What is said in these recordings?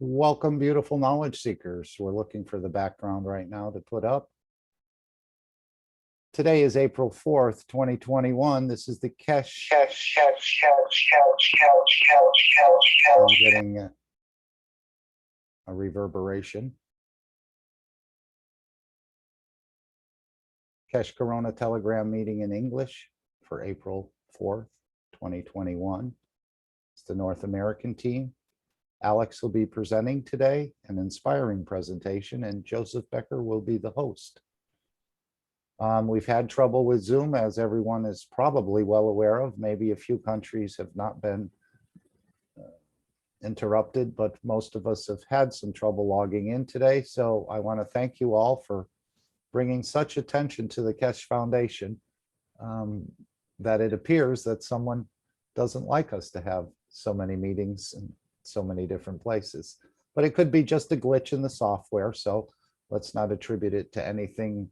Welcome, beautiful knowledge seekers. We're looking for the background right now to put up. Today is April 4th, 2021. This is the Kesh. I'm getting a reverberation. Kesh Corona Telegram meeting in English for April 4th, 2021. It's the North American team. Alex will be presenting today, an inspiring presentation, and Joseph Becker will be the host. We've had trouble with Zoom, as everyone is probably well aware of. Maybe a few countries have not been interrupted, but most of us have had some trouble logging in today. So I want to thank you all for bringing such attention to the Kesh Foundation that it appears that someone doesn't like us to have so many meetings in so many different places. But it could be just a glitch in the software, so let's not attribute it to anything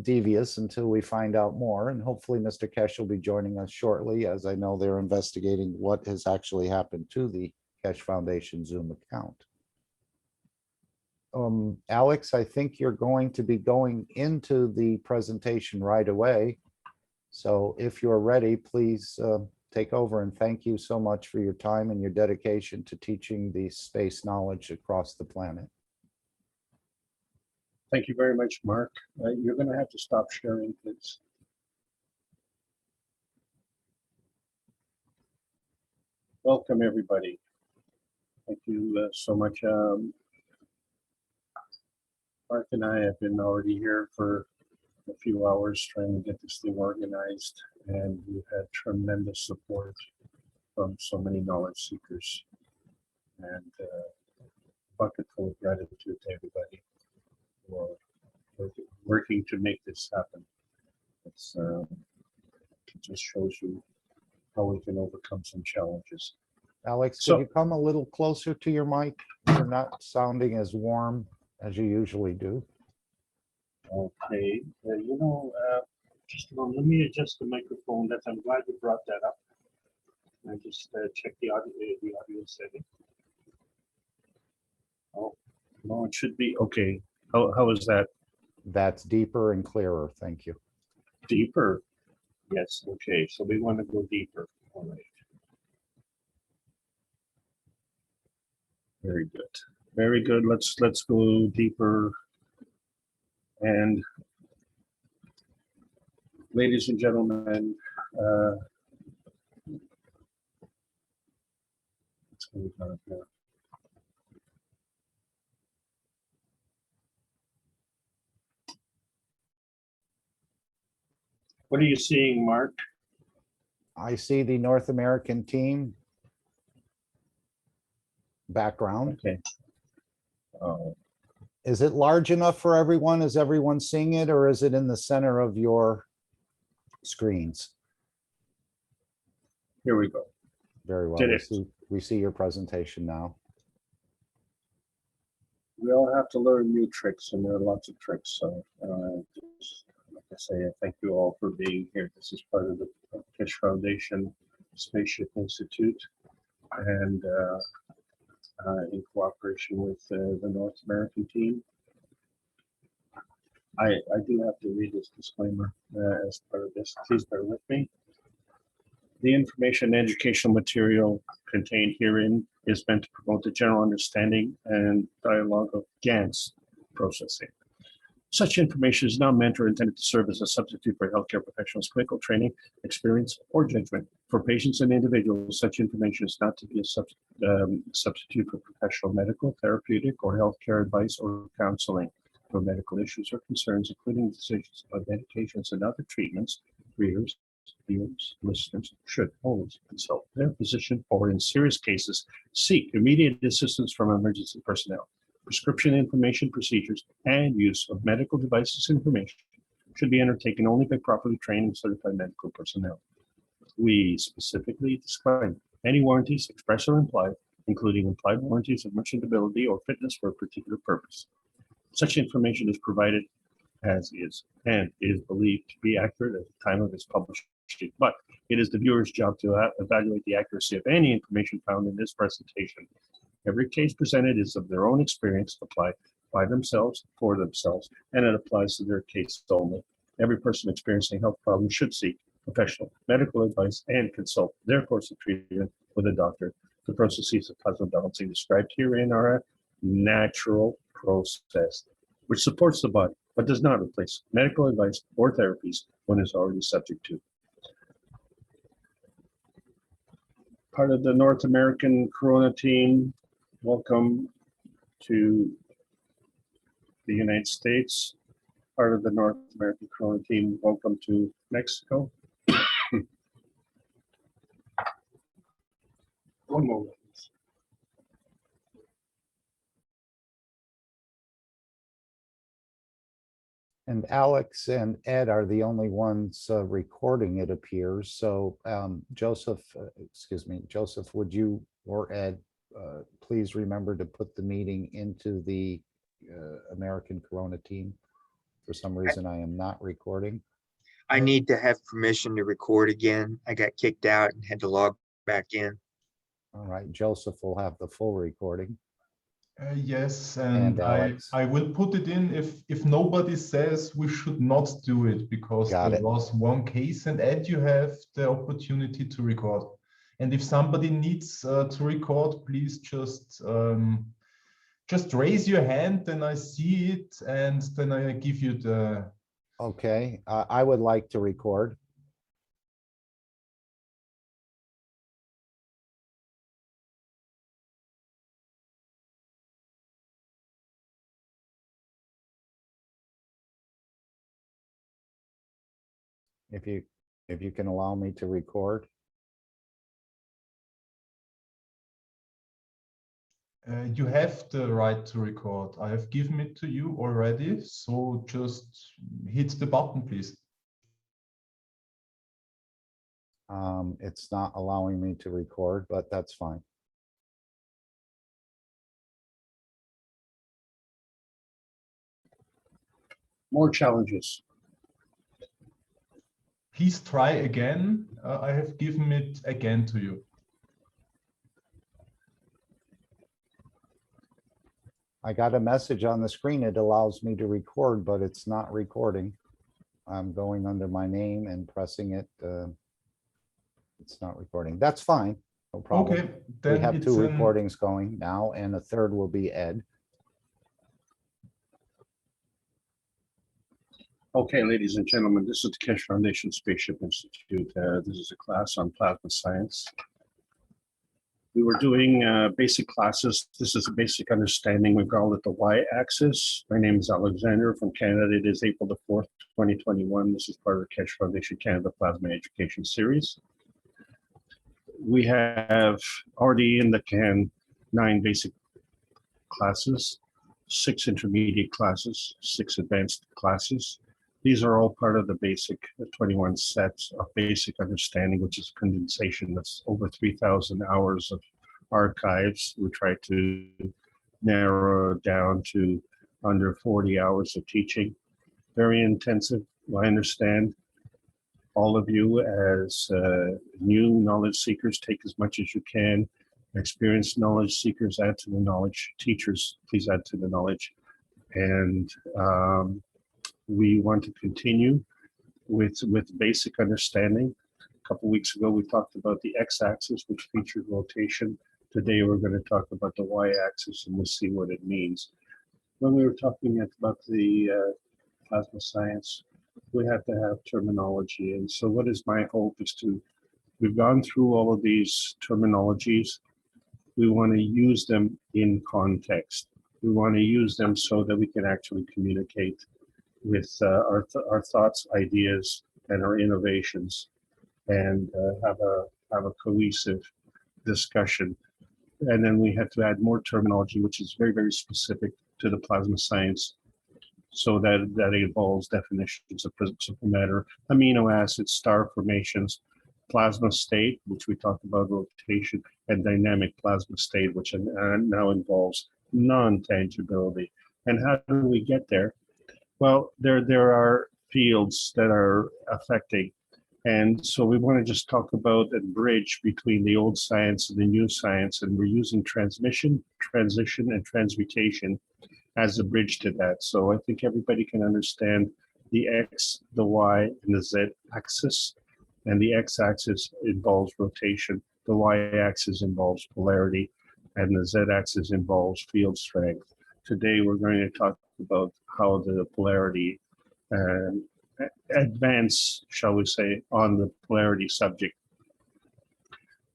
devious until we find out more. And hopefully Mr. Kesh will be joining us shortly, as I know they're investigating what has actually happened to the Kesh Foundation Zoom account. Alex, I think you're going to be going into the presentation right away. So if you're ready, please take over, and thank you so much for your time and your dedication to teaching the space knowledge across the planet. Thank you very much, Mark. You're going to have to stop sharing, please. Welcome, everybody. Thank you so much. Mark and I have been already here for a few hours trying to get this thing organized, and we've had tremendous support from so many knowledge seekers, and bucket full of gratitude to everybody for working to make this happen. It's, it just shows you how we can overcome some challenges. Alex, could you come a little closer to your mic? You're not sounding as warm as you usually do. Okay, just a moment, let me adjust the microphone. I'm glad you brought that up. I just checked the audio setting. Oh, no, it should be okay. How is that? That's deeper and clearer. Thank you. Deeper? Yes. Okay. So we want to go deeper. All right. Very good. Very good. Let's go deeper. And ladies and gentlemen, what's going on here? What are you seeing, Mark? I see the North American team background. Okay. Is it large enough for everyone? Is everyone seeing it, or is it in the center of your screens? Here we go. Very well. We see your presentation now. We all have to learn new tricks, and there are lots of tricks. So, like I say, I thank you all for being here. This is part of the Kesh Foundation Spaceship Institute, and in cooperation with the North American team. I do have to read this disclaimer as part of this. Please bear with me. The information and educational material contained herein is meant to promote the general understanding and dialogue of GANs processing. Such information is not meant or intended to serve as a substitute for healthcare professionals' clinical training, experience, or judgment. For patients and individuals, such information is not to be a substitute for professional medical, therapeutic, or healthcare advice or counseling. For medical issues or concerns, including decisions about medications and other treatments, readers, viewers, listeners should always consult their physician, or in serious cases, seek immediate assistance from emergency personnel. Prescription information, procedures, and use of medical devices information should be undertaken only by properly trained and certified medical personnel. We specifically disclaim any warranties, express or implied, including implied warranties of merchantability or fitness for a particular purpose. Such information is provided as is and is believed to be accurate at the time of its publishing, but it is the viewer's job to evaluate the accuracy of any information found in this presentation Every case presented is of their own experience, applied by themselves, for themselves, and it applies to their case only. Every person experiencing health problems should seek professional medical advice and consult their course of treatment with a doctor. The processes of plasma balancing described herein are a natural process which supports the body but does not replace medical advice or therapies one is already subject to. Part of the North American Corona team, welcome to the United States. Part of the North American Corona team, welcome to Mexico. One moment. And Alex and Ed are the only ones recording, it appears. So Joseph, Joseph, would you or Ed please remember to put the meeting into the American Corona team? For some reason, I am not recording. I need to have permission to record again. I got kicked out and had to log back in. All right, Joseph will have the full recording. Yes, And and Alex. I will put it in if nobody says we should not do it, because Got there it. was one case, and Ed, you have the opportunity to record. And if somebody needs to record, please just raise your hand, then I see it, and then I give you the. Okay, I would like to record. If you can allow me to record. You have the right to record. I have given it to you already, so just hit the button, please. It's not allowing me to record, but that's fine. More challenges. Please try again. I have given it again to you. I got a message on the screen. It allows me to record, but it's not recording. I'm going under my name and pressing it. It's not recording. That's fine. No problem. Okay, We then have it's two recordings going now, and a third will be Ed. Okay, ladies and gentlemen, this is the Keshe Foundation Spaceship Institute. This is a class on plasma science. We were doing basic classes. This is a basic understanding. We call it the Y-axis. My name is Alexander from Canada. It is April the 4th, 2021. This is part of the Keshe Foundation Canada Plasma Education Series. We have already in the can 9 basic classes, 6 intermediate classes, 6 advanced classes. These are all part of the basic 21 sets of basic understanding, which is condensation. That's over 3,000 hours of archives. We try to narrow it down to under 40 hours of teaching. Very intensive. I understand all of you as new knowledge seekers, take as much as you can. Experienced knowledge seekers, add to the knowledge. Teachers, please add to the knowledge. And we want to continue with basic understanding. A couple weeks ago, we talked about the x-axis, which featured rotation. Today, we're going to talk about the y-axis, and we'll see what it means. When we were talking about the plasma science, we have to have terminology. And so what is my hope is we've gone through all of these terminologies. We want to use them in context. We want to use them so that we can actually communicate with our thoughts, ideas, and our innovations, and have a cohesive discussion. And then we have to add more terminology, which is very, very specific to the plasma science, so that involves definitions of principal matter, amino acids, star formations, plasma state, which we talked about, rotation, and dynamic plasma state, which now involves non-tangibility. And how do we get there? Well, there are fields that are affecting And so we want to just talk about a bridge between the old science and the new science, and we're using transmission, transition, and transmutation as a bridge to that. So I think everybody can understand the X, the Y, and the Z axis. And the X axis involves rotation, the Y axis involves polarity, and the Z axis involves field strength. Today we're going to talk about how the polarity advance, shall we say, on the polarity subject.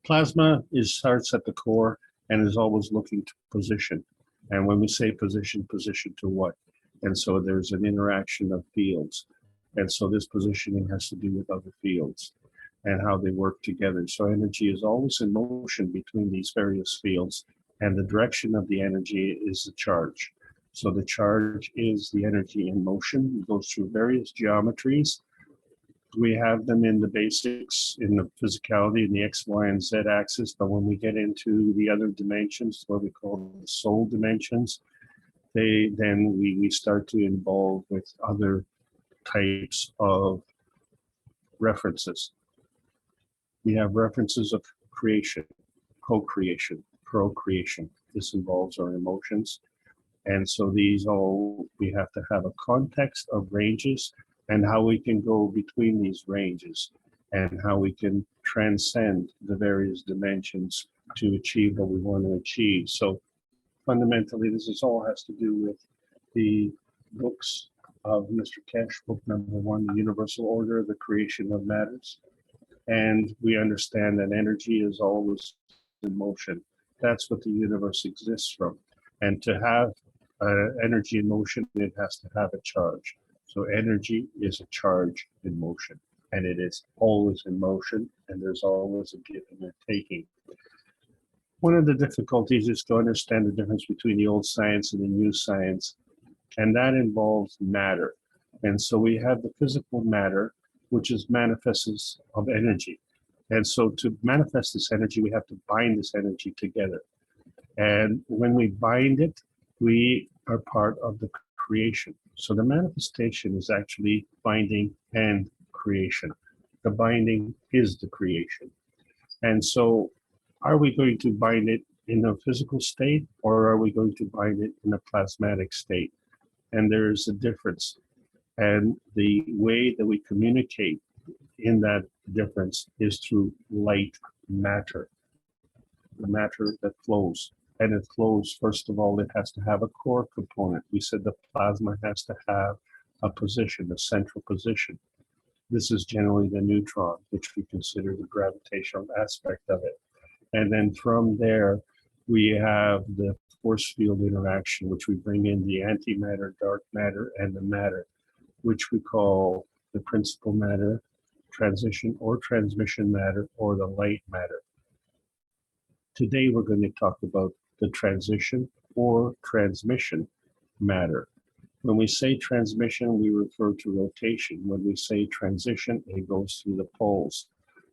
Plasma starts at the core and is always looking to position. And when we say position, position to what? And so there's an interaction of fields. And so this positioning has to do with other fields and how they work together. So energy is always in motion between these various fields, and the direction of the energy is the charge. So the charge is the energy in motion. It goes through various geometries. We have them in the basics, in the physicality, in the X, Y, and Z axis. But when we get into the other dimensions, what we call the soul dimensions, then we start to involve with other types of references. We have references of creation, co-creation, procreation. This involves our emotions. And so these all, we have to have a context of ranges and how we can go between these ranges and how we can transcend the various dimensions to achieve what we want to achieve. So fundamentally, this all has to do with the books of Mr. Kesh, book number 1, The Universal Order of the Creation of Matters. And we understand that energy is always in motion. That's what the universe exists from. And to have energy in motion, it has to have a charge. So energy is a charge in motion, and it is always in motion, and there's always a giving and taking. One of the difficulties is to understand the difference between the old science and the new science, and that involves matter. And so we have the physical matter, which is manifests of energy. And so to manifest this energy, we have to bind this energy together. And when we bind it, we are part of the creation. So the manifestation is actually binding and creation. The binding is the creation. And so are we going to bind it in a physical state, or are we going to bind it in a plasmatic state? And there is a difference. And the way that we communicate in that difference is through light matter, the matter that flows. And it flows, first of all, it has to have a core component. We said the plasma has to have a position, a central position. This is generally the neutron, which we consider the gravitational aspect of it. And then from there, we have the force field interaction, which we bring in the antimatter, dark matter, and the matter, which we call the principal matter, transition or transmission matter, or the light matter. Today, we're going to talk about the transition or transmission matter. When we say transmission, we refer to rotation. When we say transition, it goes through the poles.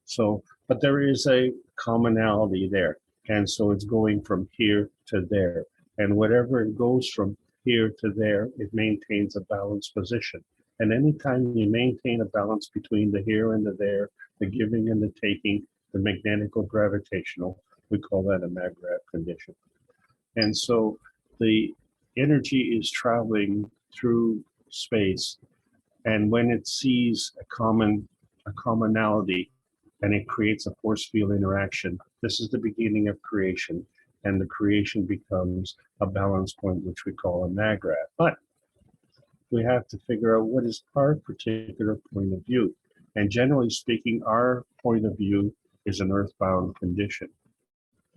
So, but there is a commonality there. And so it's going from here to there. And whatever it goes from here to there, it maintains a balanced position. And anytime you maintain a balance between the here and the there, the giving and the taking, the magnetic or gravitational, we call that a mag-grav condition. And so the energy is traveling through space, and when it sees a commonality and it creates a force field interaction, this is the beginning of creation, and the creation becomes a balance point, which we call a mag-grav. But we have to figure out what is our particular point of view. And generally speaking, our point of view is an earthbound condition.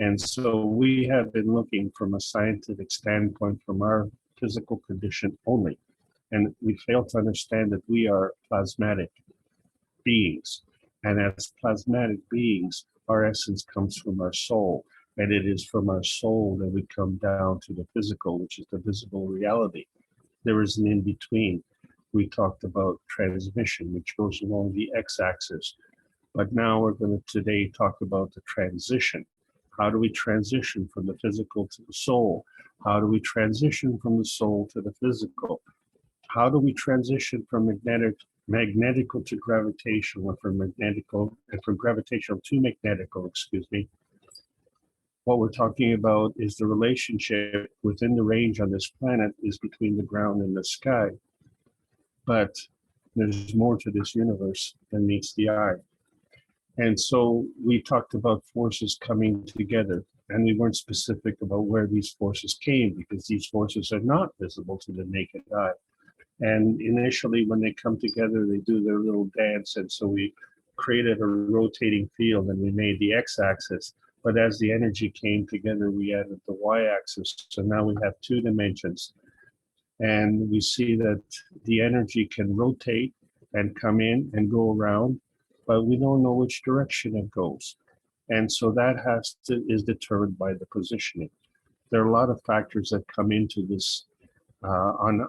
And so we have been looking from a scientific standpoint from our physical condition only. And we fail to understand that we are plasmatic beings. And as plasmatic beings, our essence comes from our soul. And it is from our soul that we come down to the physical, which is the visible reality. There is an in-between. We talked about transmission, which goes along the x-axis. But now we're going to today talk about the transition. How do we transition from the physical to the soul? How do we transition from the soul to the physical? How do we transition from magnetical to gravitational, and from gravitational to magnetical, excuse me, what we're talking about is the relationship within the range on this planet is between the ground and the sky. But there's more to this universe than meets the eye. And so we talked about forces coming together, and we weren't specific about where these forces came because these forces are not visible to the naked eye. And initially, when they come together, they do their little dance. And so we created a rotating field and we made the x-axis. But as the energy came together, we added the y-axis. So now we have 2 dimensions. And we see that the energy can rotate and come in and go around, but we don't know which direction it goes. And so that is determined by the positioning. There are a lot of factors that come into this on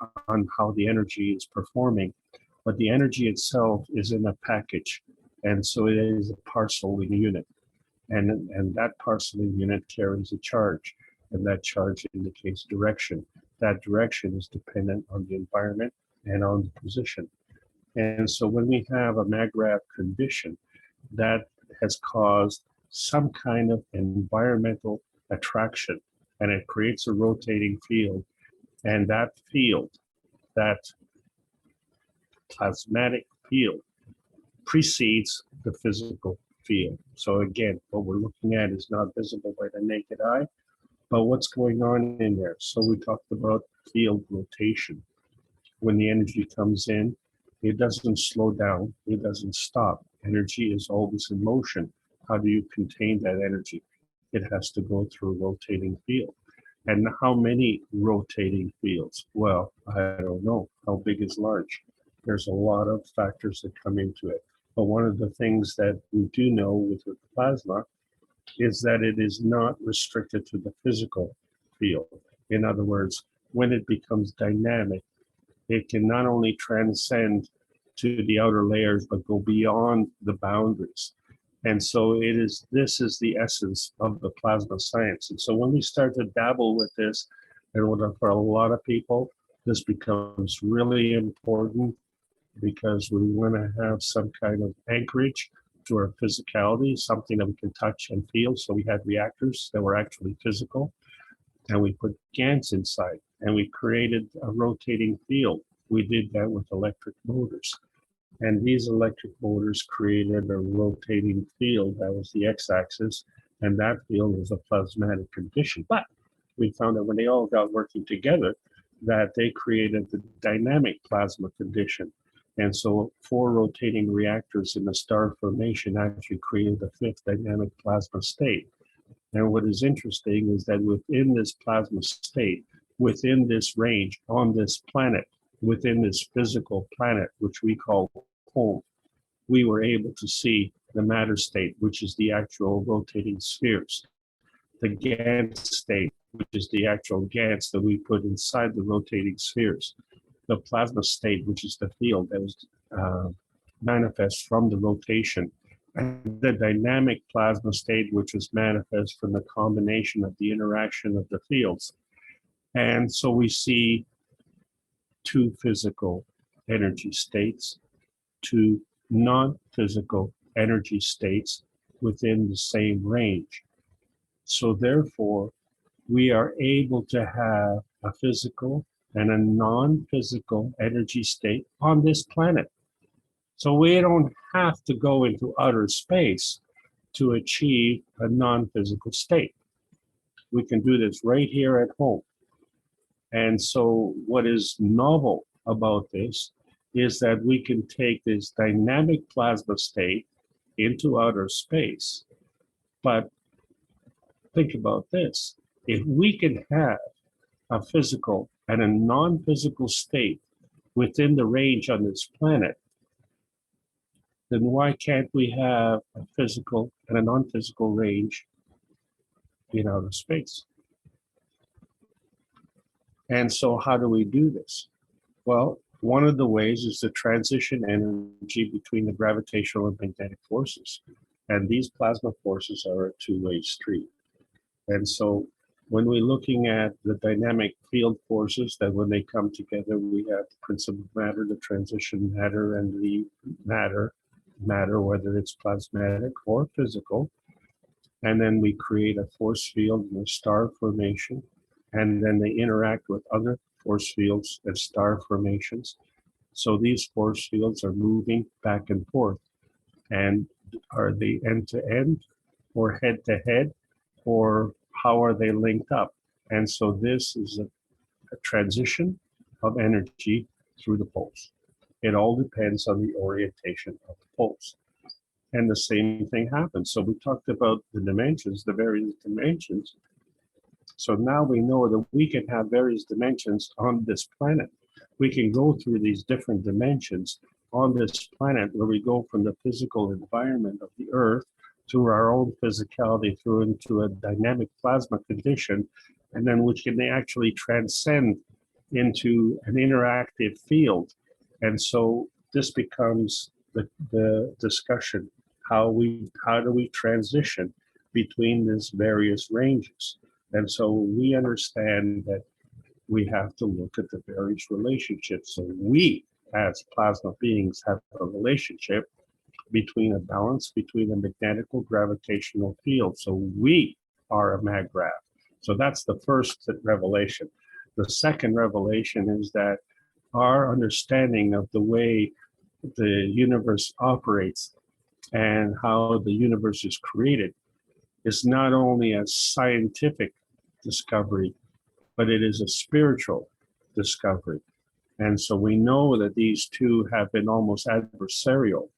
how the energy is performing, but the energy itself is in a package. And so it is a parceling unit. And that parceling unit carries a charge, and that charge indicates direction. That direction is dependent on the environment and on the position. And so when we have a MAGRAV condition, that has caused some kind of environmental attraction, and it creates a rotating field. And that field, that plasmatic field, precedes the physical field. So again, what we're looking at is not visible by the naked eye, but what's going on in there. So we talked about field rotation. When the energy comes in, it doesn't slow down, it doesn't stop. Energy is always in motion. How do you contain that energy? It has to go through a rotating field. And how many rotating fields? Well, I don't know. How big is large? There's a lot of factors that come into it. But one of the things that we do know with the plasma is that it is not restricted to the physical field. In other words, when it becomes dynamic, it can not only transcend to the outer layers, but go beyond the boundaries. And so this is the essence of the plasma science. And so when we start to dabble with this, and for a lot of people, this becomes really important because we want to have some kind of anchorage to our physicality, something that we can touch and feel. So we had reactors that were actually physical, and we put GANs inside, and we created a rotating field. We did that with electric motors. And these electric motors created a rotating field. That was the x-axis, and that field was a plasmatic condition. But we found that when they all got working together, that they created the dynamic plasma condition. And so 4 rotating reactors in the star formation actually created the 5th dynamic plasma state. And what is interesting is that within this plasma state, within this range, on this planet, within this physical planet, which we call home, we were able to see the matter state, which is the actual rotating spheres, the GANs state, which is the actual GANs that we put inside the rotating spheres, the plasma state, which is the field that was manifest from the rotation, and the dynamic plasma state, which was manifest from the combination of the interaction of the fields. And so we see 2 physical energy states, 2 non-physical energy states within the same range. So therefore, we are able to have a physical and a non-physical energy state on this planet. So we don't have to go into outer space to achieve a non-physical state. We can do this right here at home. And so what is novel about this is that we can take this dynamic plasma state into outer space. But think about this. If we can have a physical and a non-physical state within the range on this planet, then why can't we have a physical and a non-physical range in outer space? And so how do we do this? Well, one of the ways is to transition energy between the gravitational and magnetic forces. And these plasma forces are a two-way street. And so when we're looking at the dynamic field forces, that when they come together, we have the principal matter, the transition matter, and the matter, whether it's plasmatic or physical. And then we create a force field in a star formation, and then they interact with other force fields and star formations. So these force fields are moving back and forth. And are they end to end or head to head, or how are they linked up? And so this is a transition of energy through the poles. It all depends on the orientation of the poles. And the same thing happens. So we talked about the dimensions, the various dimensions. So now we know that we can have various dimensions on this planet. We can go through these different dimensions on this planet, where we go from the physical environment of the Earth through our own physicality through into a dynamic plasma condition, and then which can actually transcend into an interactive field. And so this becomes the discussion, how do we transition between these various ranges? And so we understand that we have to look at the various relationships. So we, as plasma beings, have a relationship between a balance between a magnetical gravitational field. So we are a maggrav. So that's the first revelation. The second revelation is that our understanding of the way the universe operates and how the universe is created is not only a scientific discovery, but it is a spiritual discovery. And so we know that these two have been almost adversarial.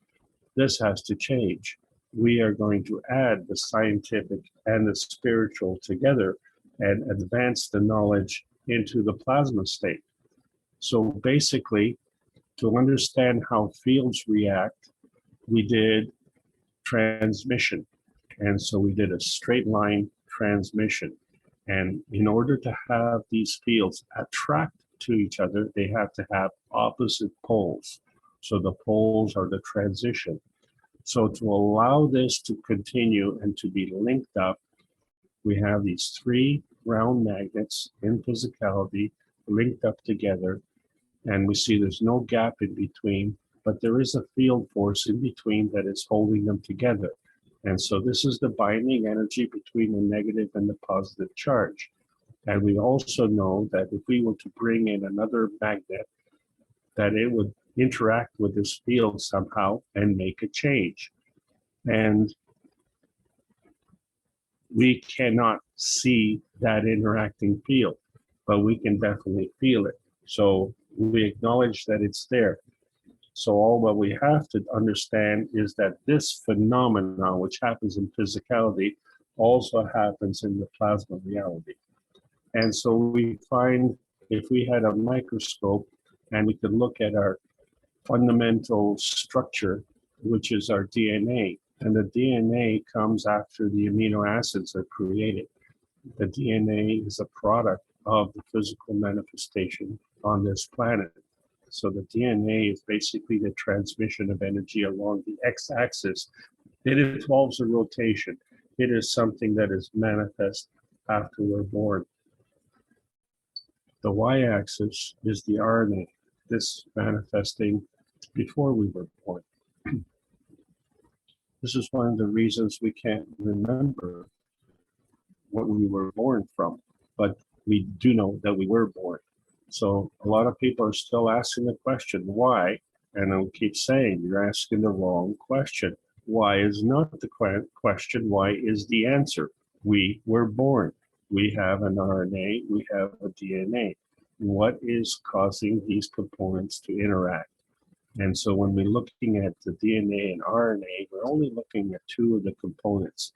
This has to change. We are going to add the scientific and the spiritual together and advance the knowledge into the plasma state. So basically, to understand how fields react, we did transmission. And so we did a straight line transmission. And in order to have these fields attract to each other, they have to have opposite poles. So the poles are the transition. So to allow this to continue and to be linked up, we have these three round magnets in physicality linked up together. And we see there's no gap in between, but there is a field force in between that is holding them together. And so this is the binding energy between the negative and the positive charge. And we also know that if we were to bring in another magnet, that it would interact with this field somehow and make a change. And we cannot see that interacting field, but we can definitely feel it. So we acknowledge that it's there. So all what we have to understand is that this phenomenon, which happens in physicality, also happens in the plasma reality. And so we find, if we had a microscope and we could look at our fundamental structure, which is our DNA, and the DNA comes after the amino acids are created. The DNA is a product of the physical manifestation on this planet. So the DNA is basically the transmission of energy along the x-axis. It involves a rotation. It is something that is manifest after we're born. The y-axis is the RNA, this manifesting before we were born. This is one of the reasons we can't remember what we were born from, but we do know that we were born. So a lot of people are still asking the question, why? And I'll keep saying, you're asking the wrong question. Why is not the question, why is the answer? We were born. We have an RNA, we have a DNA. What is causing these components to interact? And so when we're looking at the DNA and RNA, we're only looking at two of the components.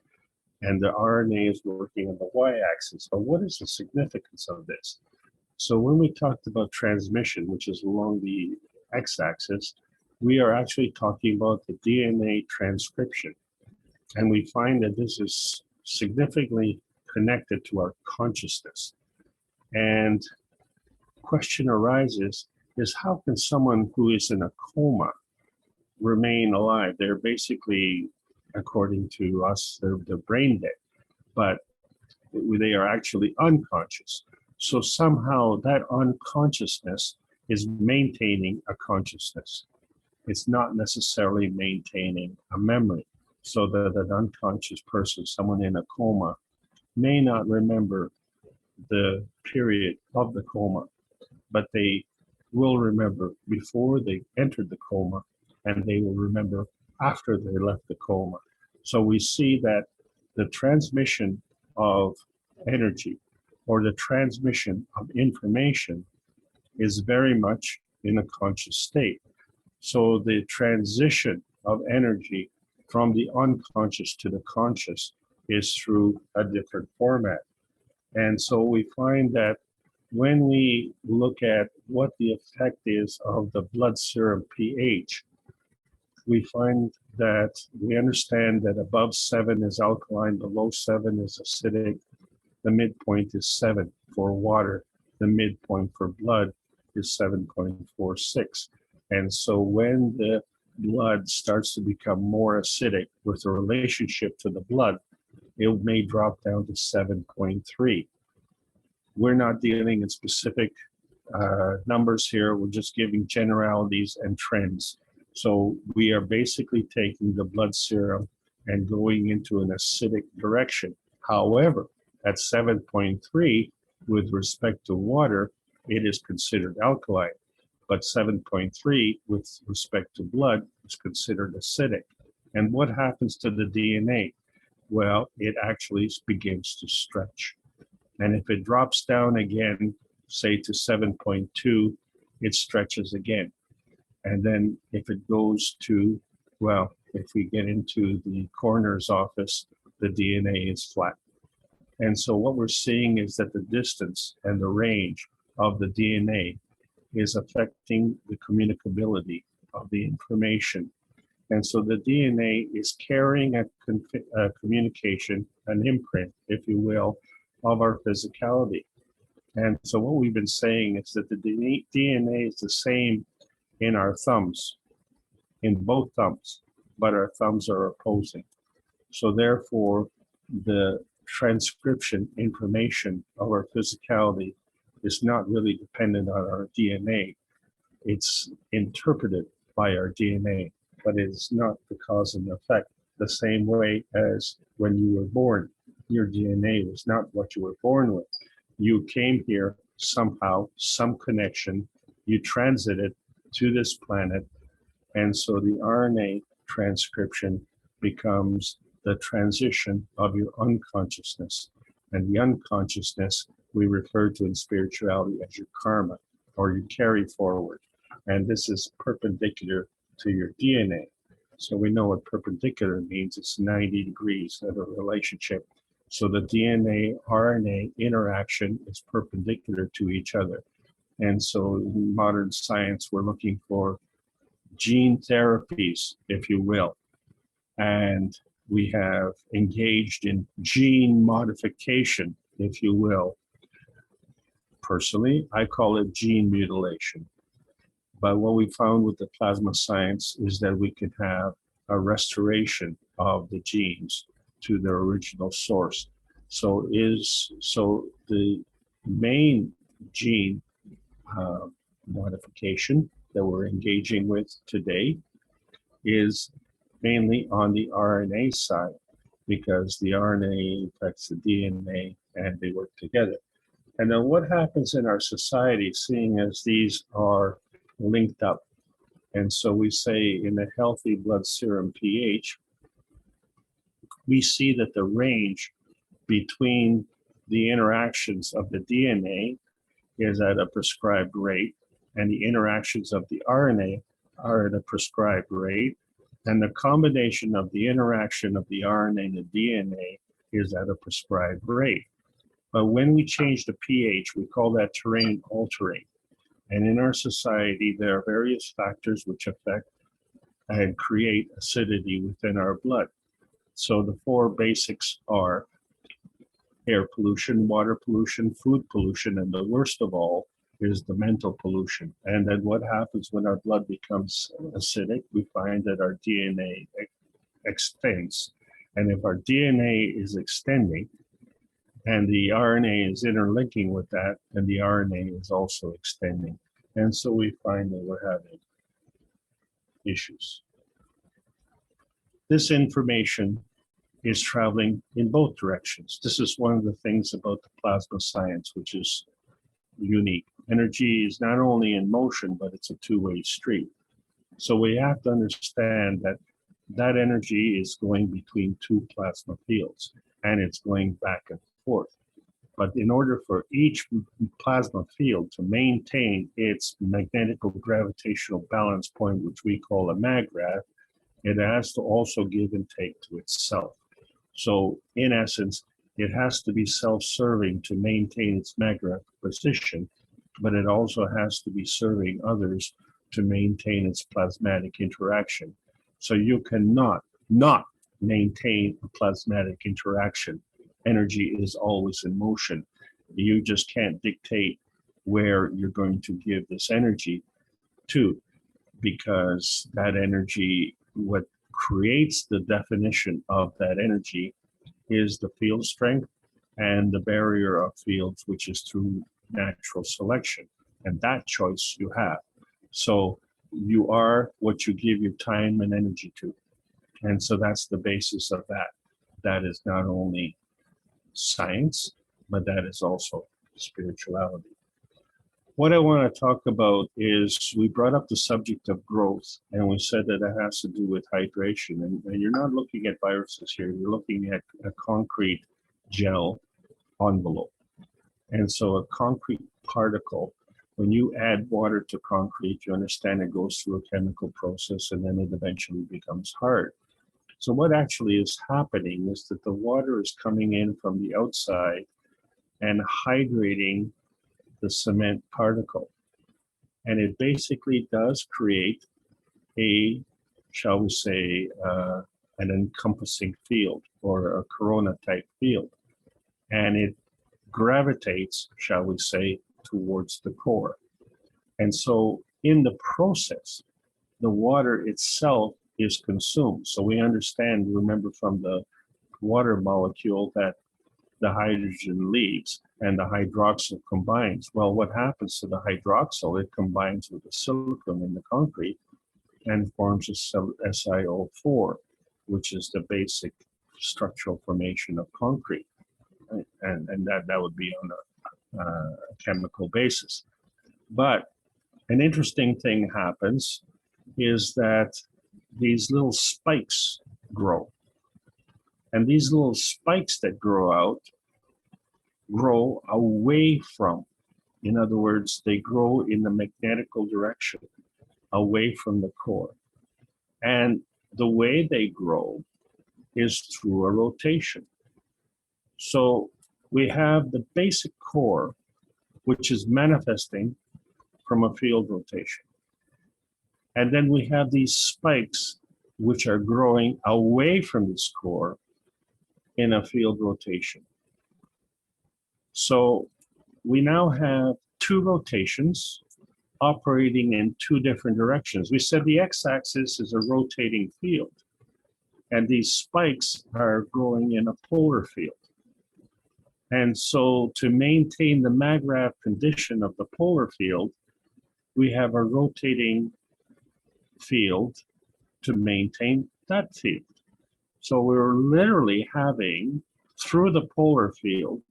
And the RNA is working on the y-axis. But what is the significance of this? So when we talked about transmission, which is along the x-axis, we are actually talking about the DNA transcription. And we find that this is significantly connected to our consciousness. And the question arises is, how can someone who is in a coma remain alive? They're basically, according to us, they're brain dead. But they are actually unconscious. So somehow that unconsciousness is maintaining a consciousness. It's not necessarily maintaining a memory. So that an unconscious person, someone in a coma, may not remember the period of the coma, but they will remember before they entered the coma, and they will remember after they left the coma. So we see that the transmission of energy or the transmission of information is very much in a conscious state. So the transition of energy from the unconscious to the conscious is through a different format. And so we find that when we look at what the effect is of the blood serum pH, we find that we understand that above 7 is alkaline, below 7 is acidic, the midpoint is 7 for water, the midpoint for blood is 7.46. And so when the blood starts to become more acidic with a relationship to the blood, it may drop down to 7.3. We're not dealing in specific numbers here. We're just giving generalities and trends. So we are basically taking the blood serum and going into an acidic direction. However, at 7.3, with respect to water, it is considered alkaline. But 7.3 with respect to blood is considered acidic. And what happens to the DNA? Well, it actually begins to stretch. And if it drops down again, say to 7.2, it stretches again. And then if it goes to, well, if we get into the coroner's office, the DNA is flat. And so what we're seeing is that the distance and the range of the DNA is affecting the communicability of the information. And so the DNA is carrying a communication, an imprint, if you will, of our physicality. And so what we've been saying is that the DNA is the same in our thumbs, in both thumbs, but our thumbs are opposing. So therefore, the transcription information of our physicality is not really dependent on our DNA. It's interpreted by our DNA, but it's not the cause and effect. The same way as when you were born, your DNA was not what you were born with. You came here somehow, some connection, you transited to this planet, and so the RNA transcription becomes the transition of your unconsciousness. And the unconsciousness we refer to in spirituality as your karma, or you carry forward. And this is perpendicular to your DNA. So we know what perpendicular means. It's 90 degrees of a relationship. So the DNA RNA interaction is perpendicular to each other. And so in modern science, we're looking for gene therapies, if you will. And we have engaged in gene modification, if you will. Personally, I call it gene mutilation. But what we found with the plasma science is that we can have a restoration of the genes to their original source. So the main gene modification that we're engaging with today is mainly on the RNA side, because the RNA affects the DNA and they work together. And then what happens in our society, seeing as these are linked up? And so we say in a healthy blood serum pH, we see that the range between the interactions of the DNA is at a prescribed rate, and the interactions of the RNA are at a prescribed rate, and the combination of the interaction of the RNA and the DNA is at a prescribed rate. But when we change the pH, we call that terrain altering. And in our society, there are various factors which affect and create acidity within our blood. So the four basics are air pollution, water pollution, food pollution, and the worst of all is the mental pollution. And then what happens when our blood becomes acidic? We find that our DNA extends. And if our DNA is extending, And the RNA is interlinking with that, and the RNA is also extending. And so we find that we're having issues. This information is traveling in both directions. This is one of the things about the plasma science, which is unique. Energy is not only in motion, but it's a two-way street. So we have to understand that that energy is going between two plasma fields, and it's going back and forth. But in order for each plasma field to maintain its magnetical gravitational balance point, which we call a maggrav, it has to also give and take to itself. So in essence, it has to be self-serving to maintain its maggrav position, but it also has to be serving others to maintain its plasmatic interaction. So you cannot not maintain a plasmatic interaction. Energy is always in motion. You just can't dictate where you're going to give this energy to, because that energy, what creates the definition of that energy is the field strength and the barrier of fields, which is through natural selection. And that choice you have. So you are what you give your time and energy to. And so that's the basis of that. That is not only science, but that is also spirituality. What I want to talk about is we brought up the subject of growth, and we said that it has to do with hydration. And you're not looking at viruses here, you're looking at a concrete gel envelope. And so a concrete particle, when you add water to concrete, you understand it goes through a chemical process and then it eventually becomes hard. So what actually is happening is that the water is coming in from the outside and hydrating the cement particle. And it basically does create a, shall we say, an encompassing field or a corona type field. And it gravitates, shall we say, towards the core. And so in the process, the water itself is consumed. So we understand, remember from the water molecule, that the hydrogen leaves and the hydroxyl combines. Well, what happens to the hydroxyl? It combines with the silicon in the concrete and forms a SiO4, which is the basic structural formation of concrete. Right? And that would be on a chemical basis. But an interesting thing happens is that these little spikes grow. And these little spikes that grow out grow away from, in other words, they grow in the magnetical direction, away from the core. And the way they grow is through a rotation. So we have the basic core, which is manifesting from a field rotation. And then we have these spikes, which are growing away from this core in a field rotation. So we now have two rotations operating in two different directions. We said the x-axis is a rotating field, and these spikes are growing in a polar field. And so to maintain the maggrav condition of the polar field, we have a rotating field to maintain that field. So we're literally having, through the polar field,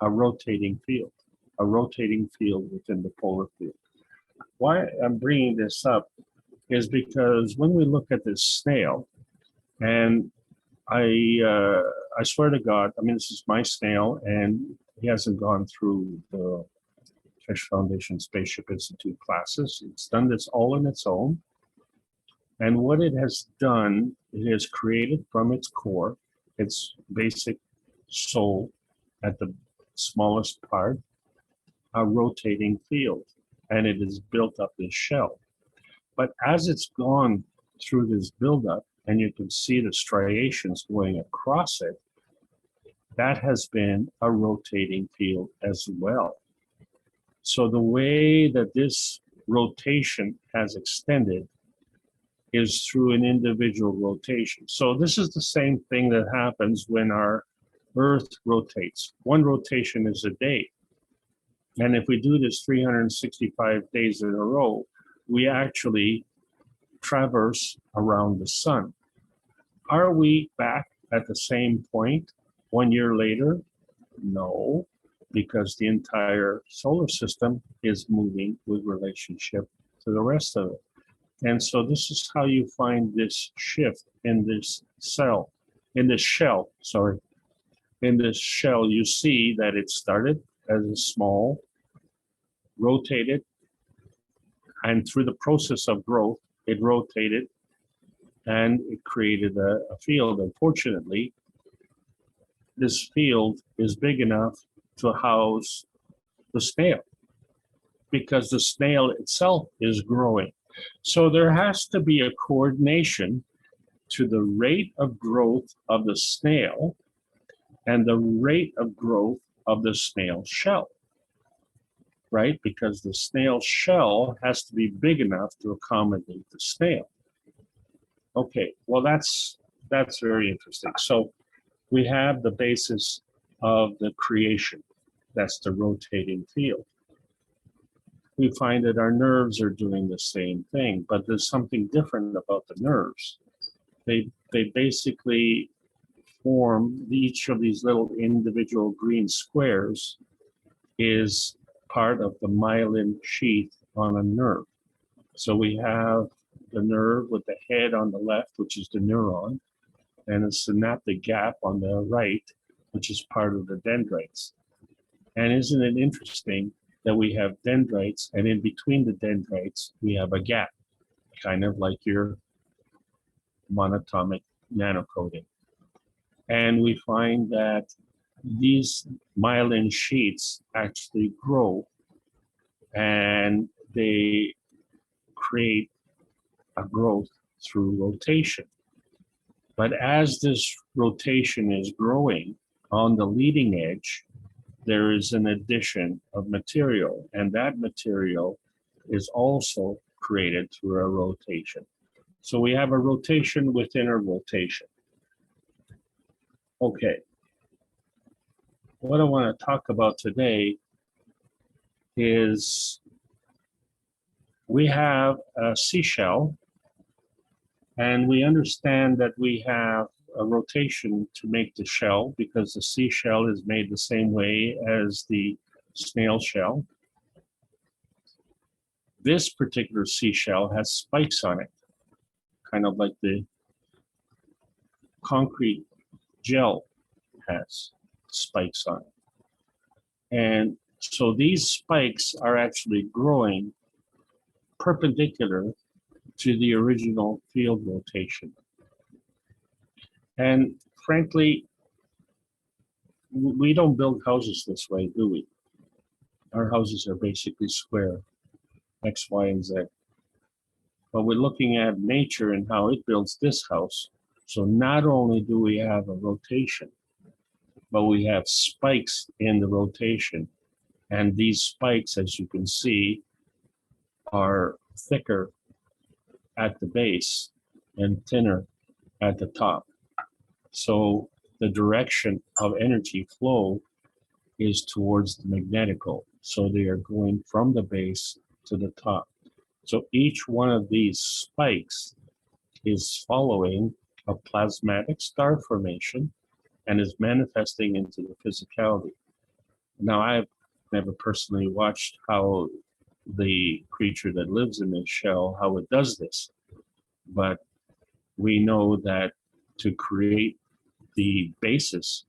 a rotating field within the polar field. Why I'm bringing this up is because when we look at this snail, and I swear to God, I mean, this is my snail, and he hasn't gone through the Keshe Foundation Spaceship Institute classes. It's done this all on its own. And what it has done, it has created from its core, its basic soul at the smallest part, a rotating field. And it has built up this shell. But as it's gone through this buildup, and you can see the striations going across it, that has been a rotating field as well. So the way that this rotation has extended is through an individual rotation. So this is the same thing that happens when our Earth rotates. One rotation is a day. And if we do this 365 days in a row, we actually traverse around the sun. Are we back at the same point 1 year later? No, because the entire solar system is moving with relationship to the rest of it. And so this is how you find this shift in this shell. In this shell, you see that it started as a small, rotated, and through the process of growth, it rotated and it created a field. Unfortunately, this field is big enough to house the snail because the snail itself is growing. So there has to be a coordination to the rate of growth of the snail and the rate of growth of the snail shell, right? Because the snail shell has to be big enough to accommodate the snail. Okay, well, that's very interesting. So we have the basis of the creation. That's the rotating field. We find that our nerves are doing the same thing, but there's something different about the nerves. They basically form each of these little individual green squares is part of the myelin sheath on a nerve. So we have the nerve with the head on the left, which is the neuron, and a synaptic gap on the right, which is part of the dendrites. And isn't it interesting that we have dendrites, and in between the dendrites, we have a gap, kind of like your monatomic nanocoating. And we find that these myelin sheets actually grow and they create a growth through rotation. But as this rotation is growing on the leading edge, there is an addition of material, and that material is also created through a rotation. So we have a rotation within a rotation. Okay. What I want to talk about today is we have a seashell, and we understand that we have a rotation to make the shell because the seashell is made the same way as the snail shell. This particular seashell has spikes on it, kind of like the concrete gel has spikes on it. And so these spikes are actually growing perpendicular to the original field rotation. And frankly, we don't build houses this way, do we? Our houses are basically square, X, Y, and Z. But we're looking at nature and how it builds this house. So not only do we have a rotation, but we have spikes in the rotation. And these spikes, as you can see, are thicker at the base and thinner at the top. So the direction of energy flow is towards the magnetical. So they are going from the base to the top. So each one of these spikes is following a plasmatic star formation and is manifesting into the physicality. Now, I've never personally watched how the creature that lives in this shell, how it does this, but we know that to create the basis,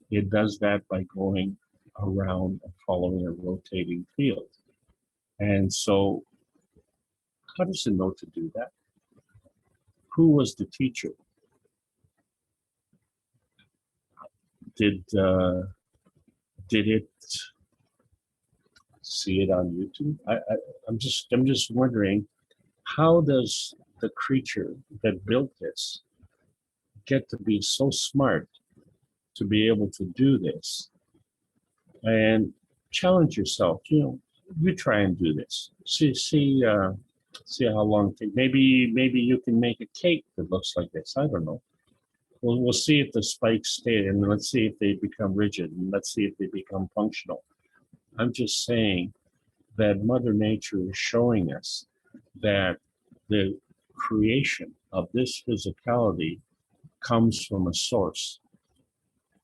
it does that by going around and following a rotating field. And so how does it know to do that? Who was the teacher? Did it see it on YouTube? I'm just wondering, how does the creature that built this get to be so smart to be able to do this? And challenge yourself. You try and do this. See how long it takes. Maybe you can make a cake that looks like this. I don't know. we'll see if the spikes stay, and let's see if they become rigid, and let's see if they become functional. I'm just saying that Mother Nature is showing us that the creation of this physicality comes from a source.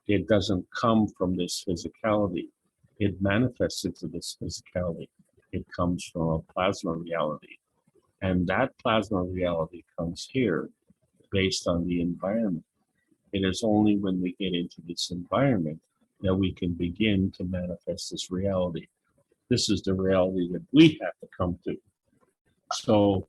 It doesn't come from this physicality. It manifests into this physicality. It comes from a plasma reality. And that plasma reality comes here based on the environment. It is only when we get into this environment that we can begin to manifest this reality. This is the reality that we have to come to. So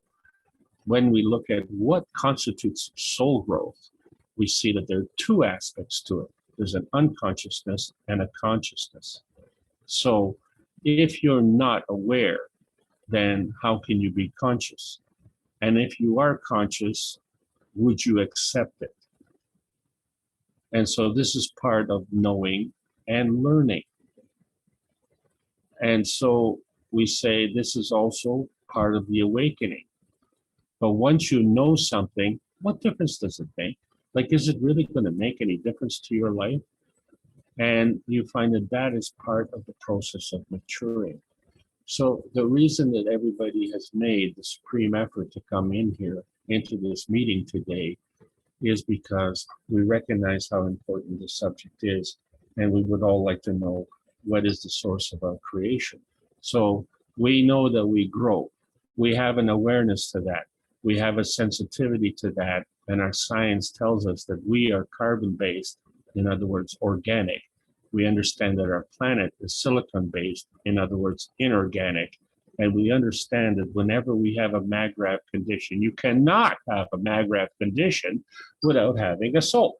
when we look at what constitutes soul growth, we see that there are two aspects to it. There's an unconsciousness and a consciousness. So if you're not aware, then how can you be conscious? And if you are conscious, would you accept it? And so this is part of knowing and learning. And so we say this is also part of the awakening. But once you know something, what difference does it make? Like, is it really going to make any difference to your life? And you find that that is part of the process of maturing. So the reason that everybody has made the supreme effort to come in here into this meeting today is because we recognize how important the subject is, and we would all like to know what is the source of our creation. So we know that we grow. We have an awareness to that. We have a sensitivity to that, and our science tells us that we are carbon-based, in other words, organic. We understand that our planet is silicon-based, in other words, inorganic. And we understand that whenever we have a MAGRAF condition, you cannot have a MAGRAF condition without having a soul.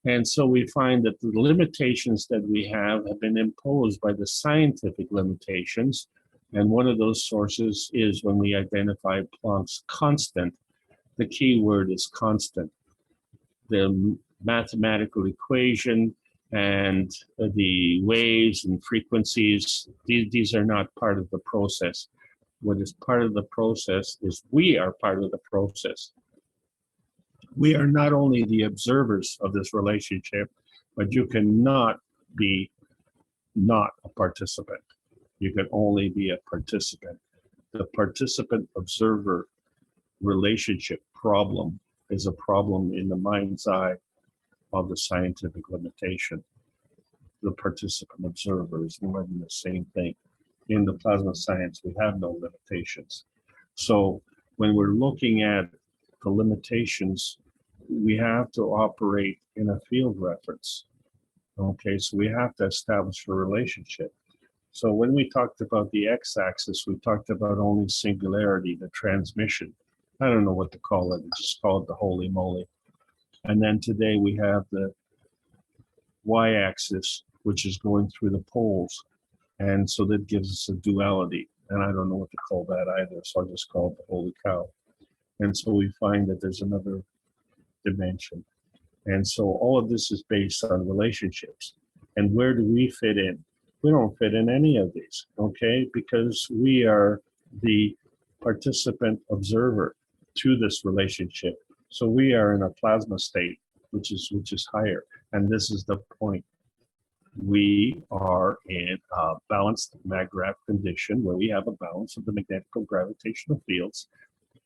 And so we find that the limitations that we have been imposed by the scientific limitations. And one of those sources is when we identify Planck's constant. The key word is constant. The mathematical equation and the waves and frequencies, these are not part of the process. What is part of the process is we are part of the process. We are not only the observers of this relationship, but you cannot be not a participant. You can only be a participant. The participant-observer relationship problem is a problem in the mind's eye of the scientific limitation. The participant observer is more than the same thing. In the plasma science, we have no limitations. So when we're looking at the limitations, we have to operate in a field reference. Okay, so we have to establish a relationship. So when we talked about the x-axis, we talked about only singularity, the transmission. I don't know what to call it, just call it the holy moly. And then today we have the y-axis, which is going through the poles. And so that gives us a duality. And I don't know what to call that either, so I'll just call it the holy cow. And so we find that there's another dimension. And so all of this is based on relationships. And where do we fit in? We don't fit in any of these, okay? Because we are the participant observer to this relationship. So we are in a plasma state, which is higher. And this is the point. We are in a balanced MAGRAF condition where we have a balance of the magnetical gravitational fields.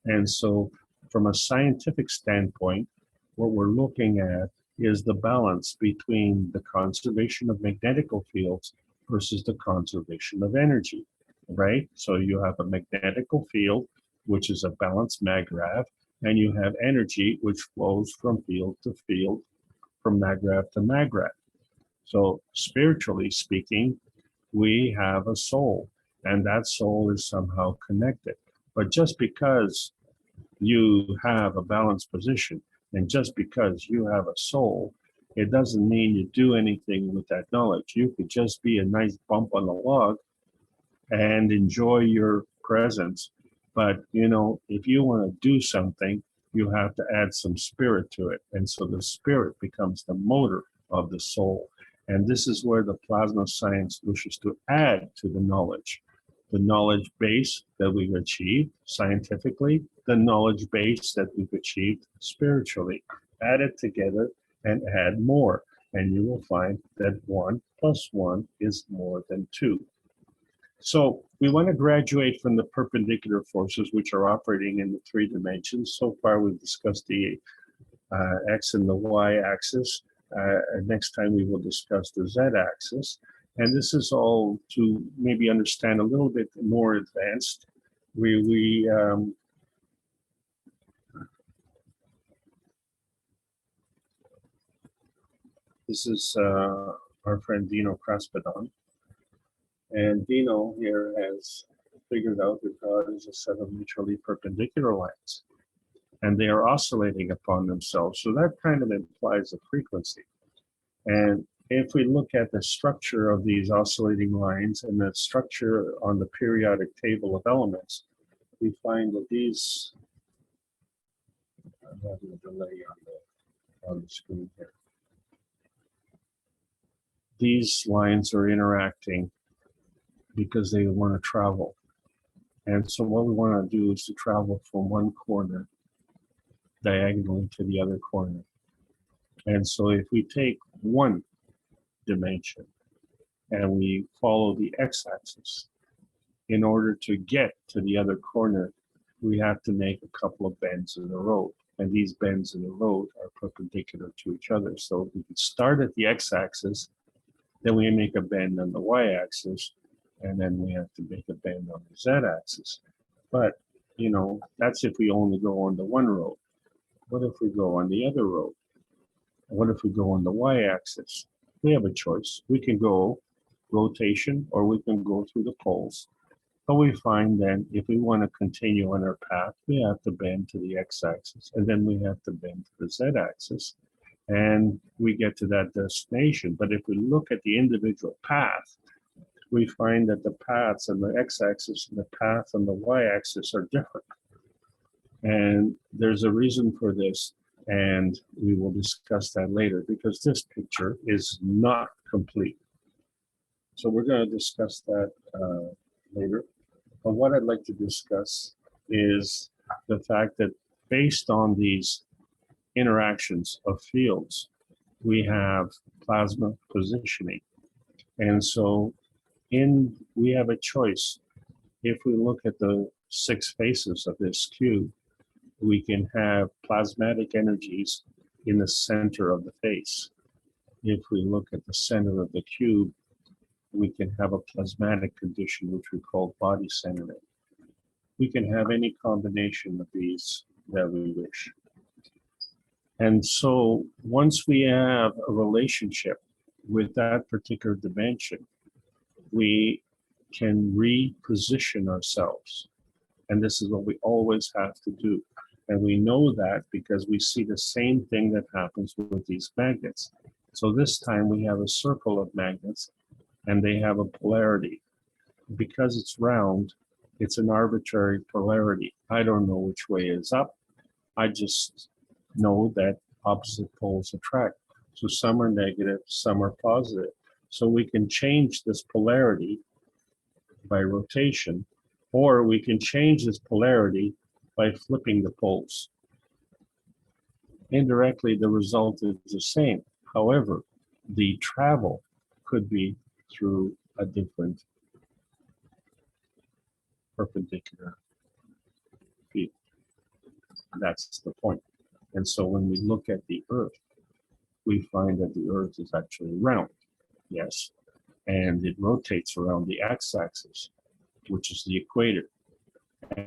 And so from a scientific standpoint, what we're looking at is the balance between the conservation of magnetical fields versus the conservation of energy, right? So you have a magnetical field, which is a balanced MAGRAF, and you have energy, which flows from field to field, from MAGRAF to MAGRAF. So spiritually speaking, we have a soul, and that soul is somehow connected. But just because you have a balanced position, and just because you have a soul, it doesn't mean you do anything with that knowledge. You could just be a nice bump on the log and enjoy your presence. But, you know, if you want to do something, you have to add some spirit to it. And so the spirit becomes the motor of the soul. And this is where the plasma science wishes to add to the knowledge base that we've achieved scientifically, the knowledge base that we've achieved spiritually. add it together and add more. And you will find that 1 plus 1 is more than 2. So we want to graduate from the perpendicular forces which are operating in the 3 dimensions. So far we've discussed the X and the Y axis. Next time we will discuss the Z axis. And this is all to maybe understand a little bit more advanced. This is our friend Dino Kraspedon. And Dino here has figured out that God is a set of mutually perpendicular lines. And they are oscillating upon themselves. So that kind of implies a frequency. And if we look at the structure of these oscillating lines and the structure on the periodic table of elements, we find that these, I'm having a delay on the screen here. These lines are interacting because they want to travel. And so what we want to do is to travel from one corner diagonally to the other corner. And so if we take one dimension and we follow the x-axis, in order to get to the other corner, we have to make a couple of bends in the road. And these bends in the road are perpendicular to each other. So we could start at the x-axis, then we make a bend on the y-axis, and then we have to make a bend on the z-axis. But, you know, that's if we only go on the one road. What if we go on the other road? What if we go on the y-axis? We have a choice. We can go rotation or we can go through the poles. But we find then if we want to continue on our path, we have to bend to the x-axis and then we have to bend to the z-axis and we get to that destination. But if we look at the individual path, we find that the paths on the x-axis and the path on the y-axis are different. And there's a reason for this, and we will discuss that later because this picture is not complete. So we're going to discuss that later. But what I'd like to discuss is the fact that based on these interactions of fields, we have plasma positioning. And so we have a choice. If we look at the 6 faces of this cube, we can have plasmatic energies in the center of the face. If we look at the center of the cube, we can have a plasmatic condition, which we call body centering. We can have any combination of these that we wish. And so once we have a relationship with that particular dimension, we can reposition ourselves. And this is what we always have to do. And we know that because we see the same thing that happens with these magnets. So this time we have a circle of magnets and they have a polarity. Because it's round, it's an arbitrary polarity. I don't know which way is up. I just know that opposite poles attract. So some are negative, some are positive. So we can change this polarity by rotation, or we can change this polarity by flipping the poles. Indirectly, the result is the same. However, the travel could be through a different perpendicular field. That's the point. And so when we look at the Earth, we find that the Earth is actually round, yes, and it rotates around the x-axis, which is the equator.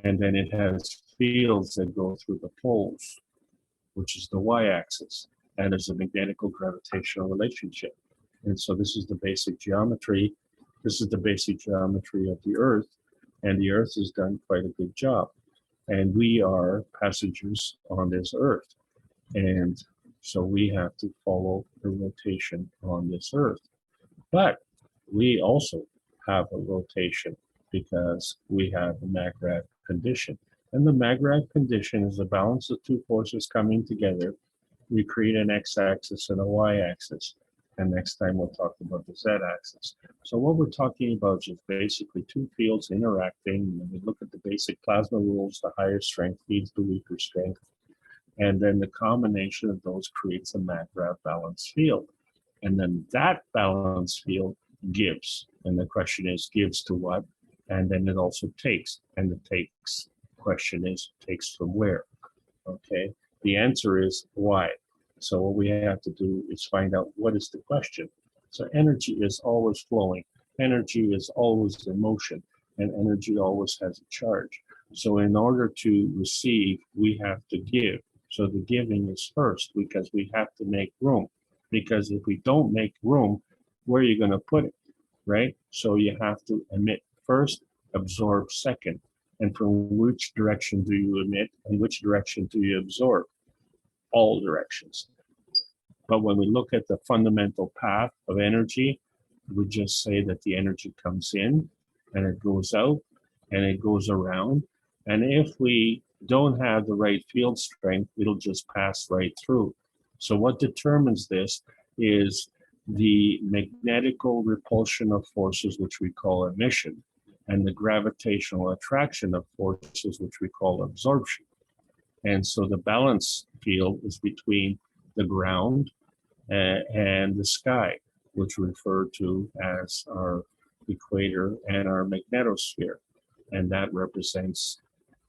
And then it has fields that go through the poles, which is the y-axis, and there's a magnetical gravitational relationship. And so this is the basic geometry. This is the basic geometry of the Earth, and the Earth has done quite a good job. And we are passengers on this Earth. And so we have to follow the rotation on this Earth. But we also have a rotation because we have a Magravity condition. And the Magravity condition is the balance of two forces coming together. We create an x-axis and a y-axis. And next time we'll talk about the z-axis. So what we're talking about is basically two fields interacting. And we look at the basic plasma rules. The higher strength feeds the weaker strength. And then the combination of those creates a MACRAV balance field. And then that balance field gives. And the question is, gives to what? And then it also takes. And the takes question is, takes from where? Okay. The answer is why. So what we have to do is find out what is the question. So energy is always flowing. Energy is always in motion, and energy always has a charge. So in order to receive, we have to give. So the giving is first because we have to make room. Because if we don't make room, where are you going to put it, right? So you have to emit first, absorb second. And from which direction do you emit and which direction do you absorb? All directions. But when we look at the fundamental path of energy, we just say that the energy comes in and it goes out and it goes around. And if we don't have the right field strength, it'll just pass right through. So what determines this is the magnetical repulsion of forces, which we call emission, and the gravitational attraction of forces, which we call absorption. And so the balance field is between the ground and the sky, which we refer to as our equator and our magnetosphere. And that represents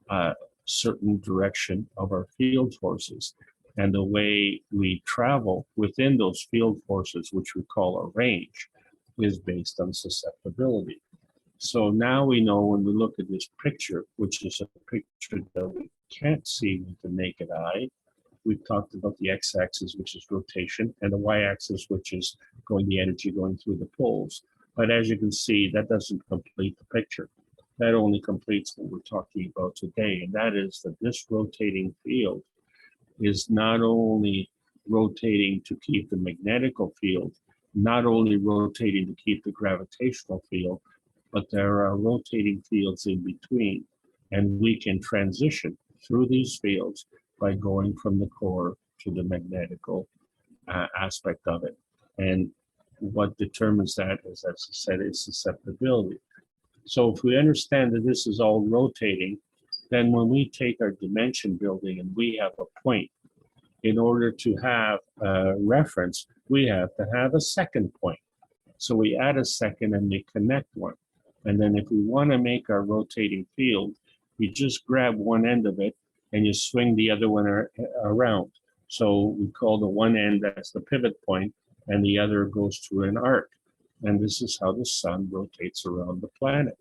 a certain direction of our field forces. And the way we travel within those field forces, which we call a range, is based on susceptibility. So now we know when we look at this picture, which is a picture that we can't see with the naked eye. We've talked about the x-axis, which is rotation, and the y-axis, which is the energy going through the poles. But as you can see, that doesn't complete the picture. That only completes what we're talking about today, and that is that this rotating field is not only rotating to keep the magnetical field, not only rotating to keep the gravitational field, but there are rotating fields in between, and we can transition through these fields by going from the core to the magnetical aspect of it. And what determines that, as I said, is susceptibility. So if we understand that this is all rotating, then when we take our dimension building and we have a point, in order to have a reference, we have to have a second point. So we add a second and we connect one. And then if we want to make our rotating field, you just grab one end of it and you swing the other one around. So we call the one end that's the pivot point, and the other goes through an arc. And this is how the sun rotates around the planet.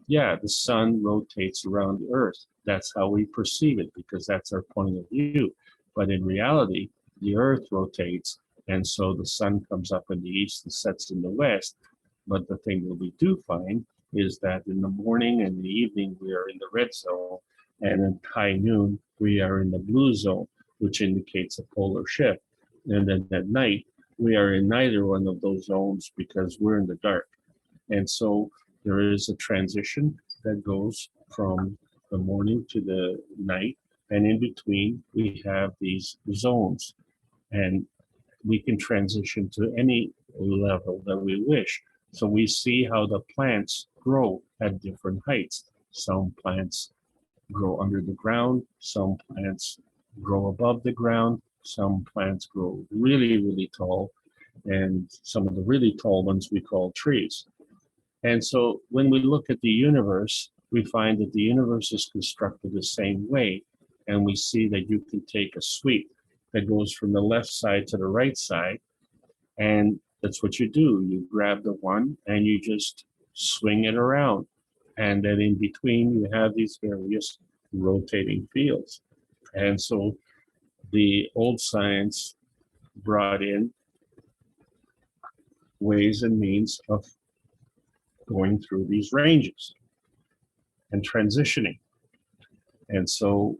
Yeah, the sun rotates around the earth. That's how we perceive it, because that's our point of view. But in reality, the earth rotates, and so the sun comes up in the east and sets in the west. But the thing that we do find is that in the morning and the evening, we are in the red zone, and in high noon, we are in the blue zone, which indicates a polar shift. And then at night, we are in neither one of those zones because we're in the dark. And so there is a transition that goes from the morning to the night, and in between, we have these zones. And we can transition to any level that we wish. So we see how the plants grow at different heights. Some plants grow under the ground, some plants grow above the ground, some plants grow really, really tall, and some of the really tall ones we call trees. And so when we look at the universe, we find that the universe is constructed the same way, and we see that you can take a sweep that goes from the left side to the right side, and that's what you do. You grab the one and you just swing it around. And then in between, you have these various rotating fields. And so the old science brought in ways and means of going through these ranges and transitioning. And so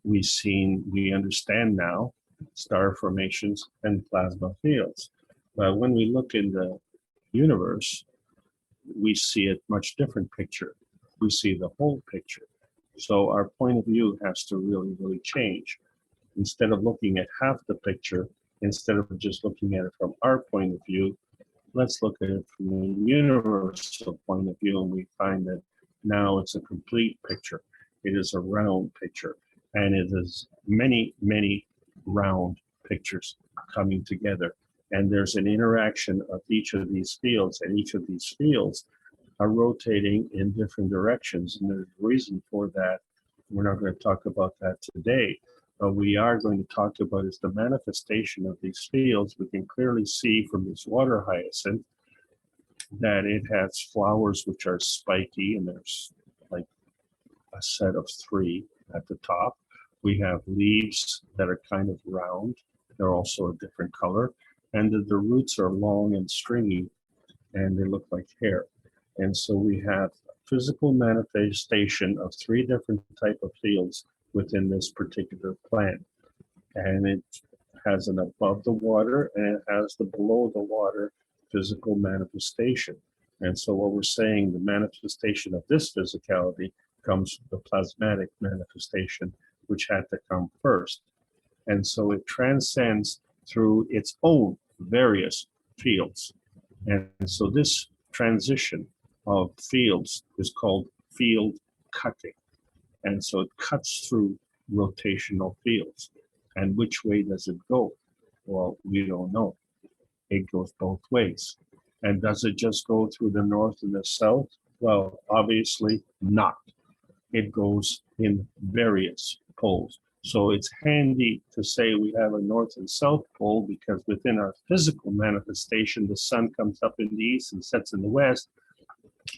we understand now star formations and plasma fields. But when we look in the universe, we see a much different picture. We see the whole picture. So our point of view has to really, really change. Instead of looking at half the picture, instead of just looking at it from our point of view, let's look at it from a universal point of view, and we find that now it's a complete picture. It is a round picture. and it is many, many round pictures coming together. And there's an interaction of each of these fields, and each of these fields are rotating in different directions. And there's a reason for that. We're not going to talk about that today. But we are going to talk about is the manifestation of these fields. We can clearly see from this water hyacinth that it has flowers which are spiky, and there's like a set of 3 at the top. We have leaves that are kind of round. They're also a different color. And the roots are long and stringy, and they look like hair. And so we have physical manifestation of 3 different type of fields within this particular plant. And it has an above the water, and it has the below the water physical manifestation. And so what we're saying, the manifestation of this physicality comes from the plasmatic manifestation, which had to come first. And so it transcends through its own various fields. And so this transition of fields is called field cutting. And so it cuts through rotational fields. And which way does it go? Well, we don't know. It goes both ways. And does it just go through the north and the south? Well, obviously not. It goes in various poles. So it's handy to say we have a north and south pole, because within our physical manifestation, the sun comes up in the east and sets in the west,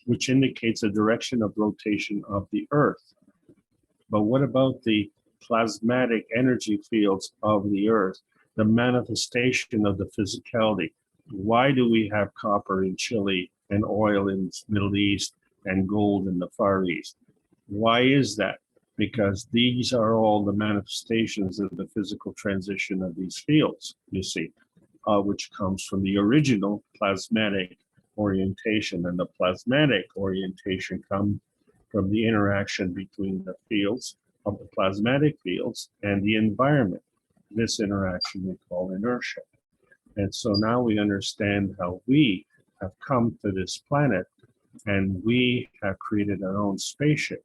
which indicates a direction of rotation of the earth. But what about the plasmatic energy fields of the earth, the manifestation of the physicality? Why do we have copper in Chile and oil in the Middle East and gold in the Far East? Why is that? Because these are all the manifestations of the physical transition of these fields, you see, which comes from the original plasmatic orientation. And the plasmatic orientation comes from the interaction between the fields of the plasmatic fields and the environment. This interaction we call inertia. And so now we understand how we have come to this planet, and we have created our own spaceship.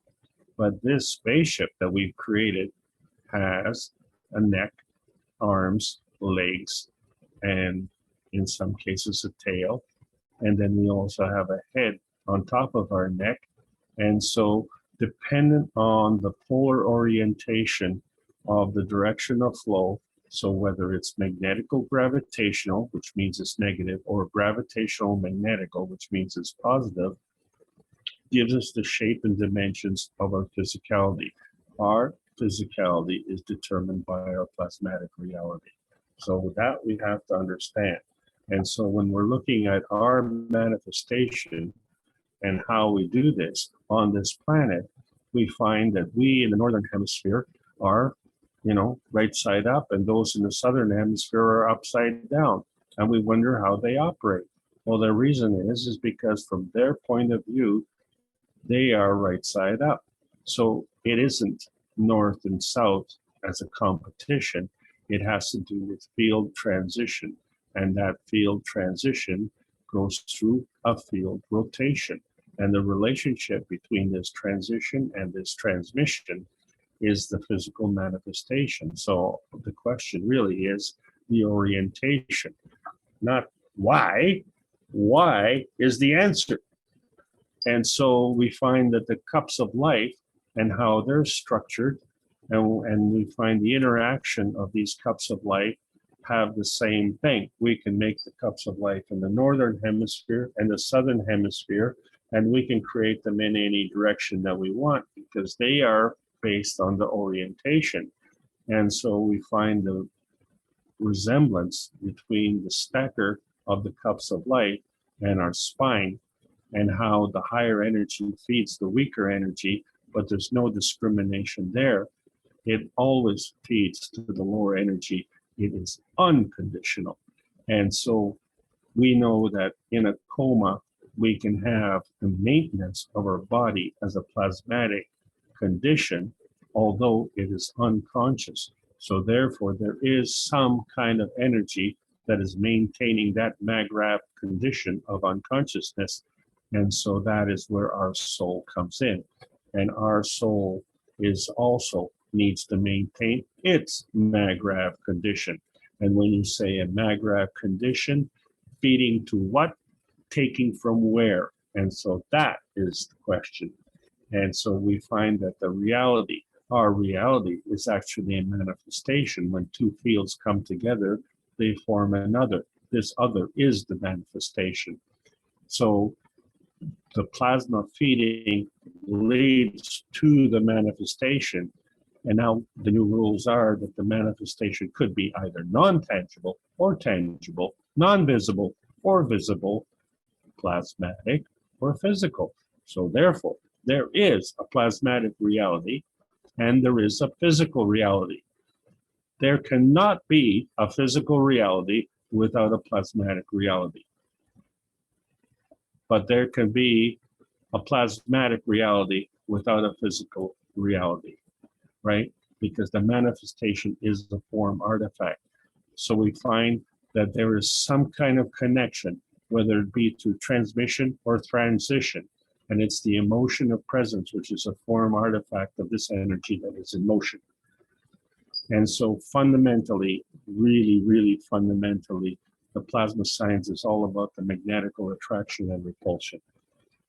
But this spaceship that we've created has a neck, arms, legs, and in some cases a tail. And then we also have a head on top of our neck. And so dependent on the polar orientation of the direction of flow, so whether it's magnetical gravitational, which means it's negative, or gravitational magnetical, which means it's positive, gives us the shape and dimensions of our physicality. Our physicality is determined by our plasmatic reality. So with that, we have to understand. And so when we're looking at our manifestation and how we do this on this planet, we find that we in the northern hemisphere are, right side up, and those in the southern hemisphere are upside down. And we wonder how they operate. Well, the reason is because from their point of view, they are right side up. So it isn't north and south as a competition. It has to do with field transition. And that field transition goes through a field rotation. And the relationship between this transition and this transmission is the physical manifestation. So the question really is the orientation, not why. Why is the answer. And so we find that the cups of life and how they're structured, and we find the interaction of these cups of life have the same thing. We can make the cups of life in the northern hemisphere and the southern hemisphere, and we can create them in any direction that we want because they are based on the orientation. And so we find the resemblance between the stacker of the cups of life and our spine, and how the higher energy feeds the weaker energy, but there's no discrimination there. It always feeds to the lower energy. It is unconditional. And so we know that in a coma, we can have the maintenance of our body as a plasmatic condition, although it is unconscious. So therefore, there is some kind of energy that is maintaining that mag-rav condition of unconsciousness. And so that is where our soul comes in. And our soul is also needs to maintain its MAGRAV condition. And when you say a MAGRAV condition, feeding to what, taking from where? And so that is the question. And so we find that the reality, our reality, is actually a manifestation. When two fields come together, they form another. This other is the manifestation. So the plasma feeding leads to the manifestation. And now the new rules are that the manifestation could be either non-tangible or tangible, non-visible or visible, plasmatic or physical. So therefore, there is a plasmatic reality and there is a physical reality. There cannot be a physical reality without a plasmatic reality. But there can be a plasmatic reality without a physical reality, right? Because the manifestation is the form artifact. So we find that there is some kind of connection, whether it be through transmission or transition. And it's the emotion of presence, which is a form artifact of this energy that is in motion. And so fundamentally, really, really fundamentally, the plasma science is all about the magnetical attraction and repulsion.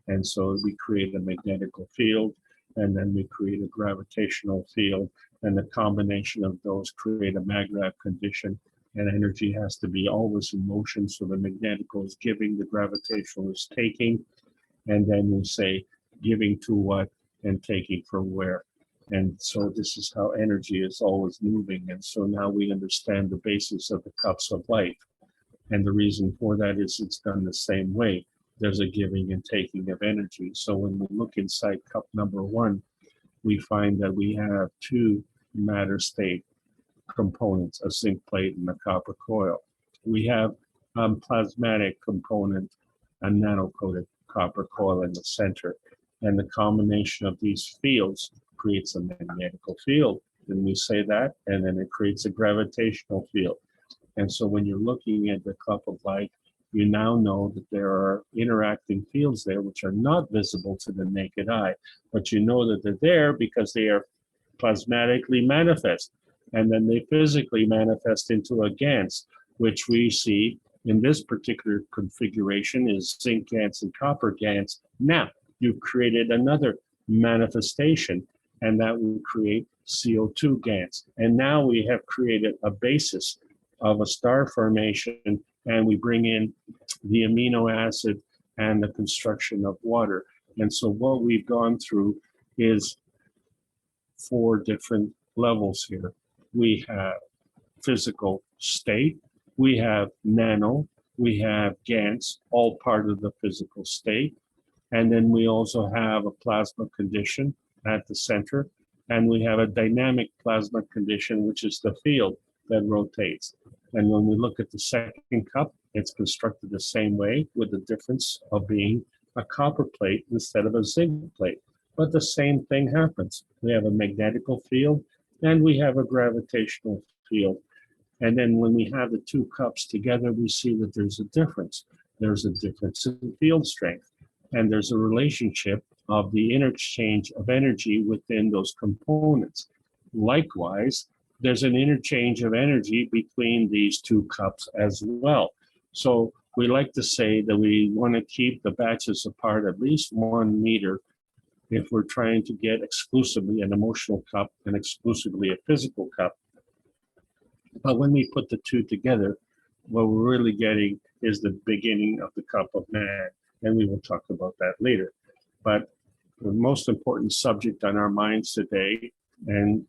And so we create a magnetical field, and then we create a gravitational field, and the combination of those create a MAGRAV condition. And energy has to be always in motion, so the magnetical is giving, the gravitational is taking, and then we say giving to what and taking from where. And so this is how energy is always moving. And so now we understand the basis of the cups of life. And the reason for that is it's done the same way. There's a giving and taking of energy. So when we look inside cup number 1, we find that we have 2 matter state components, a zinc plate and a copper coil. We have a plasmatic component, a nano-coated copper coil in the center. And the combination of these fields creates a magnetical field. Then we say that, and then it creates a gravitational field. And so when you're looking at the cup of light, you now know that there are interacting fields there which are not visible to the naked eye, but you know that they're there because they are plasmatically manifest. And then they physically manifest into a GANS, which we see in this particular configuration is zinc GANS and copper GANS. Now you've created another manifestation, and that will create CO2 GANS. And now we have created a basis of a star formation, and we bring in the amino acid and the construction of water. And so what we've gone through is 4 different levels here. We have physical state, we have nano, we have GANS, all part of the physical state. And then we also have a plasma condition at the center, and we have a dynamic plasma condition, which is the field that rotates. And when we look at the second cup, it's constructed the same way, with the difference of being a copper plate instead of a zinc plate. But the same thing happens. We have a magnetical field and we have a gravitational field. And then when we have the 2 cups together, we see that there's a difference. There's a difference in field strength. And there's a relationship of the interchange of energy within those components. Likewise, there's an interchange of energy between these 2 cups as well. So we like to say that we want to keep the batches apart at least 1 meter if we're trying to get exclusively an emotional cup and exclusively a physical cup. But when we put the 2 together, what we're really getting is the beginning of the cup of man. And we will talk about that later. But the most important subject on our minds today, and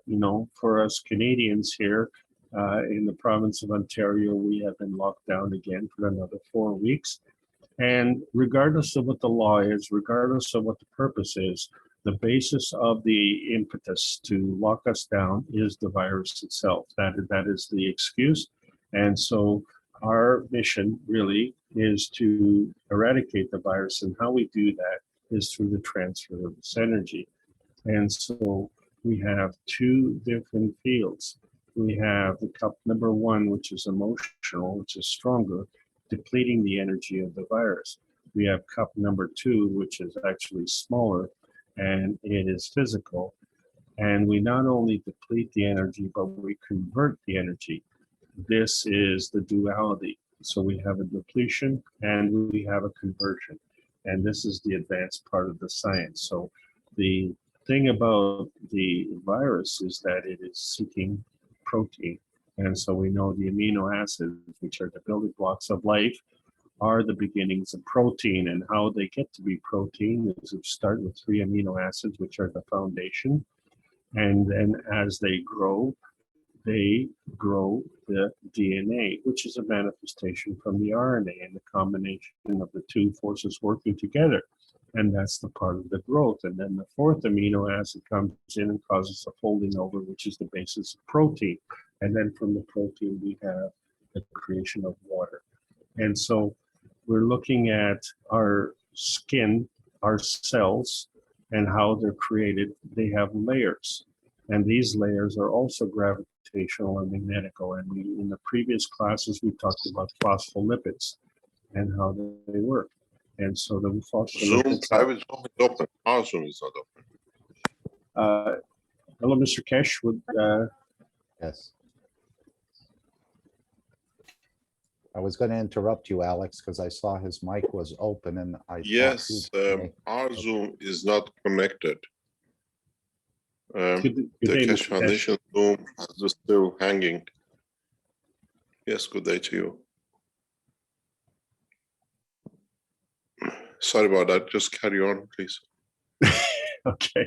you know, for us Canadians here in the province of Ontario, we have been locked down again for another 4 weeks. And regardless of what the law is, regardless of what the purpose is, the basis of the impetus to lock us down is the virus itself. That is the excuse. And so our mission really is to eradicate the virus, and how we do that is through the transfer of this energy. And so we have 2 different fields. We have the cup number 1, which is emotional, which is stronger, depleting the energy of the virus. We have cup number 2, which is actually smaller, and it is physical. And we not only deplete the energy, but we convert the energy. This is the duality. So we have a depletion and we have a conversion. And this is the advanced part of the science. So the thing about the virus is that it is seeking protein. And so we know the amino acids, which are the building blocks of life, are the beginnings of protein. And how they get to be protein is it start with 3 amino acids, which are the foundation. And then as they grow the DNA, which is a manifestation from the RNA and the combination of the two forces working together. And that's the part of the growth. And then the 4th amino acid comes in and causes a folding over, which is the basis of protein. And then from the protein, we have the creation of water. And so we're looking at our skin, our cells, and how they're created. They have layers. And these layers are also gravitational and magnetical. And in the previous classes, we talked about phospholipids and how they work. And so the Zoom phospholipids. private Zoom is open. Our Zoom is not open. Hello, Mr. Kesh. Yes. I was going to interrupt you, Alex, because I saw his mic was open and I. thought Yes, you'd- our Zoom is not connected. Good The day, Cash Mr. Kesh. Foundation Zoom is still hanging. Yes, good day to you. Sorry about that. Just carry on, please. Okay.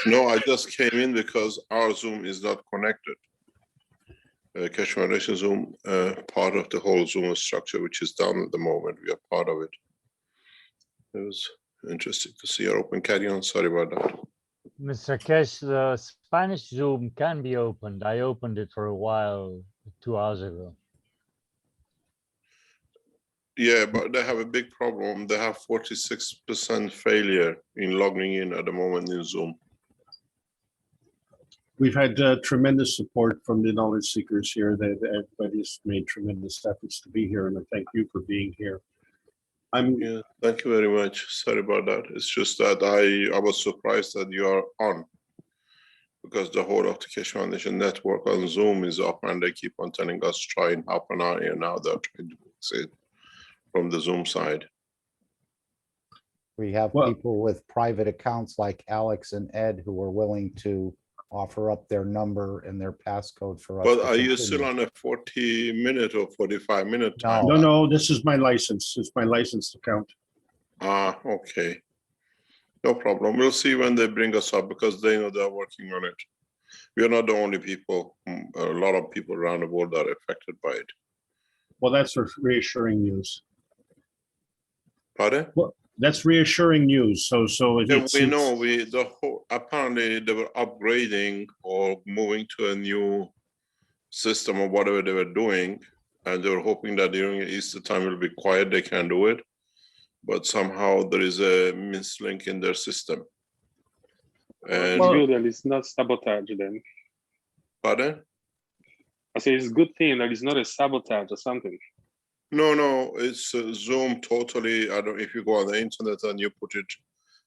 No, I just came in because our Zoom is not connected. Cash Foundation Zoom, part of the whole Zoom structure, which is down at the moment. We are part of it. It was interesting to see our open. Carry on. Sorry about that. Mr. Kesh, the Spanish Zoom can be opened. I opened it for a while 2 hours ago. Yeah, but they have a big problem. They have 46% failure in logging in at the moment in Zoom. We've had tremendous support from the knowledge seekers here. Everybody's made tremendous efforts to be here, and I thank you for being here. Yeah, thank you very much. Sorry about that. It's just that I was surprised that you are on, because the whole of the Cash Foundation network on Zoom is up, and they keep on telling us try in half an hour, and now they're trying to fix it from the Zoom side. We have Well- people with private accounts like Alex and Ed who are willing to offer up their number and their passcode for us. But to are you still continue. on a 40-minute or 45-minute time? No. No, this is my license. It's my licensed account. Ah, okay. No problem. We'll see when they bring us up, because they know they're working on it. We are not the only people. A lot of people around the world are affected by it. Well, that's reassuring news. Pardon? That's reassuring news. So Yeah, we know apparently they were upgrading or moving to a new system or whatever they were doing, and they were hoping that during Easter time it will be quiet, they can do it. But somehow there is a mislink in their system. And Well- That is not sabotage then. pardon? I say it's a good thing that it's not a sabotage or something. No, it's Zoom totally. I don't. If you go on the internet and you put it,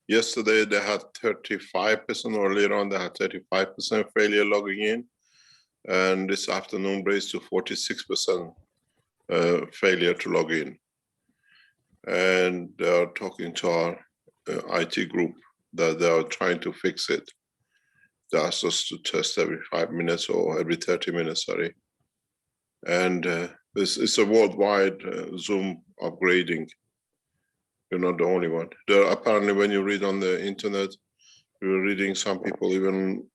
yesterday they had 35%, or later on they had 35% failure logging in, and this afternoon raised to 46% failure to log in. And they are talking to our IT group that they are trying to fix it. They asked us to test every 5 minutes or every 30 minutes, sorry. And it's a worldwide Zoom upgrading. You're not the only one. There apparently, when you read on the internet, you're reading some people even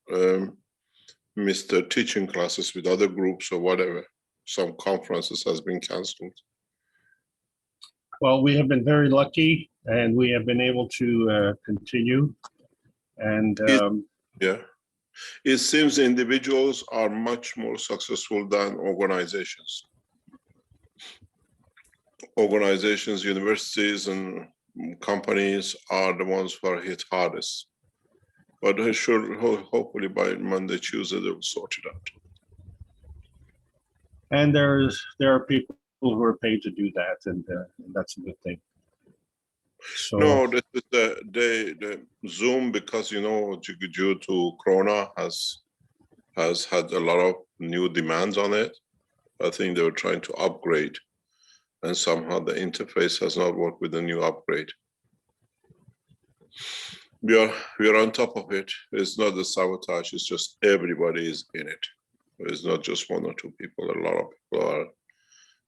missed their teaching classes with other groups or whatever. Some conferences has been canceled. Well, we have been very lucky, and we have been able to continue. And Yeah. It seems individuals are much more successful than organizations. Organizations, universities, and companies are the ones who are hit hardest. But hopefully by Monday, Tuesday, they will sort it out. and there are people who are paid to do that, and that's a good thing. So No, this is the Zoom, because you know, due to Corona has had a lot of new demands on it. I think they were trying to upgrade, and somehow the interface has not worked with the new upgrade. We are on top of it. It's not the sabotage, it's just everybody is in it. It's not just one or two people, a lot of people are.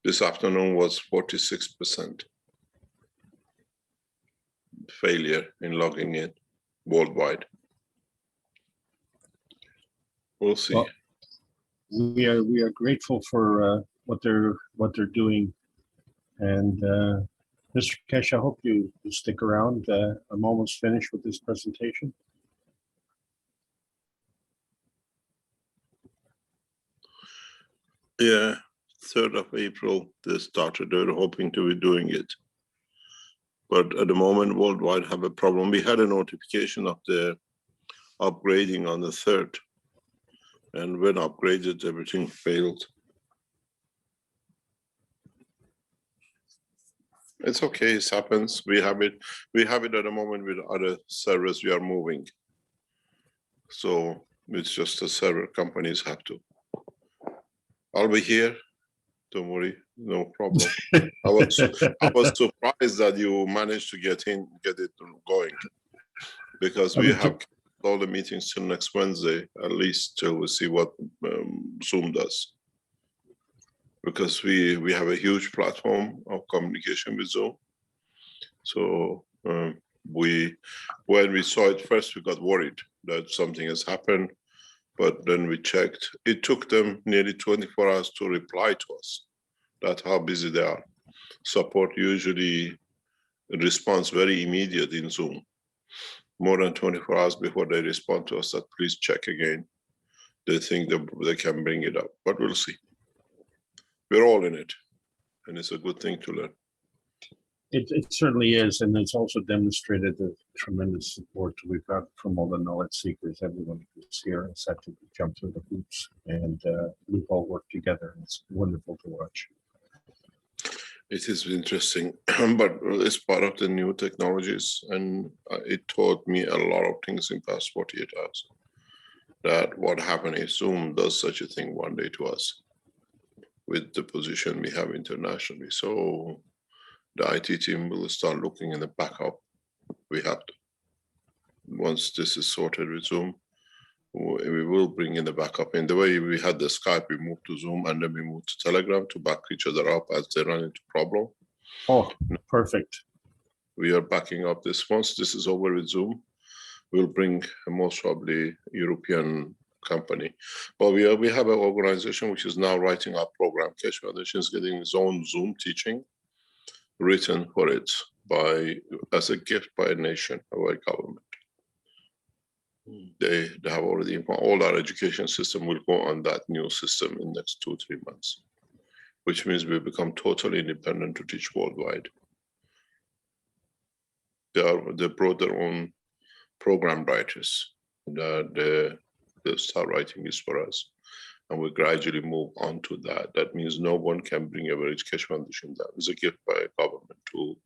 This afternoon was 46% failure in logging in worldwide. We'll see. Well, we are grateful for what they're doing, and Mr. Kesh, I hope you stick around. I'm almost finished with this presentation. Yeah, 3rd of April, they started, they're hoping to be doing it. But at the moment, worldwide have a problem. We had a notification of the upgrading on the 3rd. And when upgraded, everything failed. It's okay, it happens. We have it at the moment with other servers we are moving. So it's just the server companies have to. I'll be here, don't worry, no problem. I was surprised that you managed to get it going, because we have all the meetings till next Wednesday, at least till we see what Zoom does. Because we have a huge platform of communication with Zoom. So when we saw it first, we got worried that something has happened, but then we checked. It took them nearly 24 hours to reply to us. That's how busy they are. Support usually responds very immediate in Zoom. More than 24 hours before they respond to us that please check again. They think that they can bring it up, but we'll see. We're all in it, and it's a good thing to learn. It certainly is, and it's also demonstrated the tremendous support we've got from all the knowledge seekers. Everyone who's here has had to jump through the hoops, and we've all worked together. It's wonderful to watch. It is interesting, but it's part of the new technologies, and it taught me a lot of things in past 48 hours. That what happened if Zoom does such a thing one day to us, with the position we have internationally. So the IT team will start looking in the backup. We have to. Once this is sorted with Zoom, we will bring in the backup. In the way we had the Skype, we moved to Zoom, and then we moved to Telegram to back each other up as they run into problem. Oh, perfect. We are backing up this. Once this is over with Zoom, we'll bring most probably European company. But we have an organization which is now writing our program. Keshe Foundation is getting its own Zoom teaching written for it as a gift by a nation, by government. They have already, all our education system will go on that new system in the next 2-3 months, which means we become totally independent to teach worldwide. They brought their own program writers. They start writing this for us, and we gradually move on to that. That means no one can bring a very Keshe Foundation down. It's a gift by a government to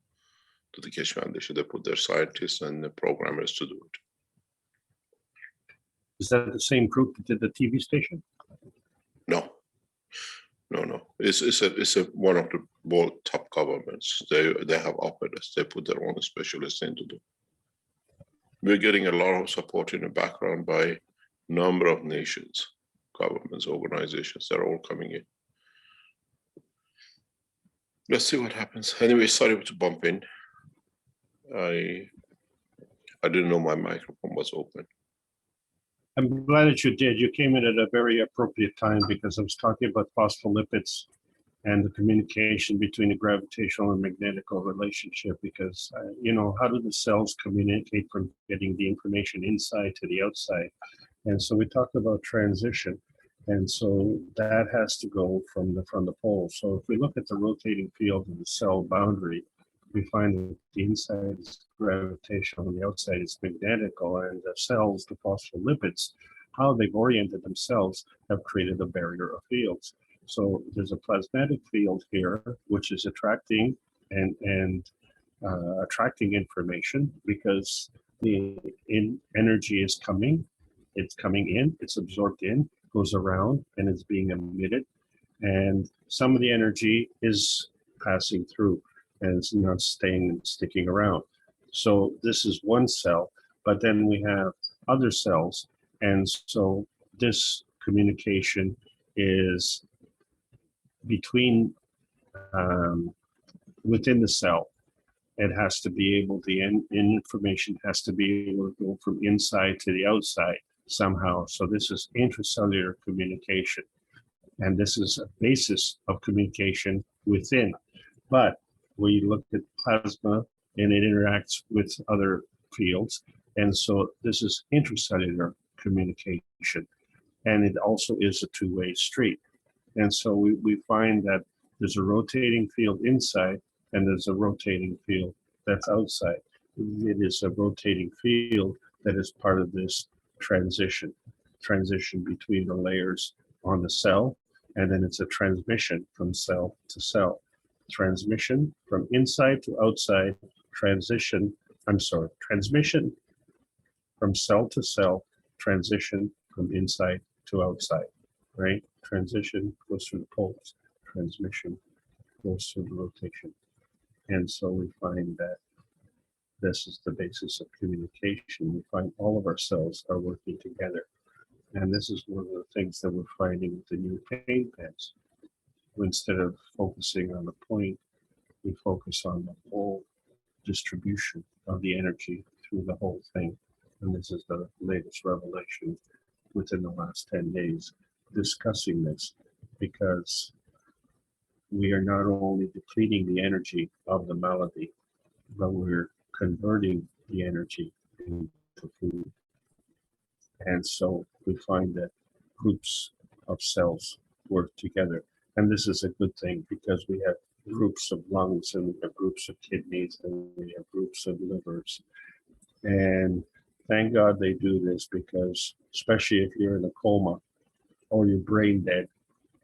the Keshe Foundation. They put their scientists and the programmers to do it. Is that the same group that did the TV station? No. It's one of the world top governments. They have operators. They put their own specialists in to do. We're getting a lot of support in the background by a number of nations, governments, organizations. They're all coming in. Let's see what happens. Anyway, sorry to bump in. I didn't know my microphone was open. I'm glad that you did. You came in at a very appropriate time, because I was talking about phospholipids and the communication between the gravitational and magnetical relationship, because, how do the cells communicate from getting the information inside to the outside? And so we talked about transition. And so that has to go from the pole. So if we look at the rotating field of the cell boundary, we find that the inside is gravitational and the outside is magnetical, and the cells, the phospholipids, how they've oriented themselves have created a barrier of fields. So there's a plasmatic field here, which is attracting and attracting information because the energy is coming, it's coming in, it's absorbed in, goes around, and it's being emitted. And some of the energy is passing through and it's not sticking around. So this is one cell, but then we have other cells. And so this communication is between, within the cell. It has to be able, the information has to be able to go from inside to the outside somehow. So this is intracellular communication. And this is a basis of communication within. But we look at plasma and it interacts with other fields. And so this is intracellular communication. And it also is a two-way street. And so we find that there's a rotating field inside and there's a rotating field that's outside. It is a rotating field that is part of this transition between the layers on the cell, and then it's a transmission from cell to cell. Transmission from inside to outside, transmission from cell to cell, transition from inside to outside, right? Transition goes through the poles, transmission goes through the rotation. And so we find that this is the basis of communication. We find all of our cells are working together. And this is one of the things that we're finding with the new paint pens. Instead of focusing on the point, we focus on the whole distribution of the energy through the whole thing. And this is the latest revelation within the last 10 days discussing this, because we are not only depleting the energy of the melody, but we're converting the energy into food. And so we find that groups of cells work together. And this is a good thing because we have groups of lungs and we have groups of kidneys and we have groups of livers. And thank God they do this, because especially if you're in a coma or you're brain dead,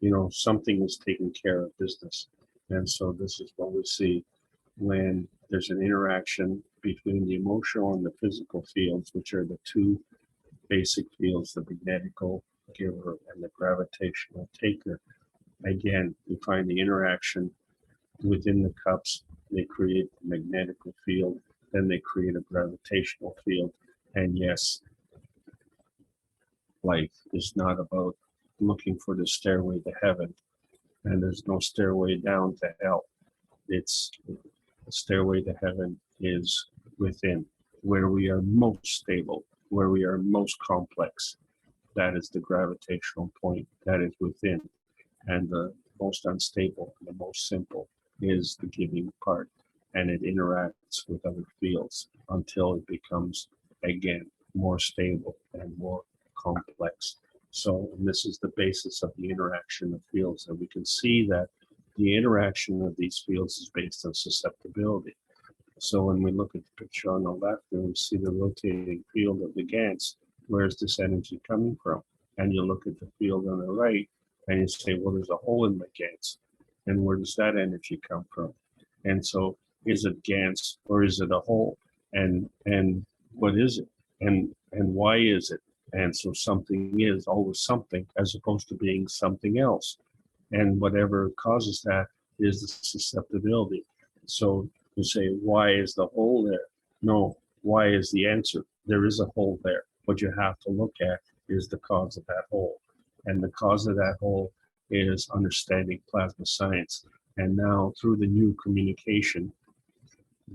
you know, something is taking care of business. And so this is what we see when there's an interaction between the emotional and the physical fields, which are the two basic fields, the magnetical giver and the gravitational taker. Again, we find the interaction within the cups. They create a magnetical field, then they create a gravitational field. And yes, life is not about looking for the stairway to heaven, and there's no stairway down to hell. It's the stairway to heaven is within, where we are most stable, where we are most complex. That is the gravitational point, that is within. And the most unstable, the most simple is the giving part, and it interacts with other fields until it becomes, again, more stable and more complex. So this is the basis of the interaction of fields, and we can see that the interaction of these fields is based on susceptibility. So when we look at the picture on the left and we see the rotating field of the GANs, where's this energy coming from? And you look at the field on the right and you say, well, there's a hole in the GANs. And where does that energy come from? And so is it GANs or is it a hole? And what is it? And why is it? And so something is always something as opposed to being something else. And whatever causes that is the susceptibility. So you say, why is the hole there? No, why is the answer? There is a hole there. What you have to look at is the cause of that hole. And the cause of that hole is understanding plasma science. And now through the new communication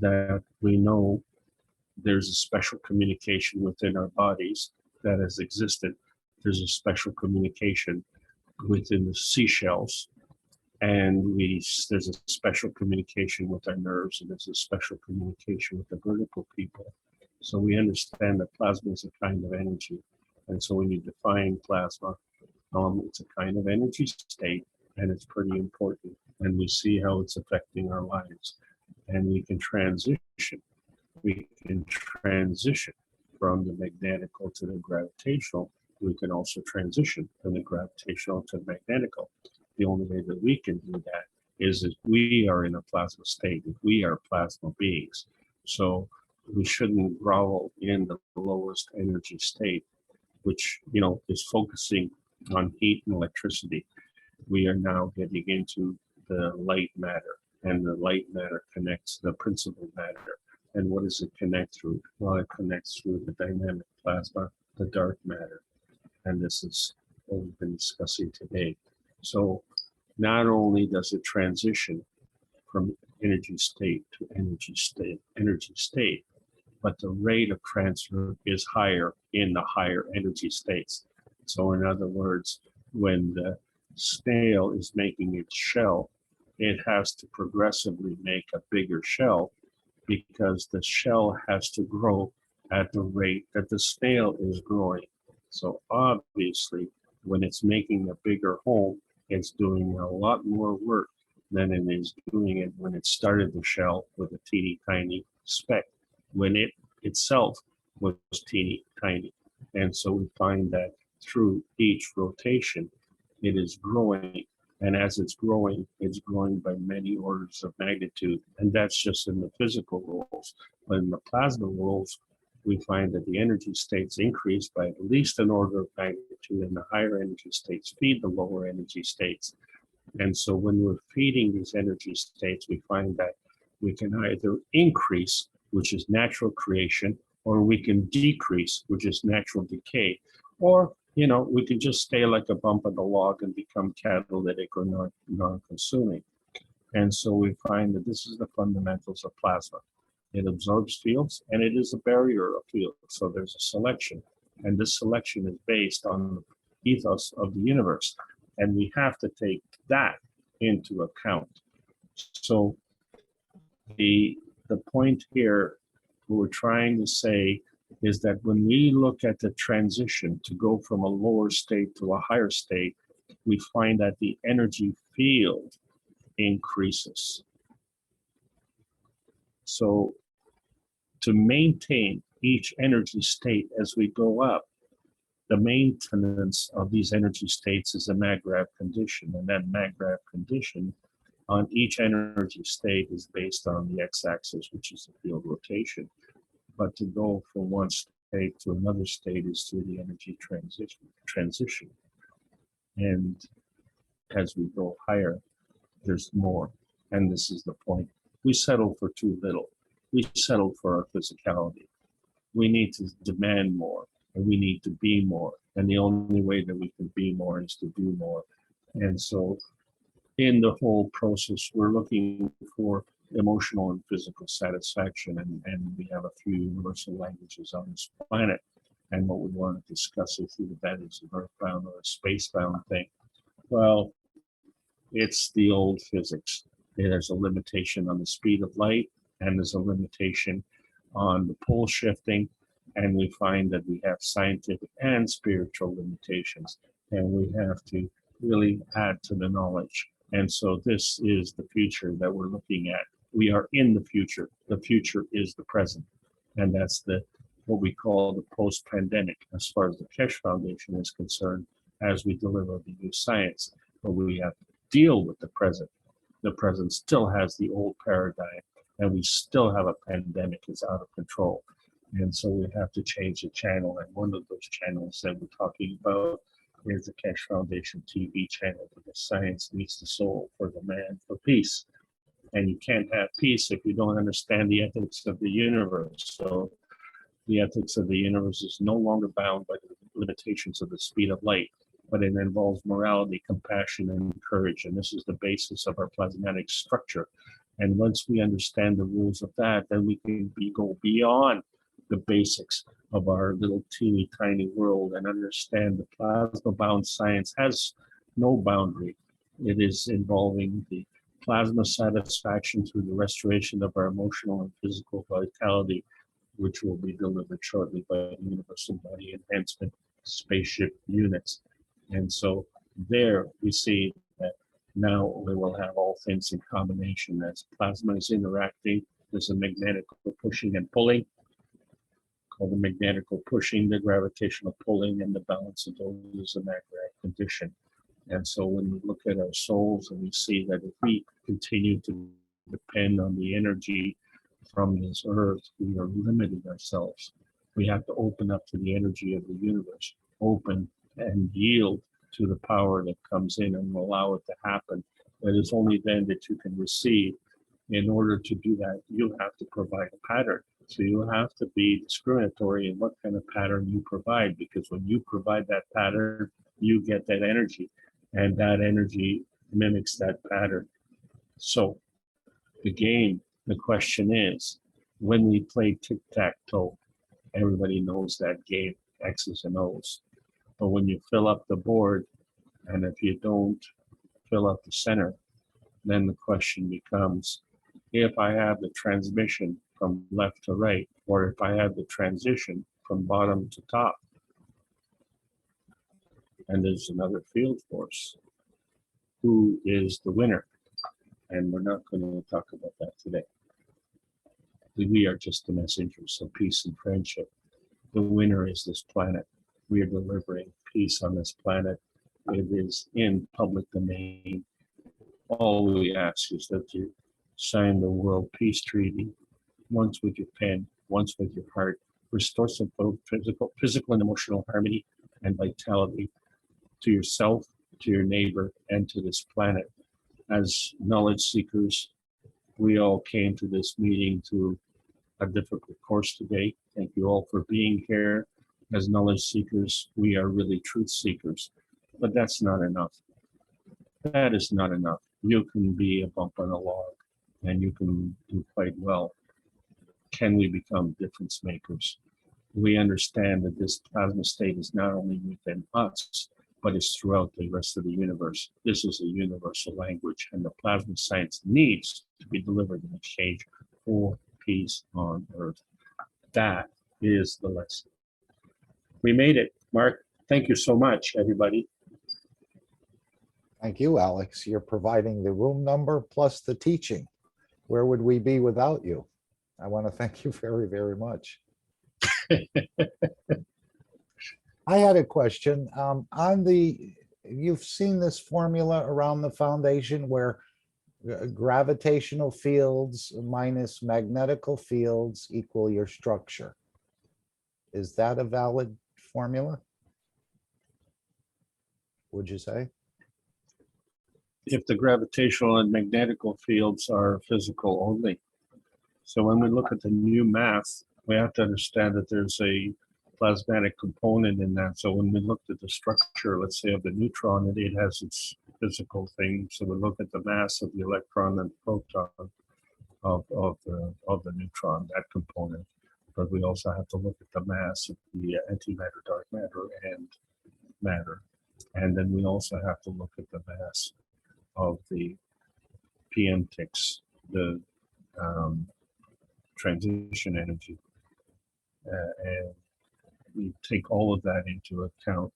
that we know there's a special communication within our bodies that has existed. There's a special communication within the seashells, and there's a special communication with our nerves, and there's a special communication with the vertical people. So we understand that plasma is a kind of energy, and so when you define plasma, it's a kind of energy state, and it's pretty important, and we see how it's affecting our lives, and we can transition. We can transition from the magnetical to the gravitational. We can also transition from the gravitational to the magnetical. The only way that we can do that is that we are in a plasma state. We are plasma beings. So we shouldn't grovel in the lowest energy state, which, you know, is focusing on heat and electricity. We are now getting into the light matter, and the light matter connects the principal matter. And what does it connect through? Well, it connects through the dynamic plasma, the dark matter. And this is what we've been discussing today. So not only does it transition from energy state to energy state, but the rate of transfer is higher in the higher energy states. So in other words, when the snail is making its shell, it has to progressively make a bigger shell because the shell has to grow at the rate that the snail is growing. So obviously, when it's making a bigger home, it's doing a lot more work than it is doing it when it started the shell with a teeny tiny speck, when it itself was teeny tiny. And so we find that through each rotation, it is growing. And as it's growing by many orders of magnitude. And that's just in the physical worlds. But in the plasma worlds, we find that the energy states increase by at least an order of magnitude, and the higher energy states feed the lower energy states. And so when we're feeding these energy states, we find that we can either increase, which is natural creation, or we can decrease, which is natural decay, or, you know, we can just stay like a bump on the log and become catalytic or non-consuming. And so we find that this is the fundamentals of plasma. It absorbs fields, and it is a barrier of fields. So there's a selection, and this selection is based on the ethos of the universe. And we have to take that into account. So the point here we're trying to say is that when we look at the transition to go from a lower state to a higher state, we find that the energy field increases. So to maintain each energy state as we go up, the maintenance of these energy states is a Maggrav condition, and that Maggrav condition on each energy state is based on the x-axis, which is the field rotation. But to go from one state to another state is through the energy transition. And as we go higher, there's more. And this is the point. We settle for too little. We settle for our physicality. We need to demand more, and we need to be more. And the only way that we can be more is to do more. And so in the whole process, we're looking for emotional and physical satisfaction. And we have a few universal languages on this planet. And what we want to discuss is whether that is an earthbound or a spacebound thing. Well, it's the old physics. There's a limitation on the speed of light, and there's a limitation on the pole shifting. And we find that we have scientific and spiritual limitations, and we have to really add to the knowledge. And so this is the future that we're looking at. We are in the future. The future is the present. And that's what we call the post-pandemic, as far as the Keshe Foundation is concerned, as we deliver the new science. But we have to deal with the present. The present still has the old paradigm, and we still have a pandemic that's out of control. And so we have to change the channel. And one of those channels that we're talking about is the Keshe Foundation TV channel, because science meets the soul for the man for peace. And you can't have peace if you don't understand the ethics of the universe. So the ethics of the universe is no longer bound by the limitations of the speed of light, but it involves morality, compassion, and courage. And this is the basis of our plasmatic structure. And once we understand the rules of that, then we can go beyond the basics of our little teeny tiny world and understand the plasma bound science has no boundary. It is involving the plasma satisfaction through the restoration of our emotional and physical vitality, which will be delivered shortly by the Universal Body Enhancement Spaceship units. And so there we see that now we will have all things in combination. As plasma is interacting, there's a magnetical pushing and pulling, called the magnetical pushing, the gravitational pulling, and the balance of those is a Maggrav condition. And so when we look at our souls and we see that if we continue to depend on the energy from this earth, we are limiting ourselves. We have to open up to the energy of the universe, open and yield to the power that comes in and allow it to happen. It is only then that you can receive. In order to do that, you have to provide a pattern. So you have to be discriminatory in what kind of pattern you provide, because when you provide that pattern, you get that energy, and that energy mimics that pattern. So the game, the question is, when we play tic-tac-toe, everybody knows that game, X's and O's. But when you fill up the board, and if you don't fill up the center, then the question becomes, if I have the transmission from left to right, or if I have the transition from bottom to top, and there's another field force, who is the winner? And we're not going to talk about that today. We are just the messengers of peace and friendship. The winner is this planet. We are delivering peace on this planet. It is in public domain. All we ask is that you sign the World Peace Treaty, once with your pen, once with your heart, restore some physical and emotional harmony and vitality to yourself, to your neighbor, and to this planet. As knowledge seekers, we all came to this meeting to a difficult course today. Thank you all for being here. As knowledge seekers, we are really truth seekers, but that's not enough. That is not enough. You can be a bump on a log and you can do quite well. Can we become difference makers? We understand that this plasma state is not only within us, but it's throughout the rest of the universe. This is a universal language, and the plasma science needs to be delivered in exchange for peace on Earth. That is the lesson. We made it, Mark. Thank you so much, everybody. Thank you, Alex. You're providing the room number plus the teaching. Where would we be without you? I want to thank you very, very much. I had a question you've seen this formula around the foundation where gravitational fields minus magnetical fields equal your structure. Is that a valid formula? Would you say? If the gravitational and magnetical fields are physical only. So when we look at the new math, we have to understand that there's a plasmatic component in that. So when we looked at the structure, let's say of the neutron, it has its physical thing. So we look at the mass of the electron and proton of the neutron, that component. But we also have to look at the mass of the antimatter, dark matter, and matter. And then we also have to look at the mass of the PMTIX, the transition energy. And we take all of that into account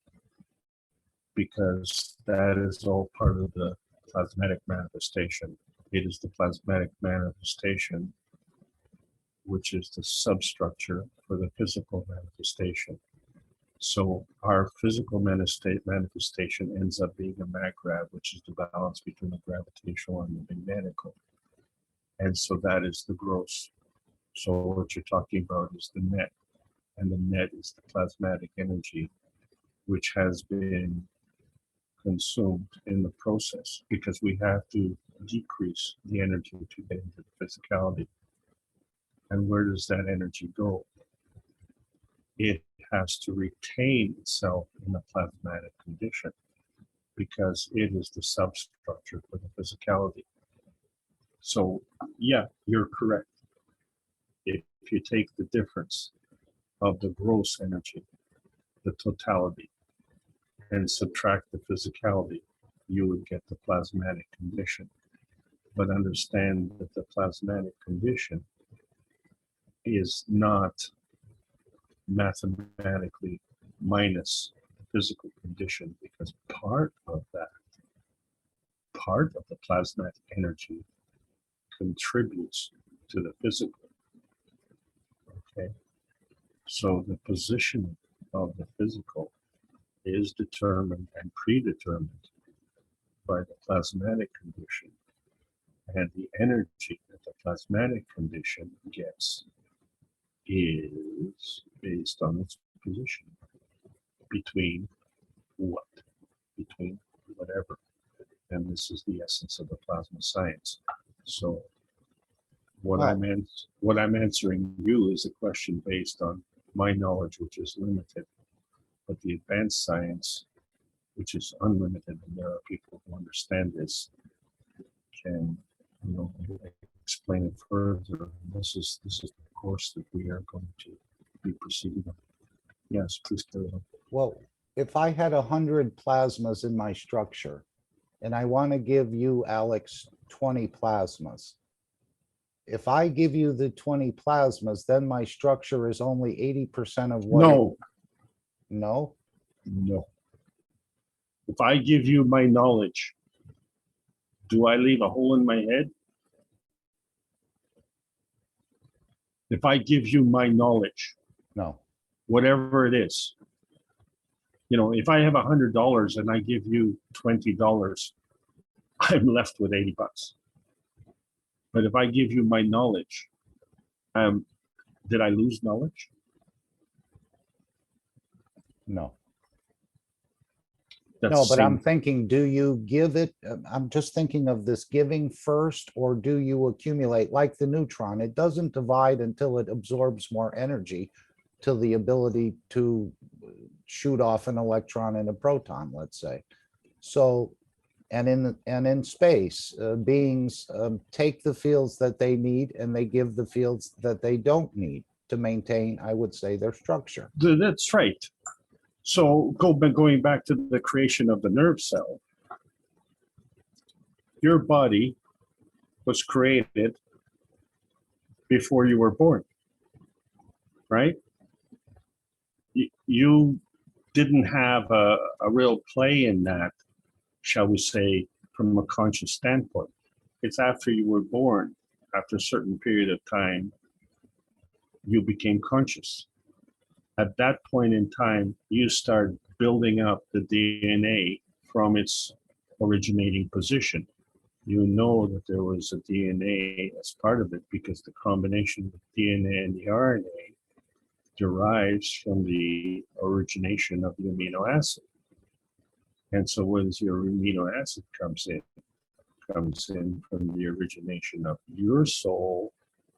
because that is all part of the plasmatic manifestation. It is the plasmatic manifestation which is the substructure for the physical manifestation. So our physical manifestation ends up being a maggrav, which is the balance between the gravitational and the magnetical. And so that is the gross. So what you're talking about is the net. And the net is the plasmatic energy, which has been consumed in the process because we have to decrease the energy to get into the physicality. And where does that energy go? It has to retain itself in a plasmatic condition because it is the substructure for the physicality. So yeah, you're correct. If you take the difference of the gross energy, the totality, and subtract the physicality, you would get the plasmatic condition. But understand that the plasmatic condition is not mathematically minus the physical condition, because part of that, part of the plasmatic energy contributes to the physical. Okay, so the position of the physical is determined and predetermined by the plasmatic condition. And the energy that the plasmatic condition gets is based on its position between what? Between whatever. And this is the essence of the plasma science. So what I'm answering you is a question based on my knowledge, which is limited, but the advanced science, which is unlimited, and there are people who understand this, can, you know, explain it further. This is the course that we are going to be proceeding on. Yes, please carry on. Well, if I had 100 plasmas in my structure and I want to give you, Alex, 20 plasmas. If I give you the 20 plasmas, then my structure is only 80% of what? No, No? no. If I give you my knowledge, do I leave a hole in my head? If I give you my knowledge, No. whatever it is, you know, if I have $100 and I give you $20, I'm left with 80 bucks. But if I give you my knowledge, did I lose knowledge? No. That's No, the but I'm same. thinking, do you give it, I'm just thinking of this giving first, or do you accumulate like the neutron? It doesn't divide until it absorbs more energy to the ability to shoot off an electron and a proton, let's say. So, and in space, beings take the fields that they need and they give the fields that they don't need to maintain, I would say, their structure. That's right. So going back to the creation of the nerve cell, your body was created before you were born, right? You didn't have a real play in that, shall we say, from a conscious standpoint. It's after you were born, after a certain period of time, you became conscious. At that point in time, you start building up the DNA from its originating position. You know that there was a DNA as part of it because the combination of DNA and the RNA derives from the origination of the amino acid. And so when your amino acid comes in from the origination of your soul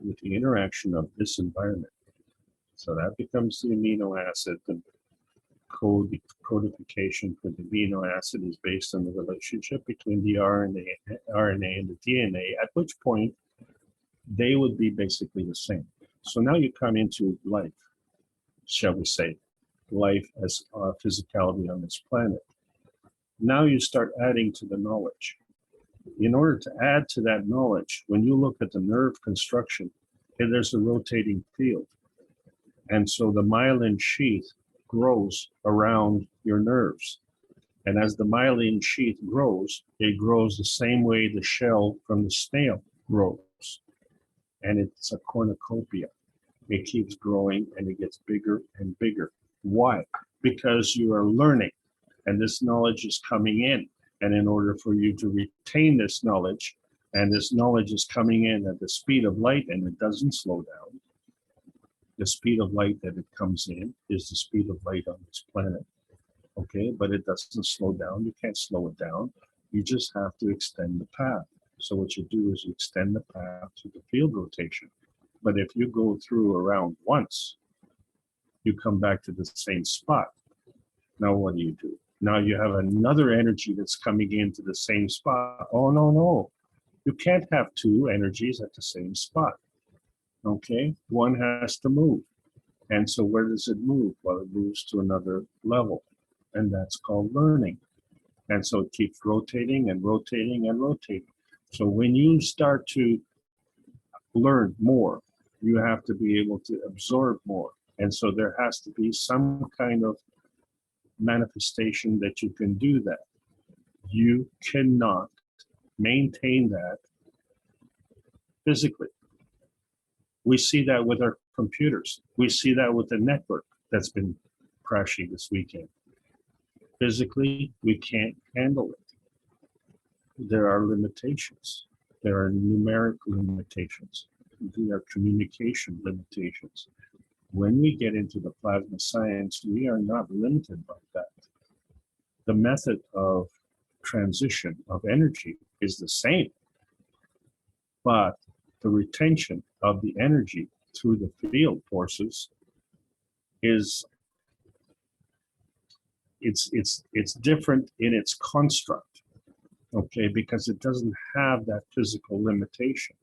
with the interaction of this environment. So that becomes the amino acid. The codification for the amino acid is based on the relationship between the RNA and the DNA, at which point they would be basically the same. So now you come into life, shall we say, life as physicality on this planet. Now you start adding to the knowledge. In order to add to that knowledge, when you look at the nerve construction, there's a rotating field. And so the myelin sheath grows around your nerves. And as the myelin sheath grows, it grows the same way the shell from the snail grows. And it's a cornucopia. It keeps growing and it gets bigger and bigger. Why? Because you are learning and this knowledge is coming in. And in order for you to retain this knowledge, and this knowledge is coming in at the speed of light and it doesn't slow down, the speed of light that it comes in is the speed of light on this planet. Okay, but it doesn't slow down. You can't slow it down. You just have to extend the path. So what you do is you extend the path to the field rotation. But if you go through around once, you come back to the same spot. Now what do? Now you have another energy that's coming into the same spot. Oh, no. You can't have two energies at the same spot. Okay, one has to move. And so where does it move? Well, it moves to another level, and that's called learning. And so it keeps rotating and rotating and rotating. So when you start to learn more, you have to be able to absorb more. And so there has to be some kind of manifestation that you can do that. You cannot maintain that physically. We see that with our computers. We see that with the network that's been crashing this weekend. Physically, we can't handle it. there are limitations. There are numeric limitations. There are communication limitations. When we get into the plasma science, we are not limited by that. The method of transition of energy is the same, but the retention of the energy through the field forces is it's different in its construct, okay, because it doesn't have that physical limitation.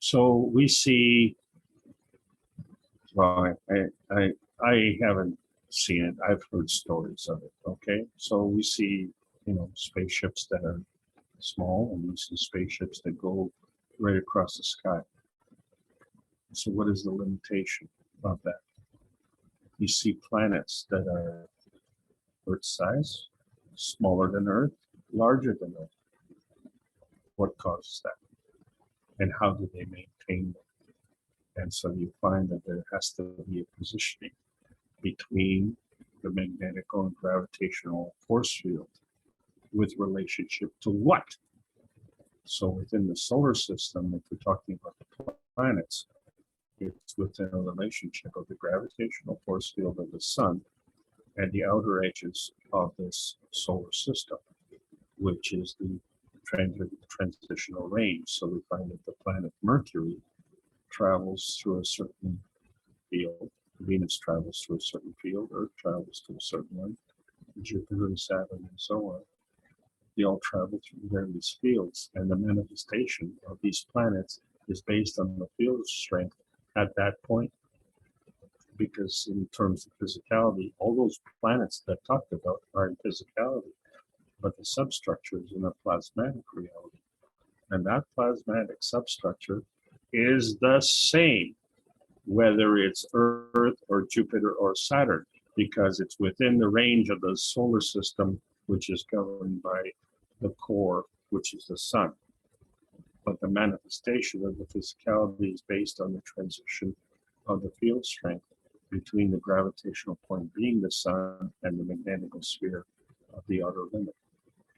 So we see, well, I haven't seen it. I've heard stories of it. Okay, so we see, spaceships that are small, and we see spaceships that go right across the sky. So what is the limitation of that? You see planets that are Earth size, smaller than Earth, larger than Earth. What causes that? And how do they maintain them? And so you find that there has to be a positioning between the magnetical and gravitational force field with relationship to what? So within the solar system, if we're talking about the planets, it's within a relationship of the gravitational force field of the sun and the outer edges of this solar system, which is the transitional range. So we find that the planet Mercury travels through a certain field, Venus travels through a certain field, Earth travels through a certain one, Jupiter and Saturn and so on. They all travel through various fields, and the manifestation of these planets is based on the field strength at that point. Because in terms of physicality, all those planets that I talked about are in physicality, but the substructure is in a plasmatic reality. And that plasmatic substructure is the same, whether it's Earth or Jupiter or Saturn, because it's within the range of the solar system, which is governed by the core, which is the sun. But the manifestation of the physicality is based on the transition of the field strength between the gravitational point being the sun and the magnetical sphere of the outer limit.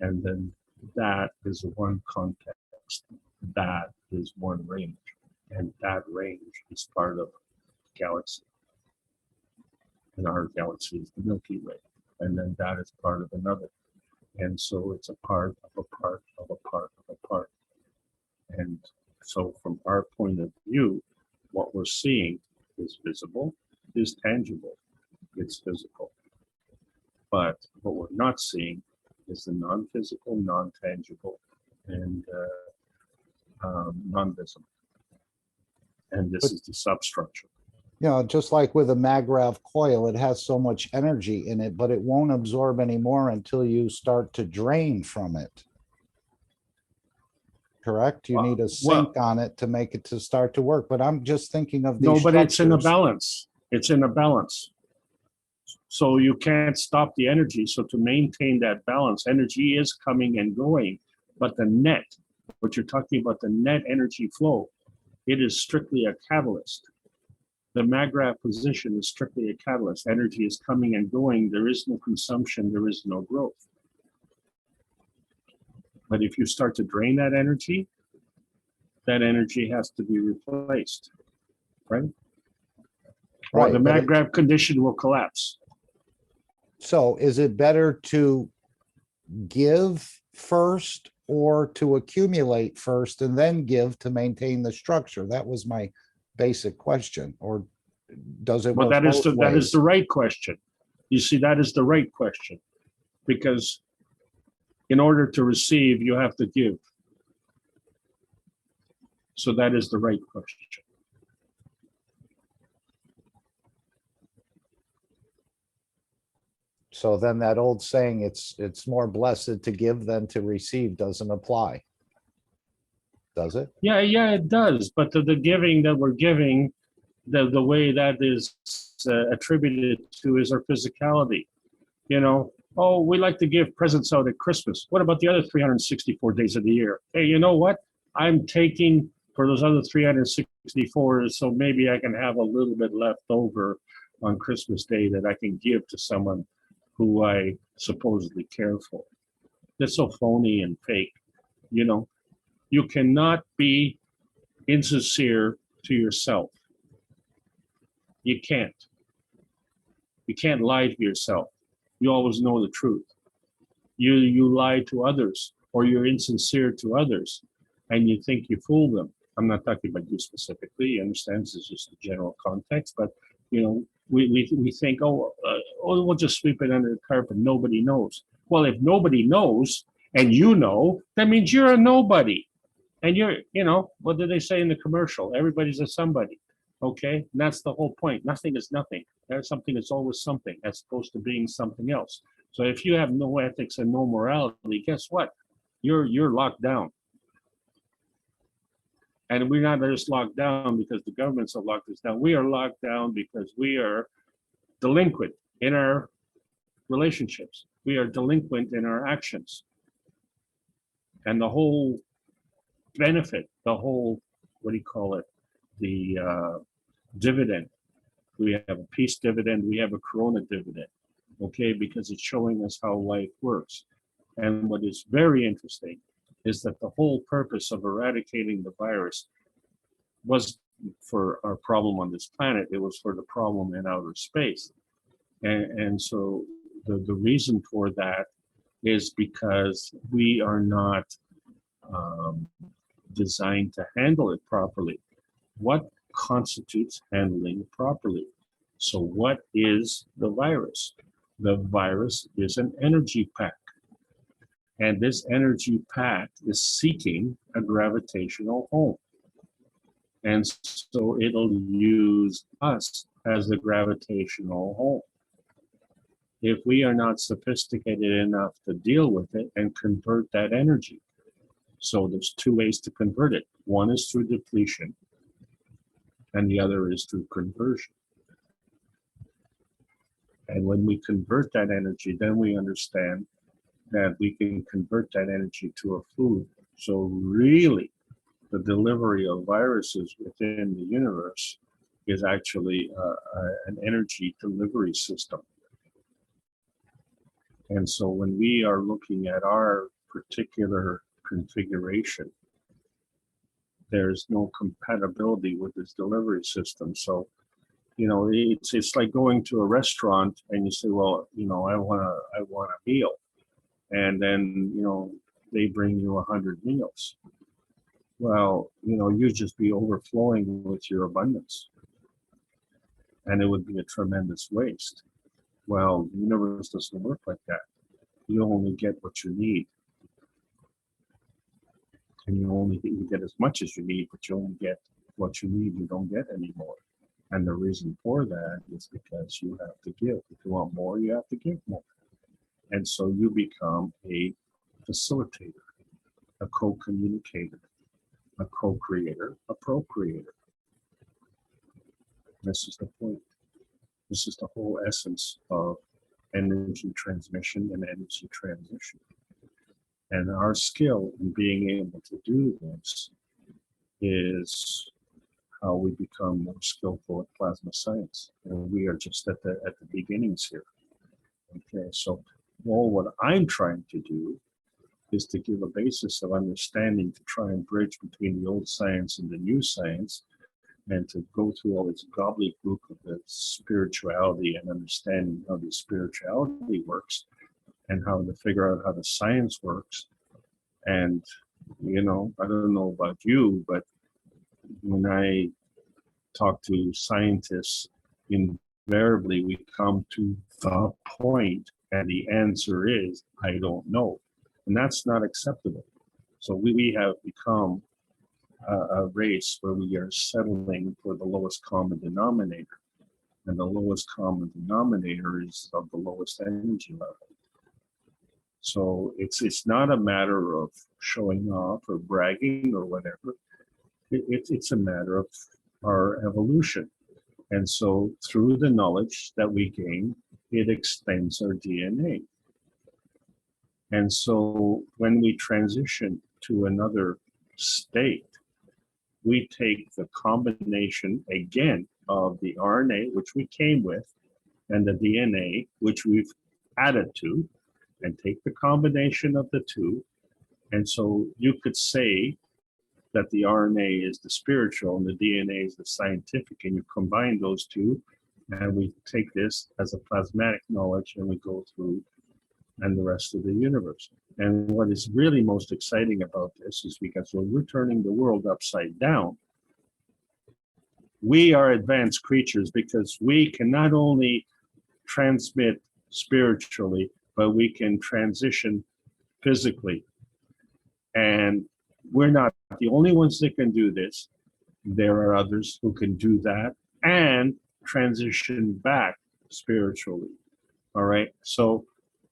And then that is one context, that is one range, and that range is part of the galaxy. And our galaxy is the Milky Way, and then that is part of another. And so it's a part of a part of a part of a part. And so from our point of view, what we're seeing is visible, is tangible, it's physical. But what we're not seeing is the non-physical, non-tangible, and non-visible. And this is the substructure. Just like with a Magrav coil, it has so much energy in it, but it won't absorb anymore until you start to drain from it. Correct? You need a sink on it to make it to start to work. But I'm just thinking of these No, but it's in a structures. balance. It's in a balance. So you can't stop the energy. So to maintain that balance, energy is coming and going, but the net, what you're talking about, the net energy flow, it is strictly a catalyst. The Magrav position is strictly a catalyst. Energy is coming and going. There is no consumption. There is no growth. But if you start to drain that energy has to be replaced, right? Or the Magrav condition will collapse. So is it better to give first or to accumulate first and then give to maintain the structure? That was my basic question. Or does it Well, work both ways? that is the right question. You see, that is the right question, because in order to receive, you have to give. So that is the right question. So then that old saying, it's more blessed to give than to receive, doesn't apply. Does it? Yeah, it does. But the giving that we're giving, the way that is attributed to is our physicality. Oh, we like to give presents out at Christmas. What about the other 364 days of the year? Hey, you know what? I'm taking for those other 364, so maybe I can have a little bit left over on Christmas Day that I can give to someone who I supposedly care for. That's so phony and fake. You know, you cannot be insincere to yourself. You can't. You can't lie to yourself. You always know the truth. You lie to others, or you're insincere to others, and you think you fool them. I'm not talking about you specifically. You understand? This is just a general context. But you know, we think, oh, we'll just sweep it under the carpet. Nobody knows. Well, if nobody knows and you know, that means you're a nobody. And you're, you know, what do they say in the commercial? Everybody's a somebody. Okay, and that's the whole point. Nothing is nothing. There's something that's always something, as opposed to being something else. So if you have no ethics and no morality, guess what? You're locked down. And we're not just locked down because the governments have locked us down. We are locked down because we are delinquent in our relationships. We are delinquent in our actions. And the whole benefit, the whole, what do you call it? The dividend. We have a peace dividend, we have a corona dividend, okay? Because it's showing us how life works. And what is very interesting is that the whole purpose of eradicating the virus was for our problem on this planet, it was for the problem in outer space. And so the reason for that is because we are not designed to handle it properly. What constitutes handling it properly? So what is the virus? The virus is an energy pack. And this energy pack is seeking a gravitational home. And so it'll use us as the gravitational home. If we are not sophisticated enough to deal with it and convert that energy. So there's two ways to convert it. One is through depletion, and the other is through conversion. And when we convert that energy, then we understand that we can convert that energy to a food. So really, the delivery of viruses within the universe is actually an energy delivery system. And so when we are looking at our particular configuration, there's no compatibility with this delivery system. So, you know, it's like going to a restaurant and you say, well, you know, I want a meal, and then, you know, they bring you 100 meals. Well, you know, you'd just be overflowing with your abundance, and it would be a tremendous waste. Well, the universe doesn't work like that. You only get what you need. And you get as much as you need, but you only get what you need, you don't get any more. And the reason for that is because you have to give. If you want more, you have to give more. And so you become a facilitator, a co-communicator, a co-creator, a procreator. This is the point. This is the whole essence of energy transmission and energy transition. And our skill in being able to do this is how we become more skillful at plasma science. And we are just at the beginnings here. Okay, so what I'm trying to do is to give a basis of understanding to try and bridge between the old science and the new science, and to go through all this gobbledygook of the spirituality and understanding how the spirituality works, and how to figure out how the science works. And, you know, I don't know about you, but when I talk to scientists, invariably we come to the point, and the answer is, I don't know. And that's not acceptable. So we have become a race where we are settling for the lowest common denominator. And the lowest common denominator is of the lowest energy level. So it's not a matter of showing off or bragging or whatever. It's a matter of our evolution. And so through the knowledge that we gain, it extends our DNA. And so when we transition to another state, we take the combination again of the RNA, which we came with, and the DNA, which we've added to, and take the combination of the two. And so you could say that the RNA is the spiritual and the DNA is the scientific, and you combine those two, and we take this as a plasmatic knowledge and we go through and the rest of the universe. And what is really most exciting about this is because when we're turning the world upside down, we are advanced creatures because we can not only transmit spiritually, but we can transition physically. And we're not the only ones that can do this. There are others who can do that and transition back spiritually. All right. So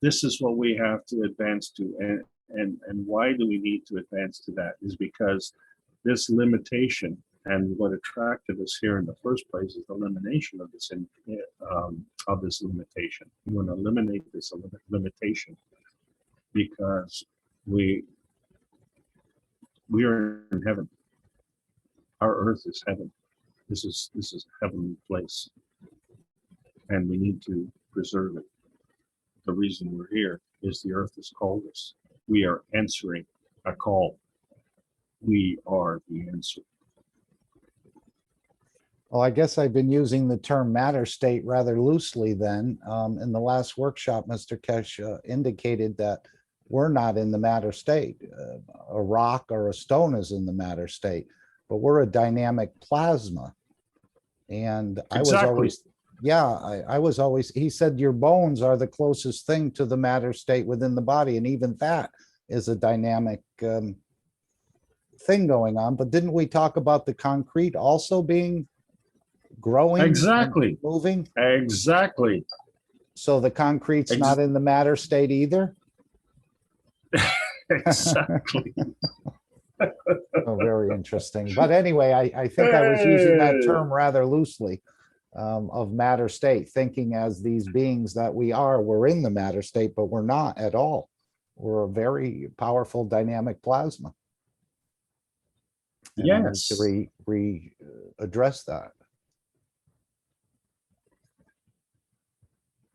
this is what we have to advance to. And why do we need to advance to that is because this limitation and what attracted us here in the first place is the elimination of this limitation. We want to eliminate this limitation because we are in heaven. Our earth is heaven. This is a heavenly place, and we need to preserve it. The reason we're here is the earth has called us. We are answering a call. We are the answer. Well, I guess I've been using the term matter state rather loosely then. In the last workshop, Mr. Kesh indicated that we're not in the matter state. A rock or a stone is in the matter state, but we're a dynamic plasma. And I was always, I was always, he said your bones are the closest thing to the matter state within the body. And even that is a dynamic thing going on. But didn't we talk about the concrete also being growing? Exactly. Moving? Exactly. So the concrete's not in the matter state either? Exactly. Oh, very interesting. But anyway, I think I was using that term rather loosely of matter state, thinking as these beings that we are, we're in the matter state, but we're not at all. We're a very powerful dynamic plasma. And I need Yes. to address that.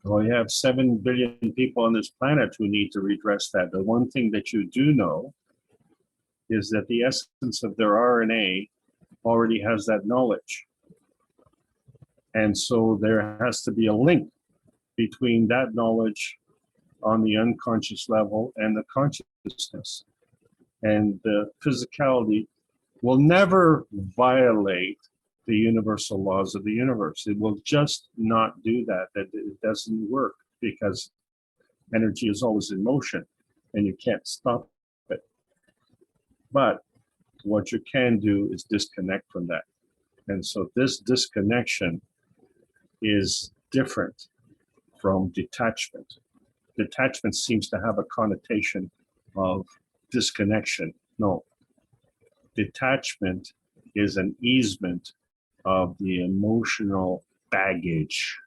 Well, you have 7 billion people on this planet who need to redress that. The one thing that you do know is that the essence of their RNA already has that knowledge. And so there has to be a link between that knowledge on the unconscious level and the consciousness. And the physicality will never violate the universal laws of the universe. It will just not do that. That it doesn't work because energy is always in motion and you can't stop it. But what you can do is disconnect from that. And so this disconnection is different from detachment. Detachment seems to have a connotation of disconnection. No, detachment is an easement of the emotional baggage.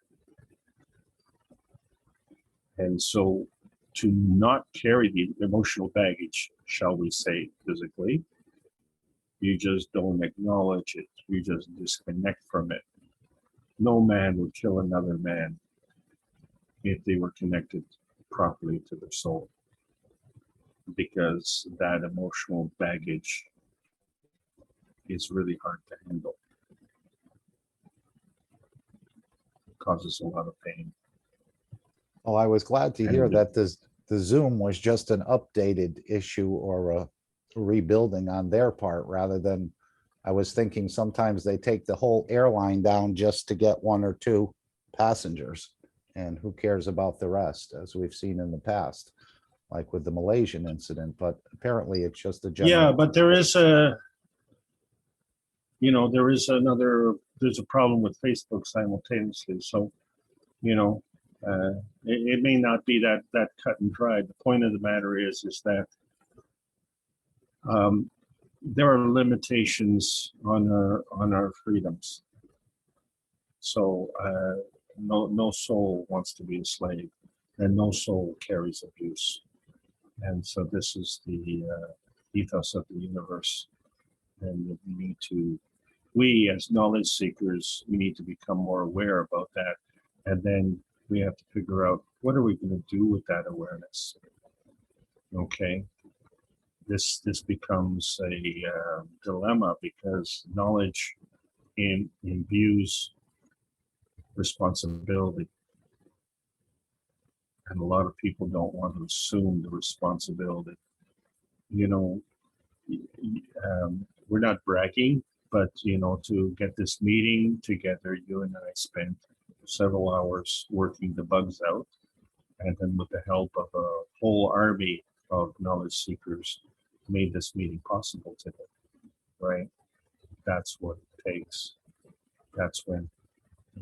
And so to not carry the emotional baggage, shall we say physically, you just don't acknowledge it. You just disconnect from it. No man would kill another man if they were connected properly to their soul, because that emotional baggage is really hard to handle. It causes a lot of pain. Well, I was glad to hear And- that the Zoom was just an updated issue or a rebuilding on their part rather than, I was thinking sometimes they take the whole airline down just to get 1 or 2 passengers. And who cares about the rest, as we've seen in the past, like with the Malaysian incident, but apparently it's just a general. Yeah, but there is a, there's a problem with Facebook simultaneously. So, it may not be that cut and dry. The point of the matter is that there are limitations on our freedoms. So no soul wants to be a slave, and no soul carries abuse. And so this is the ethos of the universe. And we as knowledge seekers, we need to become more aware about that. And then we have to figure out what are we going to do with that awareness. Okay, this becomes a dilemma because knowledge imbues responsibility, and a lot of people don't want to assume the responsibility. You know, we're not bragging, but you know, to get this meeting together, you and I spent several hours working the bugs out, and then with the help of a whole army of knowledge seekers, made this meeting possible today. Right? That's what it takes. That's when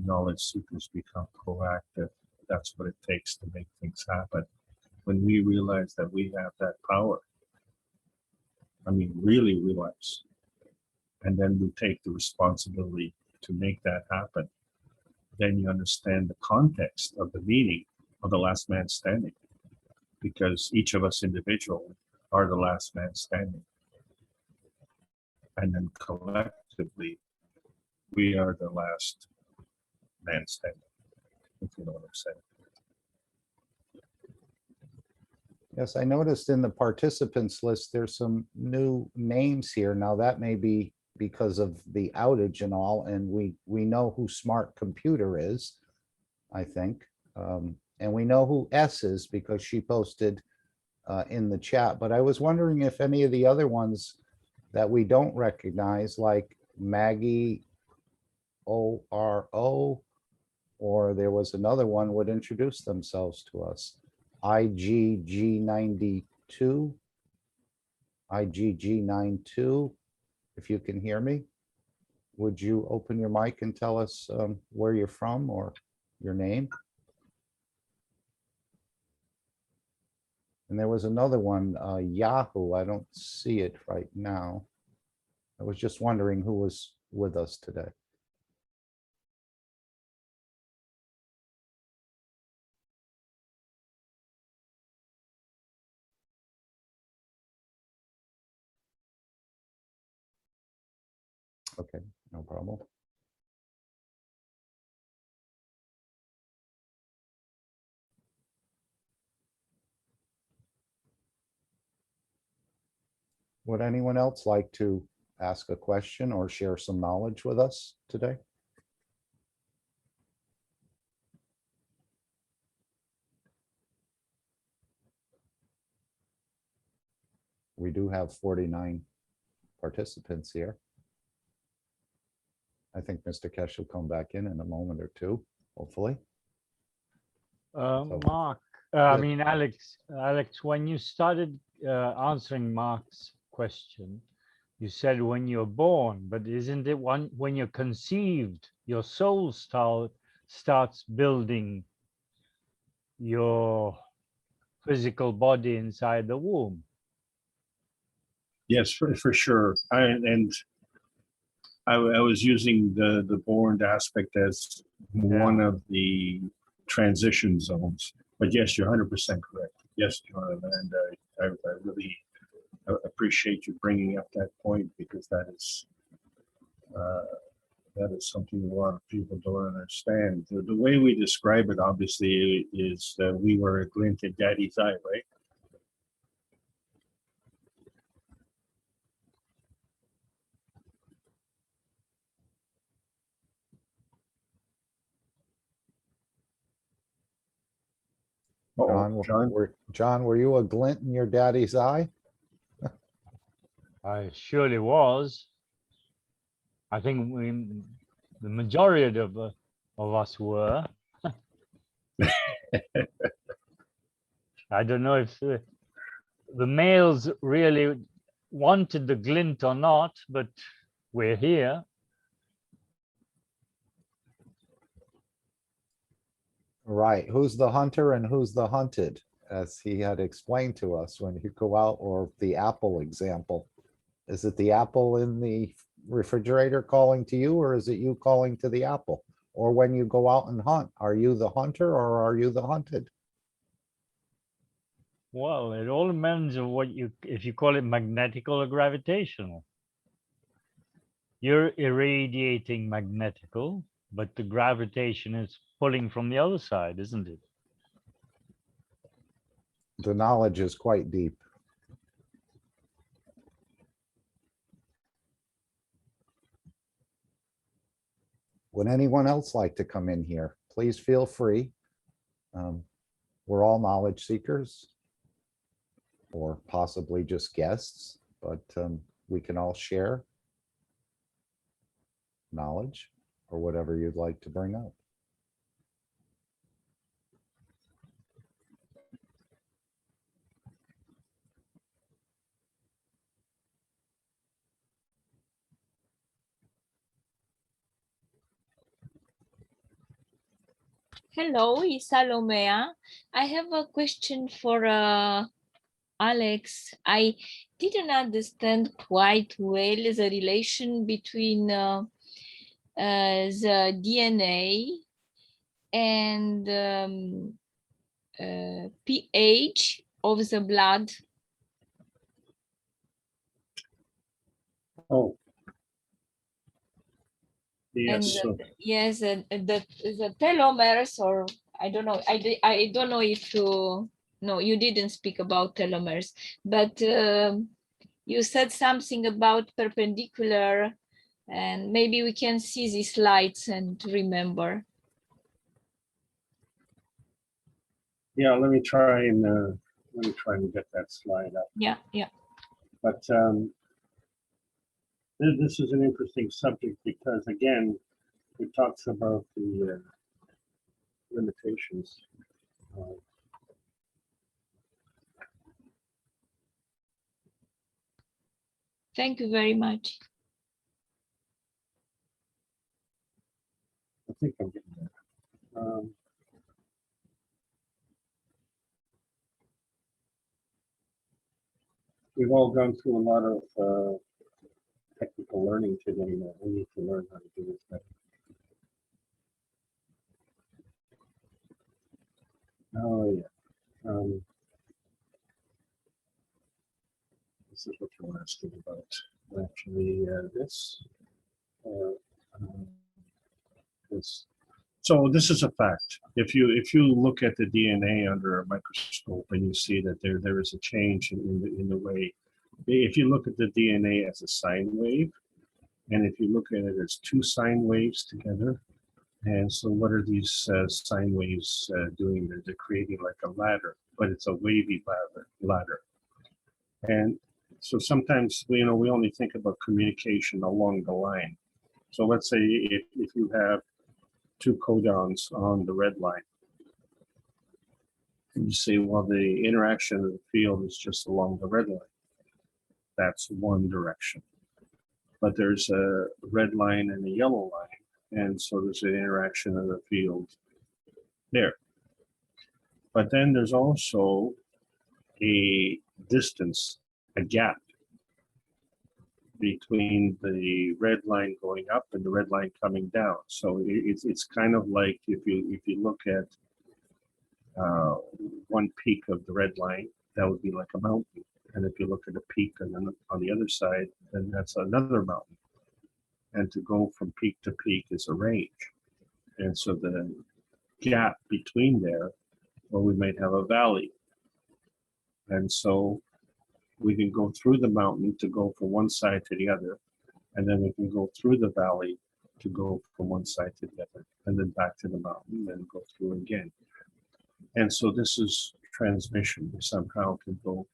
knowledge seekers become proactive. That's what it takes to make things happen. When we realize that we have that power, I mean, really realize, and then we take the responsibility to make that happen, then you understand the context of the meaning of the last man standing, because each of us individually are the last man standing. And then collectively, we are the last man standing, if you know what I'm saying. Yes, I noticed in the participants list, there's some new names here. Now that may be because of the outage and all, and we know who Smart Computer is, I think. And we know who S is because she posted in the chat. But I was wondering if any of the other ones that we don't recognize, like Maggie ORO, or there was another one, would introduce themselves to us. IGG92, IGG92, if you can hear me, would you open your mic and tell us where you're from or your name? And there was another one, Yahoo. I don't see it right now. I was just wondering who was with us today. Okay, no problem. Would anyone else like to ask a question or share some knowledge with us today? We do have 49 participants here. I think Mr. Kesh will come back in a moment or two, hopefully. Mark, I mean, Alex, when you started answering Mark's question, you said when you're born, but isn't it when you're conceived, your soul starts building your physical body inside the womb? Yes, for sure. I was using the born aspect as one of the transition zones. But yes, you're 100% correct. Yes, Jonathan, and I really appreciate you bringing up that point, because that is something a lot of people don't understand. The way we describe it, obviously, is that we were a glint in Daddy's eye, right? John, were you a glint in your daddy's eye? I surely was. I think the majority of us were. I don't know if the males really wanted the glint or not, but we're here. Right. Who's the hunter and who's the hunted, as he had explained to us when you go out, or the apple example. Is it the apple in the refrigerator calling to you, or is it you calling to the apple? Or when you go out and hunt, are you the hunter or are you the hunted? Well, it all depends on what if you call it magnetical or gravitational. You're irradiating magnetical, but the gravitation is pulling from the other side, isn't it? The knowledge is quite deep. Would anyone else like to come in here? Please feel free. We're all knowledge seekers, or possibly just guests, but we can all share knowledge or whatever you'd like to bring up. Hello, it's Salomea. I have a question for Alex. I didn't understand quite well the relation between the DNA and pH of the blood. Oh. And Yes, so yes, the telomeres, or I don't know. I don't know if you no, you didn't speak about telomeres, but you said something about perpendicular, and maybe we can see these slides and remember. yeah, let me try and get that slide up. Yeah. But this is an interesting subject because, again, it talks about the limitations. Thank you very much. I think I'm getting there. We've all gone through a lot of technical learning today that we need to learn how to do this better. Oh yeah. This is what you're asking about. Actually, this. So this is a fact. If you look at the DNA under a microscope and you see that there is a change in the way, if you look at the DNA as a sine wave, and if you look at it as two sine waves together, and so what are these sine waves doing? They're creating like a ladder, but it's a wavy ladder. And so sometimes we only think about communication along the line. So let's say if you have two codons on the red line, and you say, well, the interaction of the field is just along the red line. That's one direction. But there's a red line and a yellow line, and so there's an interaction of the field there. But then there's also a distance, a gap between the red line going up and the red line coming down. So it's kind of like if you look at one peak of the red line, that would be like a mountain. And if you look at a peak on the other side, then that's another mountain. And to go from peak to peak is a range. And so the gap between there, well, we might have a valley. And so we can go through the mountain to go from one side to the other. And then we can go through the valley to go from one side to the other, and then back to the mountain and go through again. And so this is transmission. We somehow can go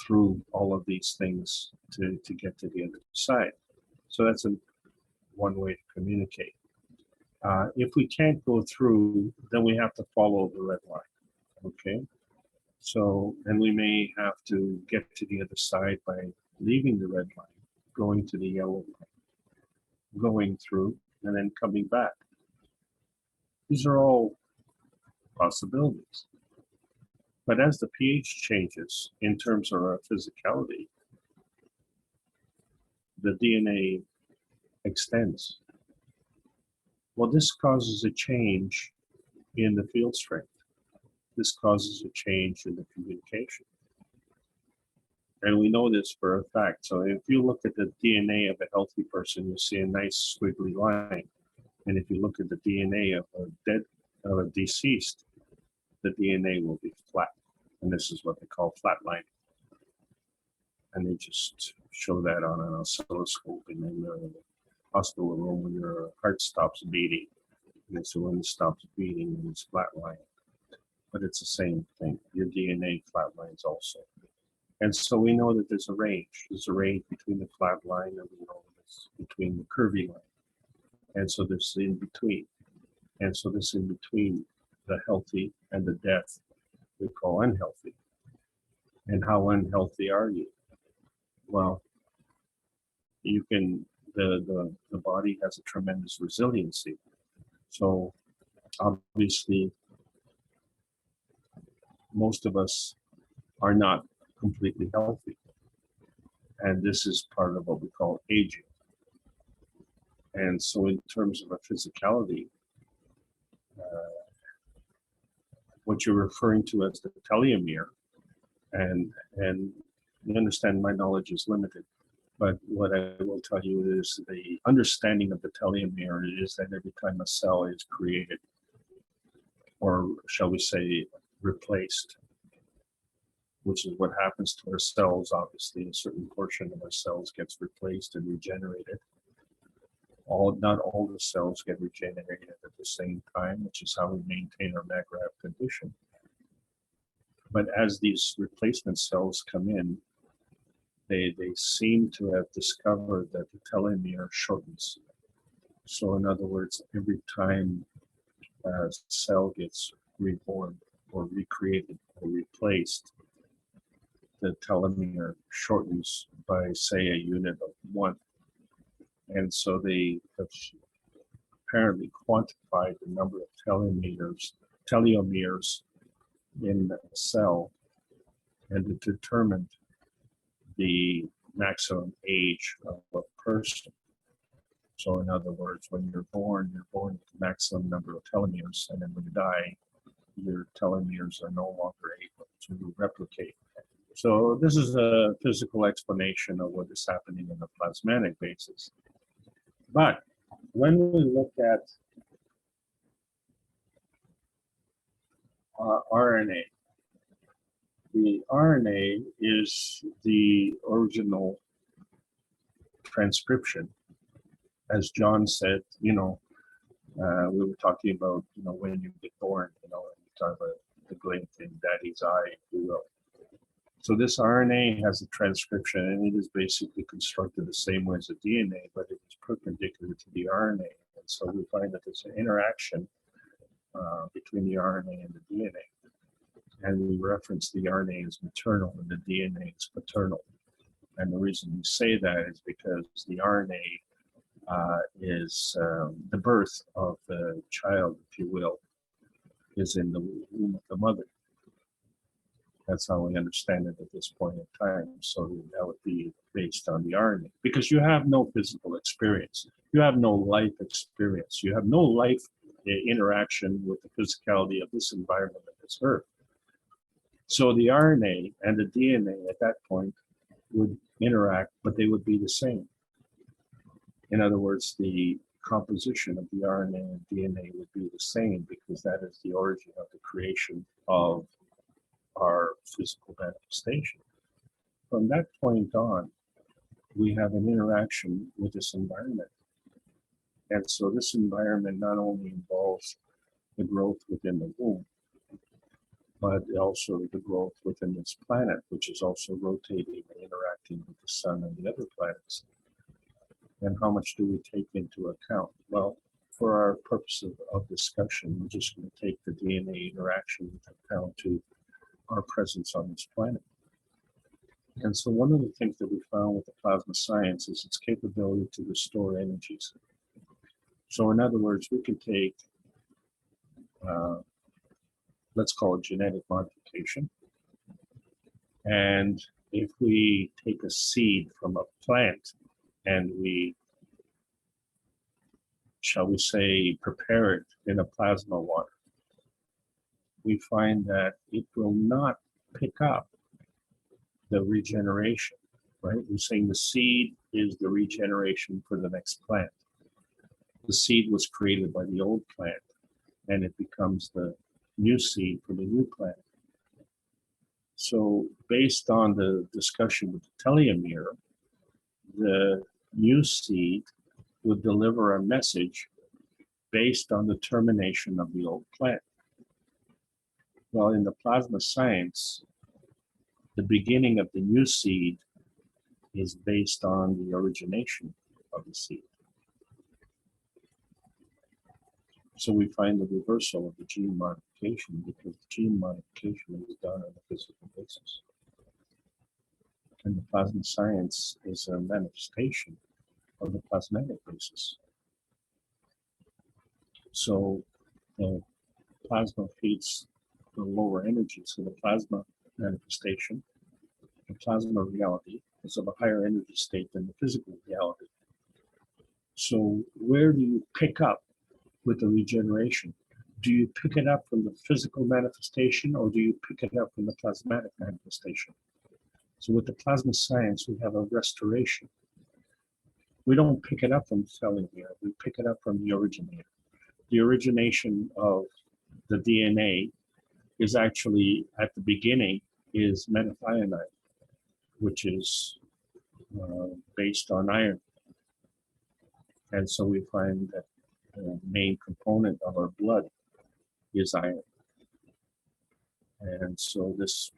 through all of these things to get to the other side. So that's one way to communicate. If we can't go through, then we have to follow the red line, okay? So, and we may have to get to the other side by leaving the red line, going to the yellow line, going through, and then coming back. These are all possibilities. But as the pH changes in terms of our physicality, the DNA extends. Well, this causes a change in the field strength. This causes a change in the communication. And we know this for a fact. So if you look at the DNA of a healthy person, you see a nice squiggly line. And if you look at the DNA of a deceased, the DNA will be flat. And this is what they call flatlining. And they just show that on an oscilloscope in the hospital room when your heart stops beating. And they say when it stops beating, it's flatlining. But it's the same thing. Your DNA flatlines also. And so we know that there's a range. There's a range between the flat line and we know it's between the curvy line. And so there's in between. And so this in between the healthy and the death we call unhealthy. And how unhealthy are you? Well, you can, the body has a tremendous resiliency. So obviously, most of us are not completely healthy. And this is part of what we call aging. And so in terms of a physicality, what you're referring to as the telomere, and you understand my knowledge is limited, but what I will tell you is the understanding of the telomere is that every time a cell is created, or shall we say replaced, which is what happens to our cells, obviously a certain portion of our cells gets replaced and regenerated. Not all the cells get regenerated at the same time, which is how we maintain our MAGRAV condition. But as these replacement cells come in, they seem to have discovered that the telomere shortens. So in other words, every time a cell gets reborn or recreated or replaced, the telomere shortens by, say, a unit of 1. And so they have apparently quantified the number of telomeres in a cell and determined the maximum age of a person. So in other words, when you're born with the maximum number of telomeres, and then when you die, your telomeres are no longer able to replicate. So this is a physical explanation of what is happening in the plasmatic basis. But when we look at RNA, the RNA is the original transcription. As John said, we were talking about, when you get born, and you talk about the glint in daddy's eye, if you will. So this RNA has a transcription, and it is basically constructed the same way as the DNA, but it is perpendicular to the RNA. And so we find that there's an interaction between the RNA and the DNA. And we reference the RNA as maternal and the DNA is paternal. And the reason we say that is because the RNA is the birth of the child, if you will, is in the womb of the mother. That's how we understand it at this point in time. So that would be based on the RNA, because you have no physical experience. You have no life experience. You have no life interaction with the physicality of this environment of this earth. So the RNA and the DNA at that point would interact, but they would be the same. In other words, the composition of the RNA and DNA would be the same, because that is the origin of the creation of our physical manifestation. From that point on, we have an interaction with this environment. And so this environment not only involves the growth within the womb, but also the growth within this planet, which is also rotating and interacting with the sun and the other planets. And how much do we take into account? Well, for our purpose of discussion, we're just going to take the DNA interaction into account to our presence on this planet. And so one of the things that we found with the plasma science is its capability to restore energies. So in other words, we can take, let's call it genetic modification. And if we take a seed from a plant and we, shall we say, prepare it in a plasma water, we find that it will not pick up the regeneration, right? We're saying the seed is the regeneration for the next plant. the seed was created by the old plant and it becomes the new seed for the new plant. So based on the discussion with the telomere, the new seed would deliver a message based on the termination of the old plant. Well, in the plasma science, the beginning of the new seed is based on the origination of the seed. So we find the reversal of the gene modification because the gene modification is done on a physical basis. And the plasma science is a manifestation of the plasmatic basis. So the plasma feeds the lower energy. So the plasma manifestation, the plasma reality is of a higher energy state than the physical reality. So where do you pick up with the regeneration? Do you pick it up from the physical manifestation or do you pick it up from the plasmatic manifestation? So with the plasma science, we have a restoration. We don't pick it up from the telomere, we pick it up from the originator. The origination of the DNA is actually at the beginning is methionine, which is based on iron. And so we find that the main component of our blood is iron. And so this,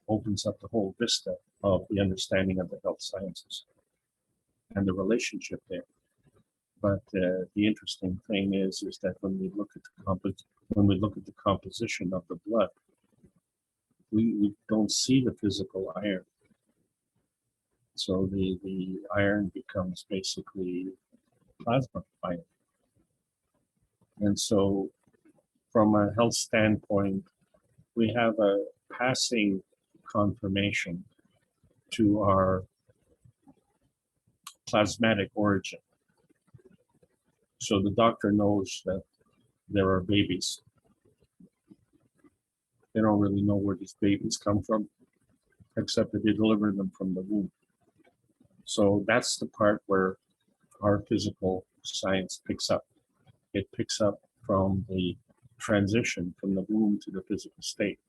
opens up the whole vista of the understanding of the health sciences and the relationship there. But the interesting thing is that when we look at the composition of the blood, we don't see the physical iron. So the iron becomes basically plasma iron. And so from a health standpoint, we have a passing confirmation to our plasmatic origin. So the doctor knows that there are babies. They don't really know where these babies come from, except that they deliver them from the womb. So that's the part where our physical science picks up. It picks up from the transition from the womb to the physical state.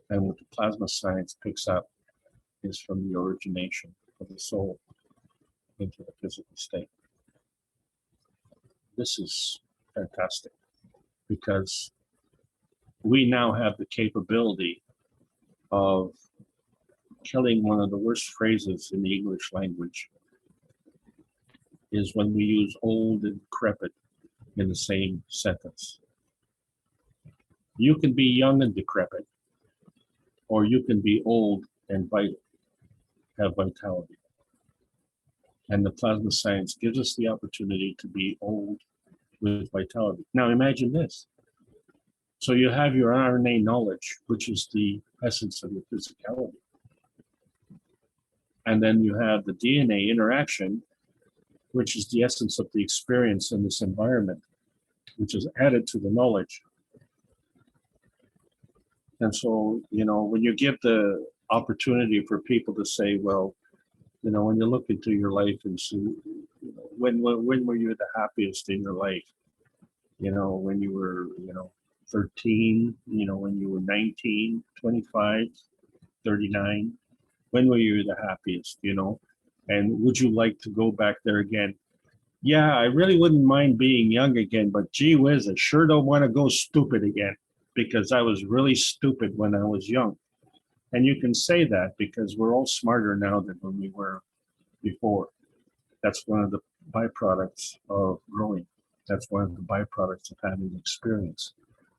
And what the plasma science picks up is from the origination of the soul into the physical state. This is fantastic because we now have the capability of killing one of the worst phrases in the English language is when we use old and decrepit in the same sentence. You can be young and decrepit, or you can be old and vital, have vitality. And the plasma science gives us the opportunity to be old with vitality. Now imagine this. So you have your RNA knowledge, which is the essence of your physicality. And then you have the DNA interaction, which is the essence of the experience in this environment, which is added to the knowledge. And so, when you give the opportunity for people to say, well, when you look into your life and see, when were you the happiest in your life? When you were, 13, when you were 19, 25, 39, when were you the happiest, and would you like to go back there again? Yeah, I really wouldn't mind being young again, but gee whiz, I sure don't want to go stupid again because I was really stupid when I was young. And you can say that because we're all smarter now than when we were before. That's one of the byproducts of growing. That's one of the byproducts of having experience.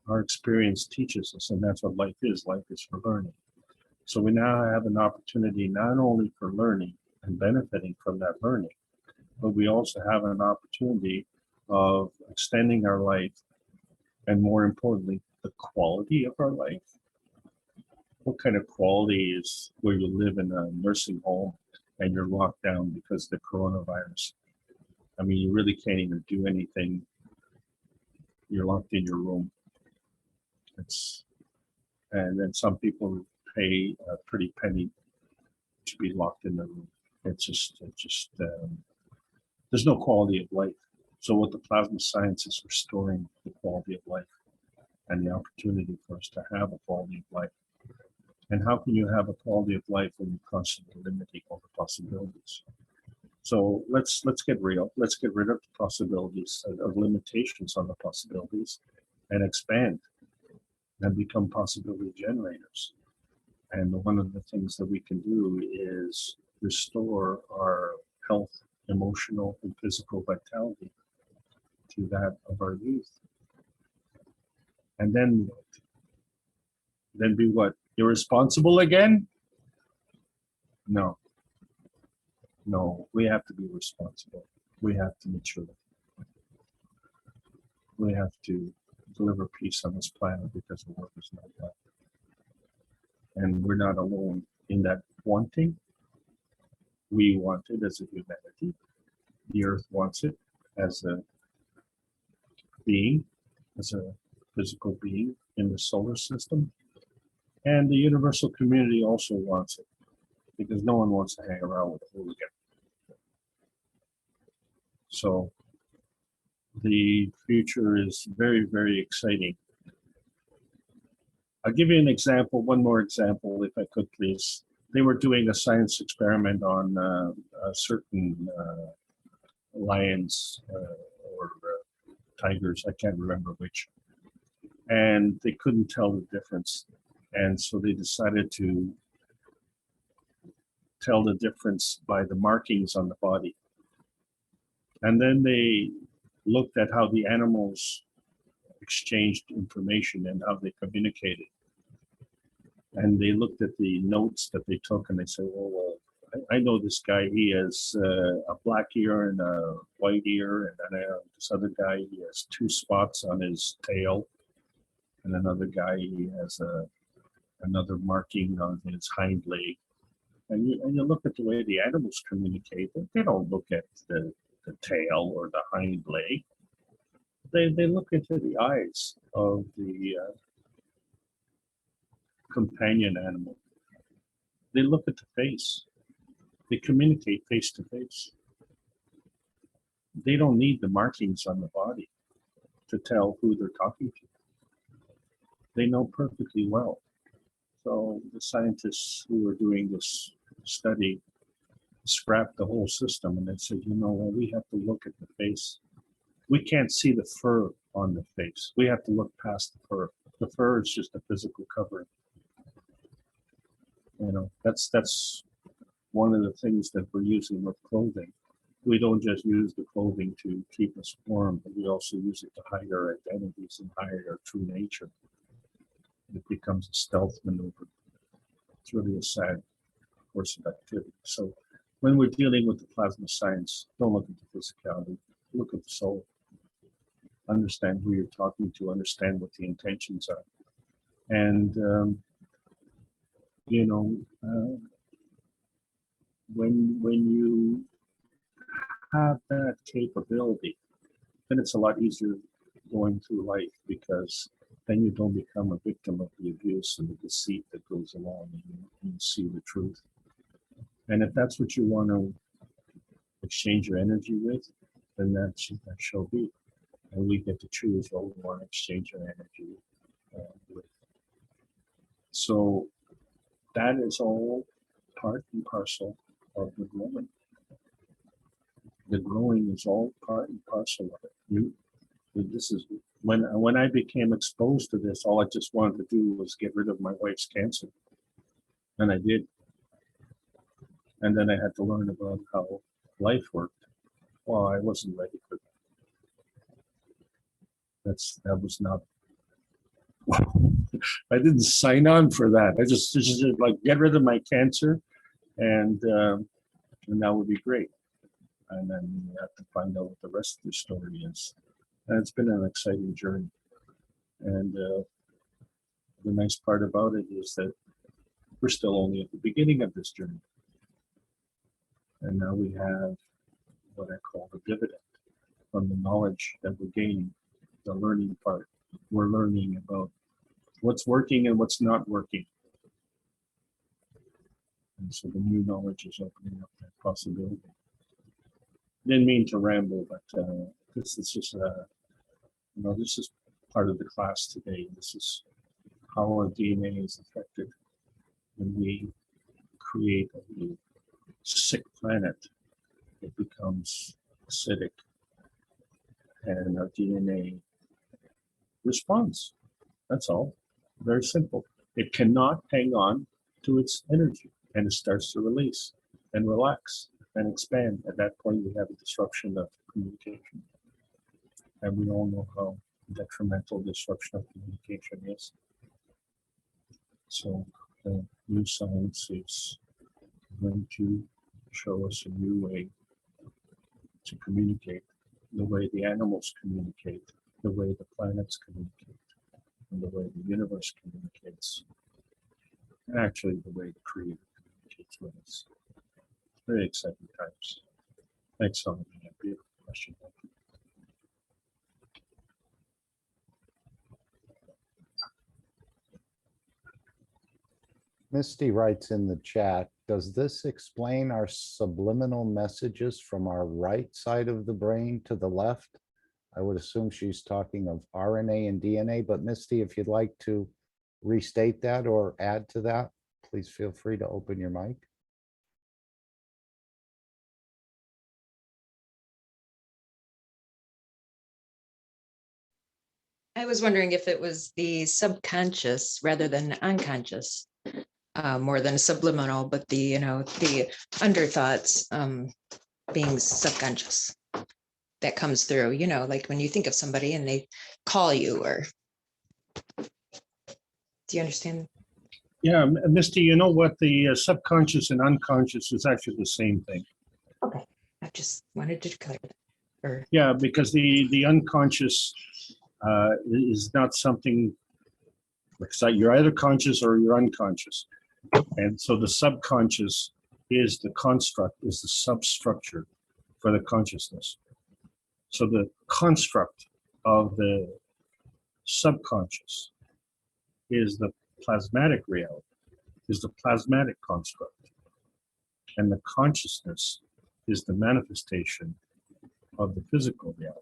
Our experience teaches us, and that's what life is. Life is for learning. So we now have an opportunity not only for learning and benefiting from that learning, but we also have an opportunity of extending our life and, more importantly, the quality of our life. What kind of quality is where you live in a nursing home and you're locked down because of the coronavirus? I mean, you really can't even do anything. You're locked in your room. And then some people pay a pretty penny to be locked in the room. It's just there's no quality of life. So what the plasma science is restoring the quality of life and the opportunity for us to have a quality of life. And how can you have a quality of life when you're constantly limiting all the possibilities? So let's get real. Let's get rid of the possibilities of limitations on the possibilities and expand and become possibility generators. And one of the things that we can do is restore our health, emotional, and physical vitality to that of our youth. And then what? Then be what? Irresponsible again? No. No, we have to be responsible. We have to mature. We have to deliver peace on this planet because the work is not done. And we're not alone in that wanting. We want it as a humanity. The earth wants it as a being, as a physical being in the solar system. And the universal community also wants it because no one wants to hang around with a hooligan. So the future is very, very exciting. I'll give you an example, one more example, if I could, please. They were doing a science experiment on certain lions or tigers, I can't remember which. And they couldn't tell the difference. And so they decided to tell the difference by the markings on the body. And then they looked at how the animals exchanged information and how they communicated. And they looked at the notes that they took and they said, well, I know this guy, he has a black ear and a white ear. And then this other guy, he has 2 spots on his tail. And another guy, he has another marking on his hind leg. And you look at the way the animals communicate, they don't look at the tail or the hind leg. They look into the eyes of the companion animal. They look at the face. They communicate face to face. They don't need the markings on the body to tell who they're talking to. They know perfectly well. So the scientists who were doing this study scrapped the whole system and they said, well, we have to look at the face. We can't see the fur on the face. We have to look past the fur. The fur is just a physical covering. That's one of the things that we're using with clothing. We don't just use the clothing to keep us warm, but we also use it to hide our identities and hide our true nature. It becomes a stealth maneuver. It's really a sad course of activity. So when we're dealing with the plasma science, don't look at the physicality, look at the soul. Understand who you're talking to, understand what the intentions are. And, when you have that capability, then it's a lot easier going through life because then you don't become a victim of the abuse and the deceit that goes along and you see the truth. And if that's what you want to exchange your energy with, then that shall be. And we get to choose what we want to exchange our energy with. So that is all part and parcel of the growing. The growing is all part and parcel of it. This is when I became exposed to this, all I just wanted to do was get rid of my wife's cancer. And I did. And then I had to learn about how life worked. Well, I wasn't ready for that. That was not, I didn't sign on for that. I just like get rid of my cancer and that would be great. And then you have to find out what the rest of the story is. And it's been an exciting journey. And the nice part about it is that we're still only at the beginning of this journey. And now we have what I call the dividend from the knowledge that we're gaining, the learning part. We're learning about what's working and what's not working. And so the new knowledge is opening up that possibility. Didn't mean to ramble, but this is just, this is part of the class today. This is how our DNA is affected when we create a sick planet. It becomes acidic, and our DNA responds. That's all. Very simple. It cannot hang on to its energy, and it starts to release and relax and expand. At that point, we have a disruption of communication. And we all know how detrimental disruption of communication is. So the new science is going to show us a new way to communicate, the way the animals communicate, the way the planets communicate, and the way the universe communicates, and actually the way the Creator communicates with us. Very exciting times. Thanks so much. Beautiful question. Thank you. Misty writes in the chat, does this explain our subliminal messages from our right side of the brain to the left? I would assume she's talking of RNA and DNA, but Misty, if you'd like to restate that or add to that, please feel free to open your mic. I was wondering if it was the subconscious rather than unconscious, more than subliminal, but the underthoughts being subconscious that comes through, like when you think of somebody and they call you, or do you understand? Yeah, Misty, you know what? The subconscious and unconscious is actually the same thing. Okay, I just wanted to clear that. Or Yeah, because the unconscious is not something, like you're either conscious or you're unconscious. And so the subconscious is the construct, is the substructure for the consciousness. So the construct of the subconscious is the plasmatic reality, is the plasmatic construct. And the consciousness is the manifestation of the physical reality.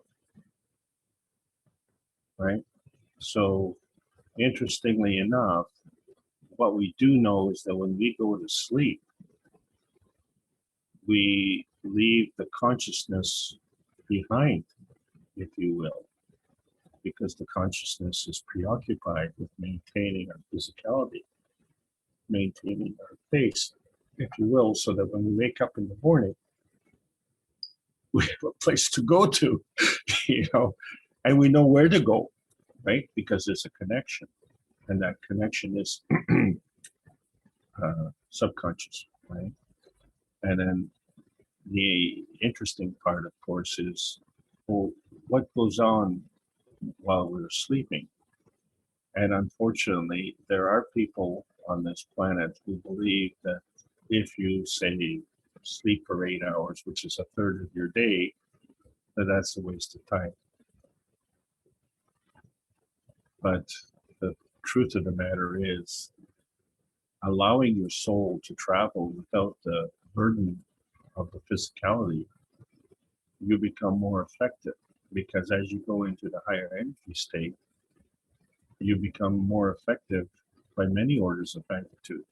Right? So interestingly enough, what we do know is that when we go to sleep, we leave the consciousness behind, if you will, because the consciousness is preoccupied with maintaining our physicality, maintaining our face, if you will, so that when we wake up in the morning, we have a place to go to, and we know where to go, right? Because there's a connection, and that connection is subconscious, right? And then the interesting part, of course, is, well, what goes on while we're sleeping? And unfortunately, there are people on this planet who believe that if you say sleep for 8 hours, which is a third of your day, that's a waste of time. But the truth of the matter is, allowing your soul to travel without the burden of the physicality, you become more effective, because as you go into the higher energy state, you become more effective by many orders of magnitude.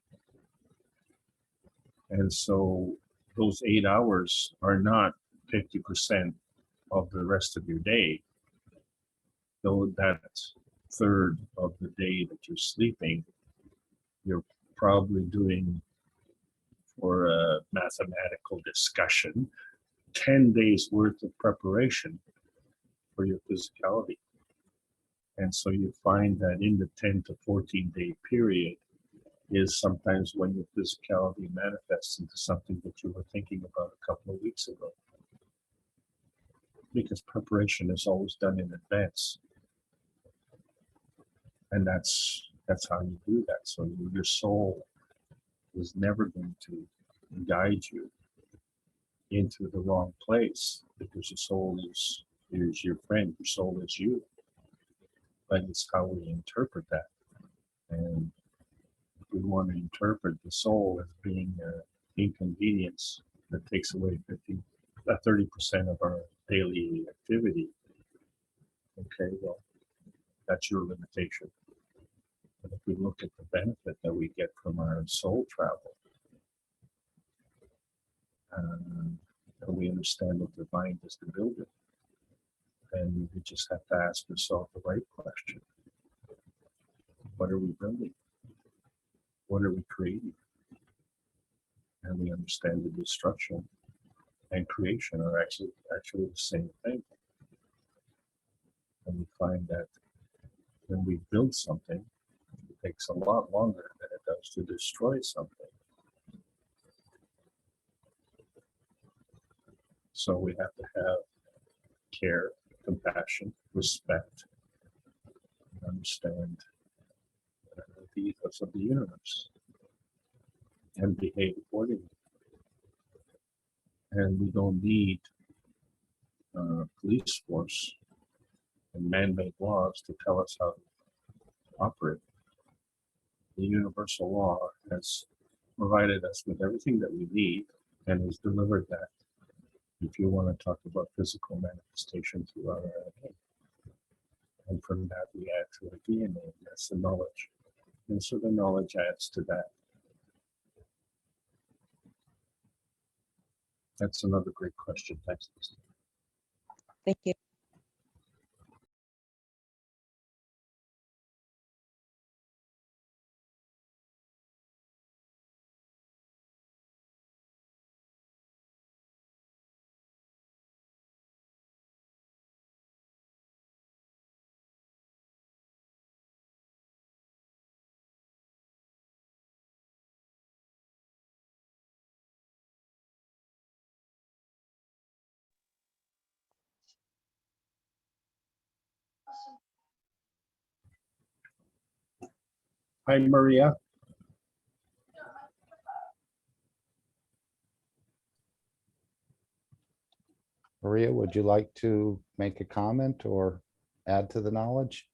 And so those 8 hours are not 50% of the rest of your day. Though that third of the day that you're sleeping, you're probably doing, for a mathematical discussion, 10 days worth of preparation for your physicality. And so you find that in the 10 to 14 day period is sometimes when your physicality manifests into something that you were thinking about a couple of weeks ago. Because preparation is always done in advance. And that's how you do that. So your soul is never going to guide you into the wrong place, because your soul is your friend, your soul is you. But it's how we interpret that. And if we want to interpret the soul as being an inconvenience that takes away at 30% of our daily activity. Okay, well, that's your limitation. But if we look at the benefit that we get from our soul travel, and we understand the divine is the builder, then we just have to ask ourselves the right question. What are we building? What are we creating? And we understand the destruction and creation are actually the same thing. And we find that when we build something, it takes a lot longer than it does to destroy something. So we have to have care, compassion, respect, and understand the ethos of the universe and behave accordingly. And we don't need police force and man-made laws to tell us how to operate. The universal law has provided us with everything that we need and has delivered that. If you want to talk about physical manifestation throughout our DNA. And from that we add to our DNA, that's the knowledge. And so the knowledge adds to that. That's another great question. Thanks. Thank you. Hi, Maria. Maria, would you like to make a comment or add to the knowledge?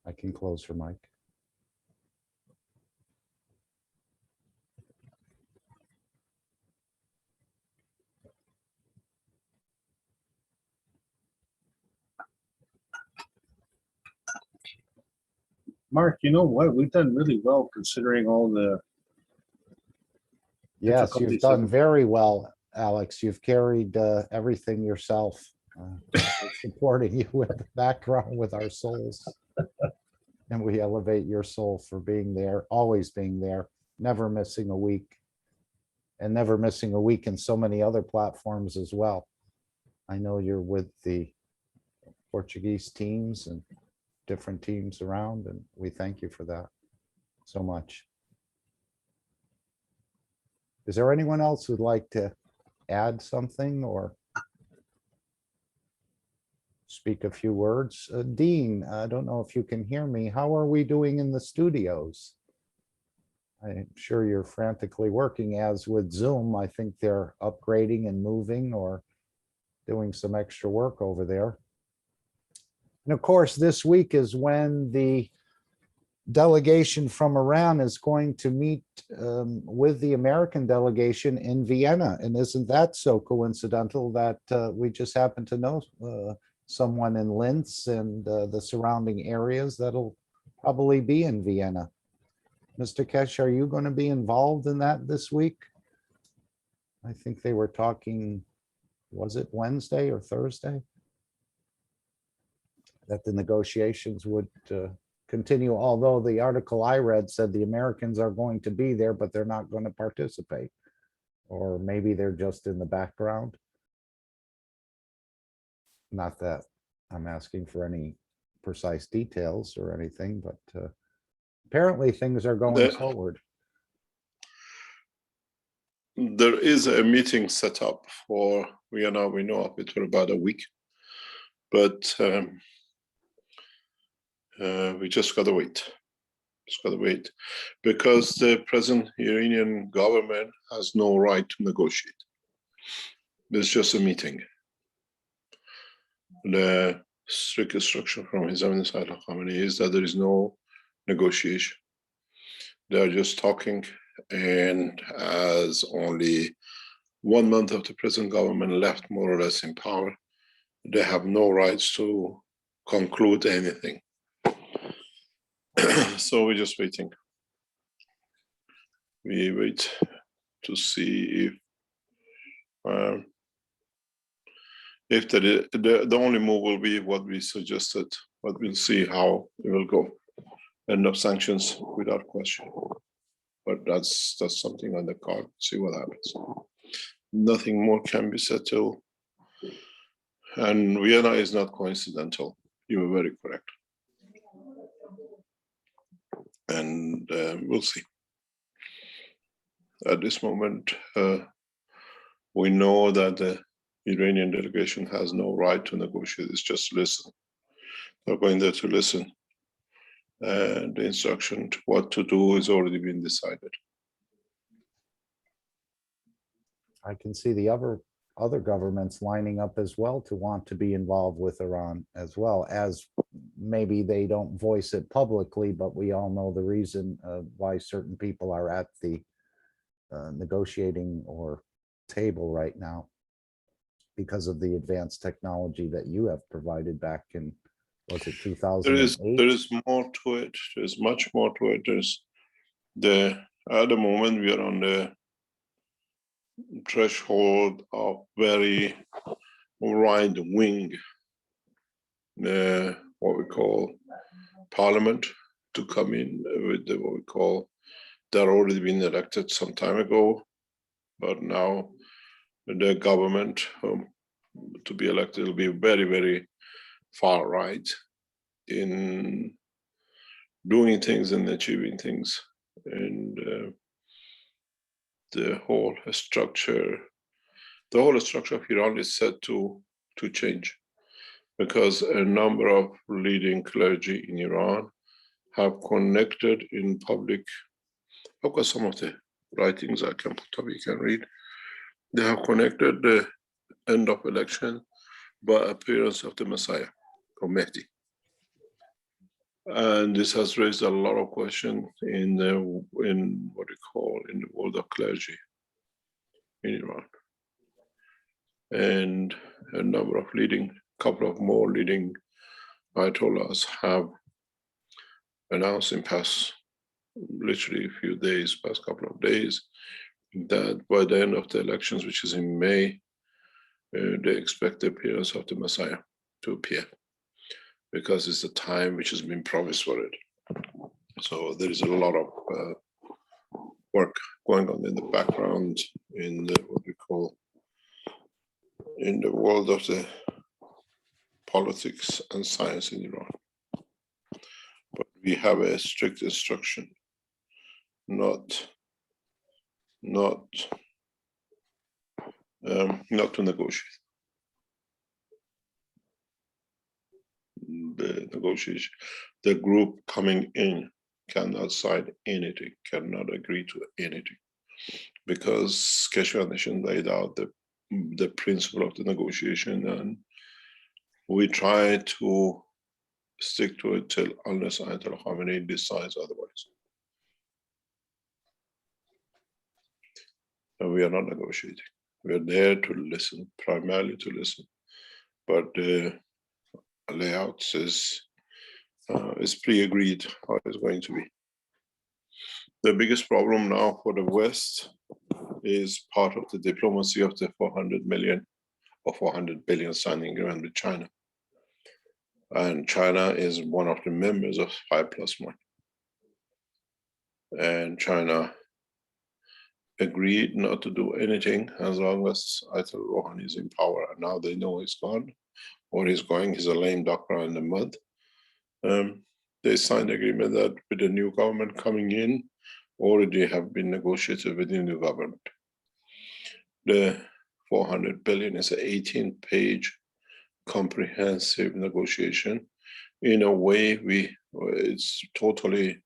I can close her mic. Mark, you know what? We've done really well considering all the Yes, you've difficulties done of- very well, Alex. You've carried everything yourself, supporting you with the background with our souls. And we elevate your soul for being there, always being there, never missing a week. And never missing a week in so many other platforms as well. I know you're with the Portuguese teams and different teams around, and we thank you for that so much. Is there anyone else who'd like to add something or speak a few words? Dean, I don't know if you can hear me. How are we doing in the studios? I'm sure you're frantically working, as with Zoom. I think they're upgrading and moving or doing some extra work over there. And of course, this week is when the delegation from Iran is going to meet with the American delegation in Vienna. And isn't that so coincidental that we just happen to know someone in Linz and the surrounding areas that'll probably be in Vienna. Mr. Kesh, are you going to be involved in that this week? I think they were talking, was it Wednesday or Thursday? That the negotiations would continue, although the article I read said the Americans are going to be there, but they're not going to participate. Or maybe they're just in the background. Not that I'm asking for any precise details or anything, but apparently things are going forward. There is a meeting set up for Vienna. We know of it for about a week, but we just gotta wait. Just gotta wait, because the present Iranian government has no right to negotiate. It's just a meeting. The strict instruction from His Eminence Ayatollah Khamenei is that there is no negotiation. They are just talking, and as only 1 month of the present government left more or less in power, they have no rights to conclude anything. So we're just waiting. We wait to see if the only move will be what we suggested, but we'll see how it will go. End of sanctions without question. But that's something on the card. See what happens. Nothing more can be said till. And Vienna is not coincidental. You were very correct. And we'll see. At this moment, we know that the Iranian delegation has no right to negotiate. It's just listen. They're going there to listen. And the instruction to what to do has already been decided. I can see the other governments lining up as well to want to be involved with Iran, as well as maybe they don't voice it publicly, but we all know the reason why certain people are at the negotiating or table right now, because of the advanced technology that you have provided back in, was it 2008? There is more to it. There's much more to it. At the moment we are on the threshold of very right wing, what we call parliament, to come in with what we call, they're already been elected some time ago, but now the government to be elected will be very, very far right in doing things and achieving things. And the whole structure of Iran is set to change, because a number of leading clergy in Iran have connected in public. I've got some of the writings I can put up, you can read. They have connected the end of election by appearance of the Messiah, or Mehdi. And this has raised a lot of questions in what we call in the world of clergy in Iran. And a number of couple of more leading Ayatollahs have announced in past, literally a few days, past couple of days, that by the end of the elections, which is in May, they expect the appearance of the Messiah to appear, because it's the time which has been promised for it. So there is a lot of work going on in the background in what we call in the world of the politics and science in Iran. But we have a strict instruction not to negotiate. The negotiation, the group coming in cannot sign anything, cannot agree to anything, because Kashmir Nation laid out the principle of the negotiation, and we try to stick to it till unless Ayatollah Khamenei decides otherwise. And we are not negotiating. We are there to listen, primarily to listen. But the layout is pre-agreed how it's going to be. The biggest problem now for the West is part of the diplomacy of the 400 million or 400 billion signing agreement with China. And China is one of the members of 5+1. And China agreed not to do anything as long as Ayatollah Rouhani is in power. And now they know he's gone, or he's going, he's a lame duck around the mud. They signed agreement that with the new government coming in, already have been negotiated with the new government. The 400 billion is an 18-page comprehensive negotiation. In a way, it's totally,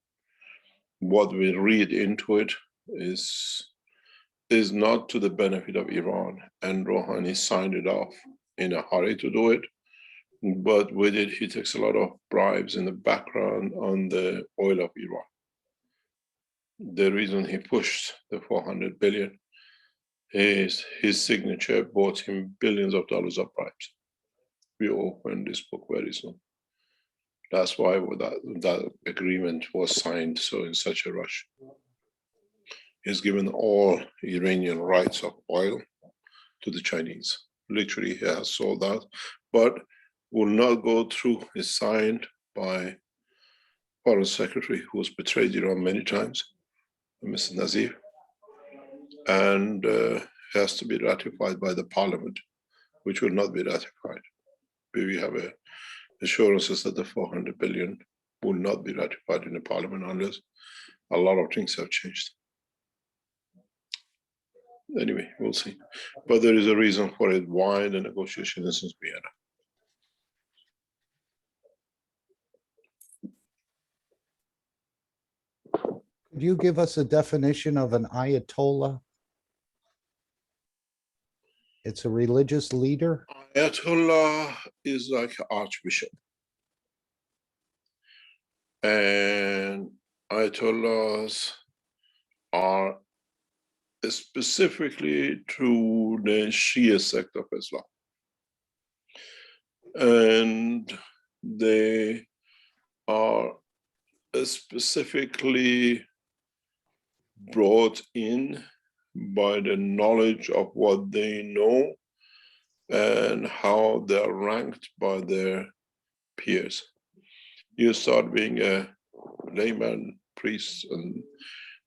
what we read into it is not to the benefit of Iran, and Rouhani signed it off in a hurry to do it. But with it, he takes a lot of bribes in the background on the oil of Iran. The reason he pushed the 400 billion, his signature bought him billions of dollars of bribes. We open this book very soon. That's why that agreement was signed so in such a rush. He's given all Iranian rights of oil to the Chinese. Literally, he has sold out, but will not go through. Is signed by Foreign Secretary who has betrayed Iran many times, Mr. Nazir, and has to be ratified by the parliament, which will not be ratified. We have assurances that the 400 billion will not be ratified in the parliament unless a lot of things have changed. Anyway, we'll see. But there is a reason for it, why the negotiation is in Vienna. Could you give us a definition of an Ayatollah? It's a religious leader? Ayatollah is like an archbishop. And Ayatollahs are specifically through the Shia sect of Islam. And they are specifically brought in by the knowledge of what they know and how they're ranked by their peers. You start being a layman priest, and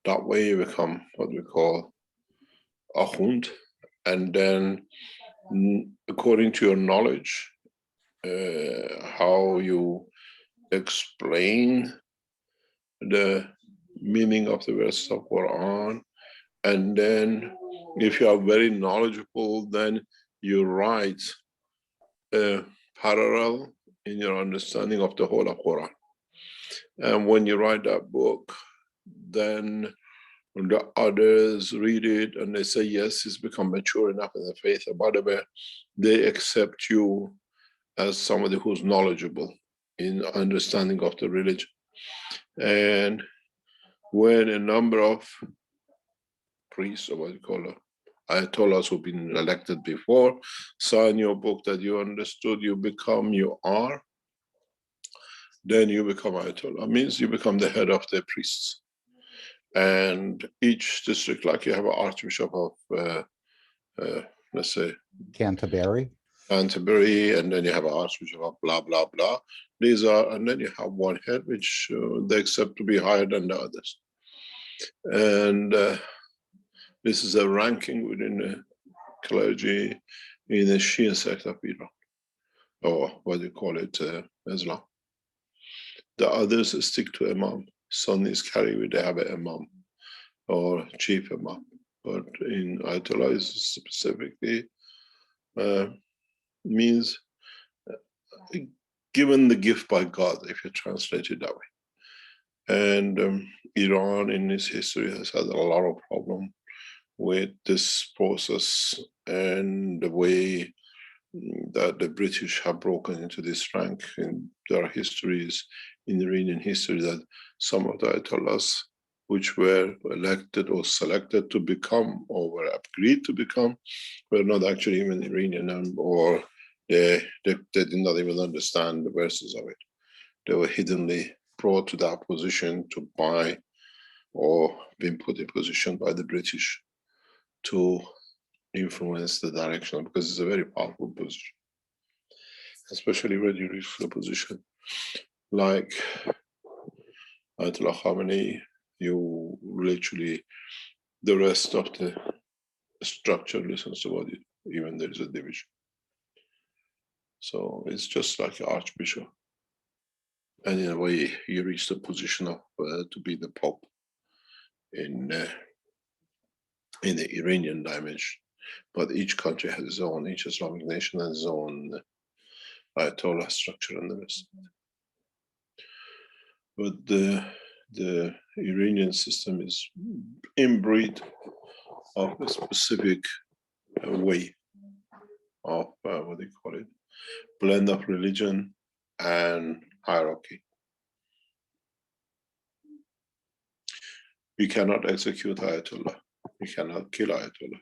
that way you become what we call a hund, and then according to your knowledge, how you explain the meaning of the verse of Quran, and then if you are very knowledgeable, then you write a parallel in your understanding of the whole of Quran. And when you write that book, then the others read it and they say, yes, he's become mature enough in the faith, or whatever, they accept you as somebody who's knowledgeable in understanding of the religion. And when a number of priests, or what you call it, Ayatollahs who've been elected before, sign your book that you understood, you are, then you become Ayatollah. Means you become the head of the priests. And each district, like you have an archbishop of, let's say, Canterbury. Canterbury, and then you have an archbishop of blah, blah, blah. These are, and then you have one head, which they accept to be higher than the others. And this is a ranking within the clergy in the Shia sect of Iran, or what do you call it, Islam. The others stick to Imam. Sunnis carry with, they have an Imam or chief Imam. But in Ayatollah is specifically means given the gift by God, if you translate it that way. And Iran in its history has had a lot of problem with this process and the way that the British have broken into this rank. And there are histories in Iranian history that some of the Ayatollahs, which were elected or selected to become or were agreed to become, were not actually even Iranian, or they did not even understand the verses of it. They were hiddenly brought to that position to buy or been put in position by the British to influence the direction, because it's a very powerful position, especially when you reach a position like Ayatollah Khamenei, you literally, the rest of the structure listens to what even there is a division. So it's just like an archbishop. And in a way, you reach the position of to be the Pope in the Iranian dimension. But each country has its own, each Islamic nation has its own Ayatollah structure and the rest. But the Iranian system is inbreed of a specific way of, what do you call it, blend of religion and hierarchy. You cannot execute Ayatollah. You cannot kill Ayatollah.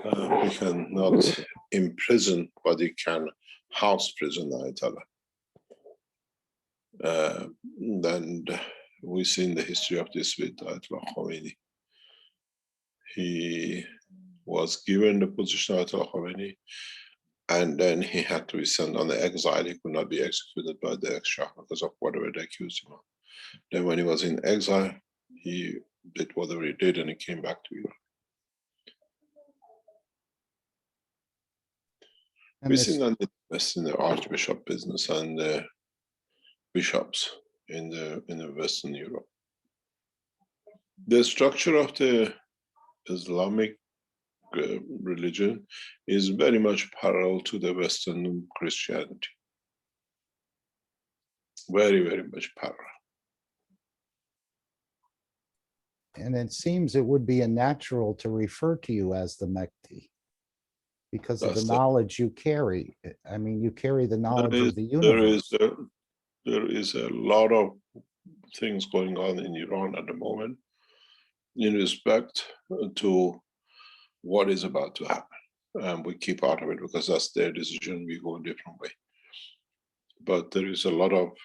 We cannot imprison, but you can house prison Ayatollah. Then we see in the history of this with Ayatollah Khomeini. He was given the position of Ayatollah Khomeini, and then he had to be sent on the exile. He could not be executed by the ex-Shah because of whatever they accused him of. Then when he was in exile, he did whatever he did and he came back to Iran. And We this, see that invest in the archbishop business and the bishops in the Western Europe. The structure of the Islamic religion is very much parallel to the Western Christianity. Very, very much parallel. and it seems it would be a natural to refer to you as the Mekti because of the That's the- knowledge you carry. I mean, you carry the knowledge There is, of the universe. there is a lot of things going on in Iran at the moment in respect to what is about to happen. And we keep out of it because that's their decision. We go a different way. But there is a lot of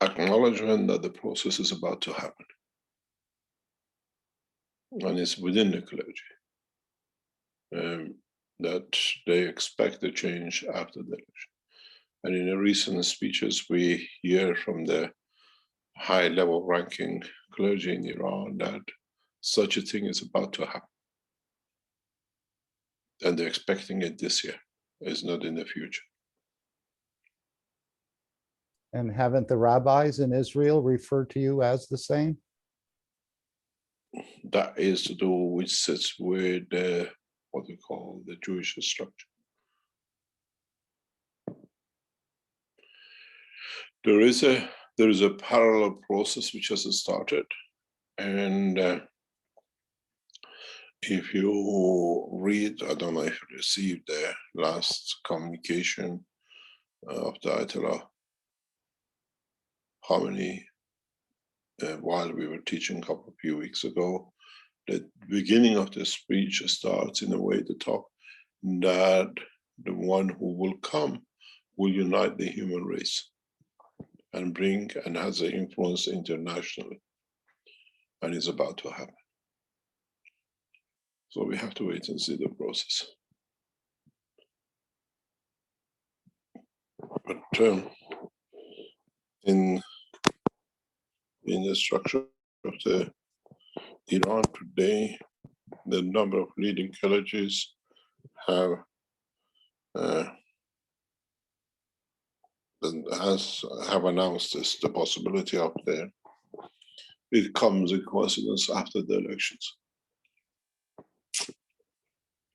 acknowledgement that the process is about to happen. And it's within the clergy. That they expect a change after the election. And in the recent speeches, we hear from the high level ranking clergy in Iran that such a thing is about to happen. And they're expecting it this year, it's not in the future. And haven't the rabbis in Israel referred to you as the same? That is to do with sits with what we call the Jewish structure. There is a parallel process which has started, and if you read, I don't know if you received the last communication of the Ayatollah Khomeini while we were teaching a few weeks ago, the beginning of the speech starts in a way to talk that the one who will come will unite the human race and bring and has an influence internationally, and it's about to happen. So we have to wait and see the process. But in the structure of the Iran today, the number of leading colleges have announced this, the possibility of there. It comes in coincidence after the elections.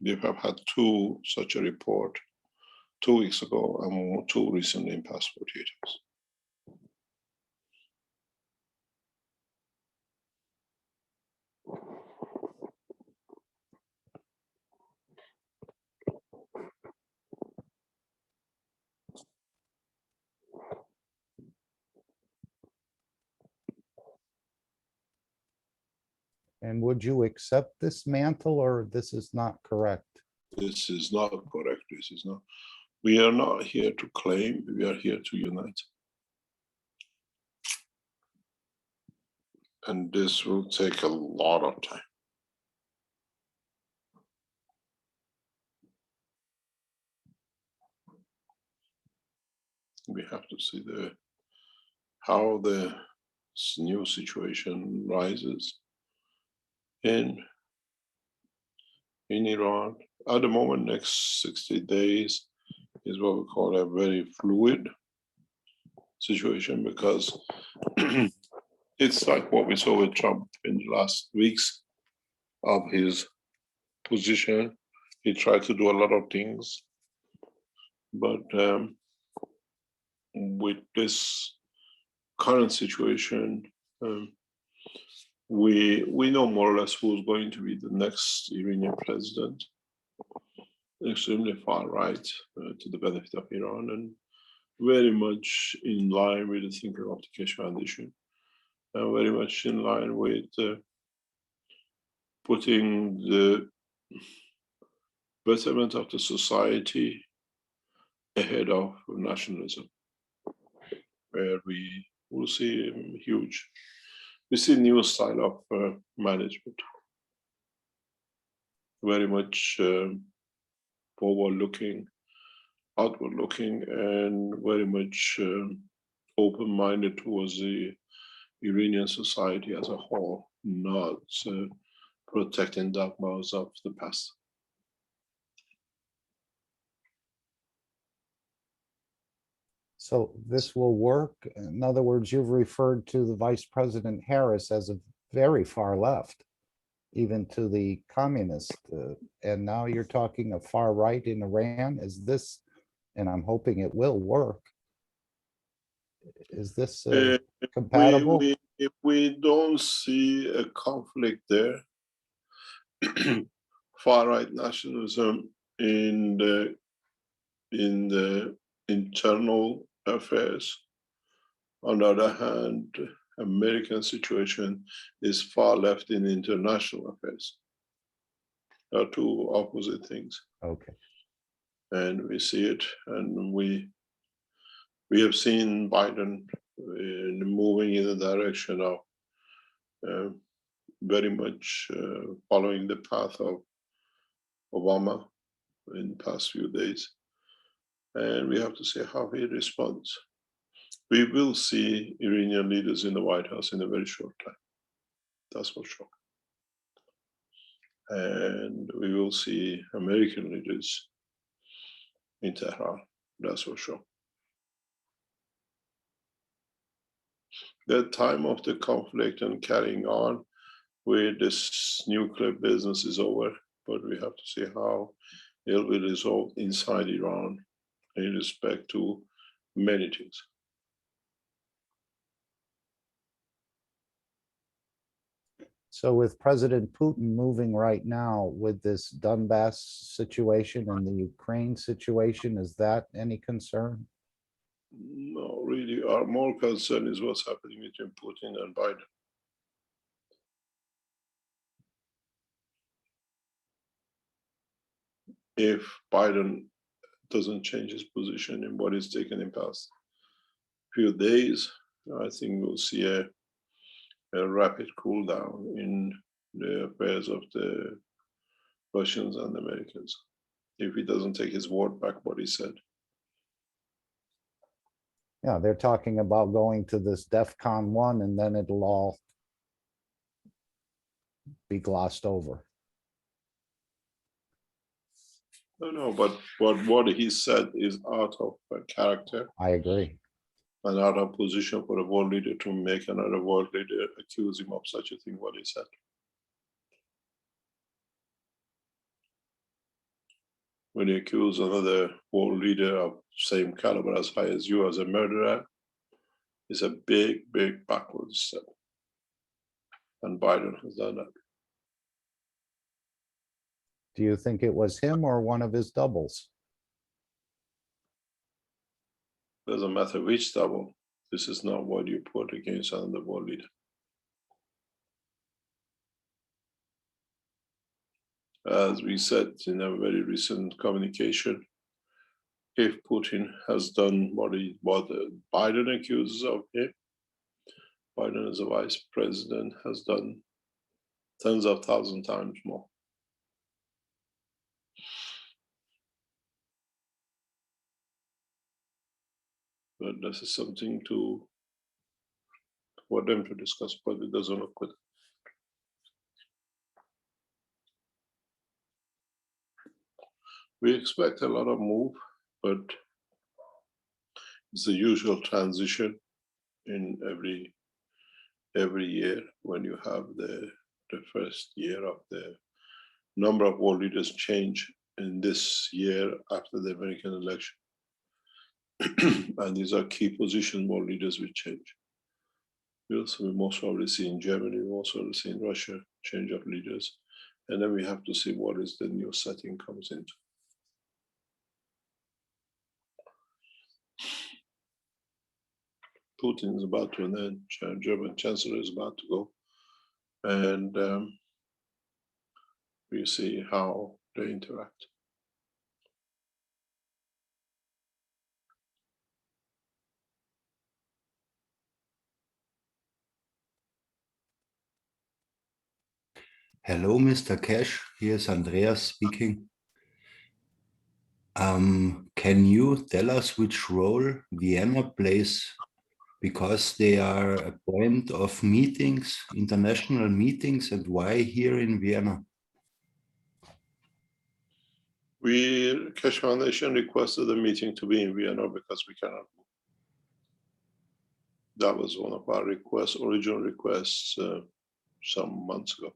We have had two such a report 2 weeks ago and two recently in past 48 hours. And would you accept this mantle, or this is not correct? This is not correct. This is not. We are not here to claim, we are here to unite. And this will take a lot of time. We have to see how the new situation rises in Iran. At the moment, next 60 days is what we call a very fluid situation, because it's like what we saw with Trump in the last weeks of his position. He tried to do a lot of things, but with this current situation, we know more or less who's going to be the next Iranian president. Extremely far right to the benefit of Iran, and very much in line with the thinking of the Keshe Foundation, and very much in line with putting the betterment of the society ahead of nationalism, where we will see we see new style of management, very much forward-looking, outward-looking, and very much open-minded towards the Iranian society as a whole, not protecting dogmas of the past. So this will work. In other words, you've referred to the Vice President Harris as a very far left, even to the communist. And now you're talking a far right in Iran. Is this, and I'm hoping it will work, is this compatible? If we don't see a conflict there, far-right nationalism in the internal affairs. On the other hand, American situation is far left in international affairs. They are two opposite things. Okay. And we see it, and we have seen Biden moving in the direction of very much following the path of Obama in the past few days. And we have to see how he responds. We will see Iranian leaders in the White House in a very short time. That's for sure. And we will see American leaders in Tehran. That's for sure. The time of the conflict and carrying on with this nuclear business is over, but we have to see how it will be resolved inside Iran in respect to many things. So with President Putin moving right now with this Donbass situation and the Ukraine situation, is that any concern? No, really, our more concern is what's happening between Putin and Biden. If Biden doesn't change his position in what he's taken in past few days, I think we'll see a rapid cool down in the affairs of the Russians and Americans, if he doesn't take his word back what he said. Yeah, they're talking about going to this DEFCON 1 and then it'll all be glossed over. No, but what he said is out of character I agree. and out of position for a world leader to make another world leader accuse him of such a thing, what he said. When you accuse another world leader of same caliber as high as you as a murderer, it's a big, big backwards step. And Biden has done that. Do you think it was him or one of his doubles? Doesn't matter which double, this is not what you put against another world leader. As we said in a very recent communication, if Putin has done what Biden accuses of him, Biden as a vice president has done tens of thousands times more. But this is something for them to discuss, but it doesn't look good. We expect a lot of move, but it's the usual transition in every year when you have the first year of the number of world leaders change in this year after the American election. And these are key position world leaders will change. We most probably see in Germany, we also see in Russia, change of leaders. And then we have to see what is the new setting comes into. Putin is about to end, German chancellor is about to go. And we see how they interact. Hello, Mr. Cash. Here's Andreas speaking. Can you tell us which role Vienna plays, because they are a point of meetings, international meetings, and why here in Vienna? We, Keshe Foundation, requested a meeting to be in Vienna because we cannot move. That was one of our requests, original requests, some months ago.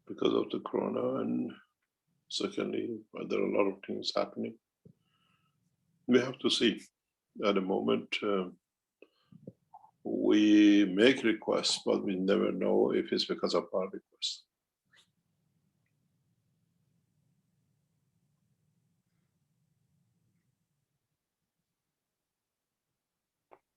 Because of the corona, and secondly, there are a lot of things happening. We have to see. At the moment, we make requests, but we never know if it's because of our request.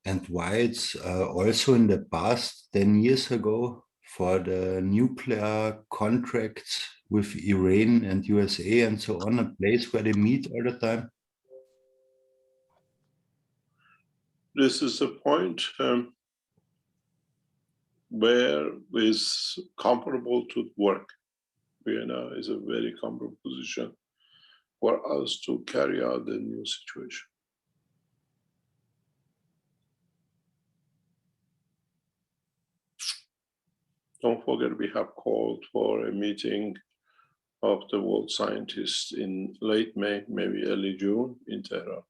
And why it's also in the past, 10 years ago, for the nuclear contracts with Iran and USA and so on, a place where they meet all the time? This is a point where it's comfortable to work. Vienna is a very comfortable position for us to carry out the new situation. Don't forget, we have called for a meeting of the world scientists in late May, maybe early June in Tehran.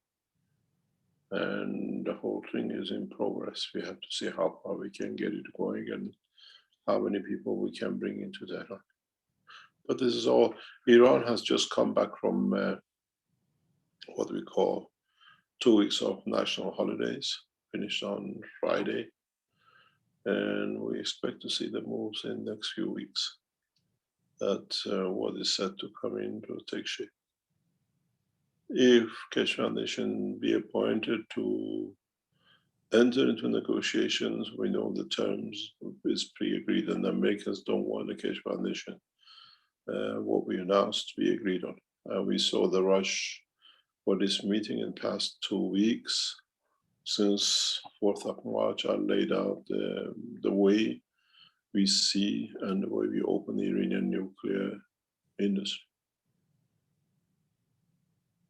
And the whole thing is in progress. We have to see how far we can get it going and how many people we can bring into Tehran. But this is all, Iran has just come back from what we call 2 weeks of national holidays, finished on Friday. And we expect to see the moves in the next few weeks. That what is set to come in to take shape. If Keshe Foundation be appointed to enter into negotiations, we know the terms is pre-agreed, and the Americans don't want the Keshe Foundation. What we announced, we agreed on. We saw the rush for this meeting in the past 2 weeks. Since 4th of March, I laid out the way we see and the way we open the Iranian nuclear industry.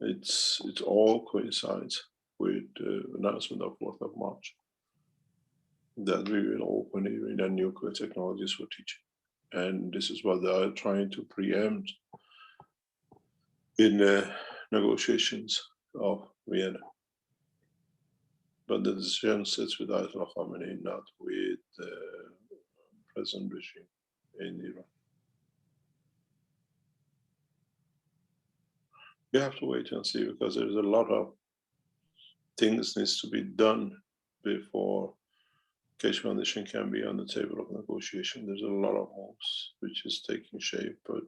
It all coincides with the announcement of 4th of March that we will open Iranian nuclear technologies for teaching. And this is what they are trying to preempt in the negotiations of Vienna. But the decision sits with Ayatollah Khamenei, not with the present regime in Iran. We have to wait and see, because there's a lot of things needs to be done before Keshe Foundation can be on the table of negotiation. There's a lot of moves which is taking shape, but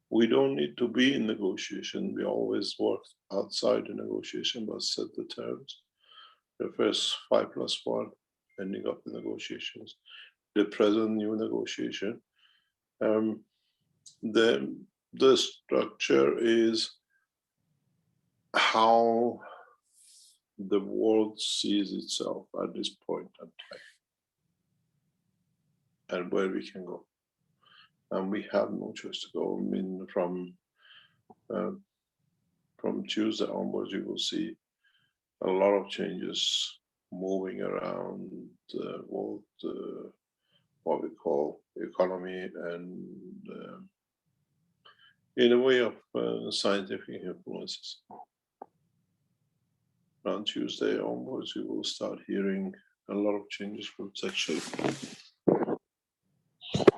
we don't need to be in negotiation. We always work outside the negotiation, but set the terms. The first 5+1, ending up the negotiations. The present new negotiation. The structure is how the world sees itself at this point in time and where we can go. And we have no choice to go. I mean, from Tuesday onwards, you will see a lot of changes moving around the world, what we call economy, and in a way of scientific influences. On Tuesday onwards, you will start hearing a lot of changes from take shape.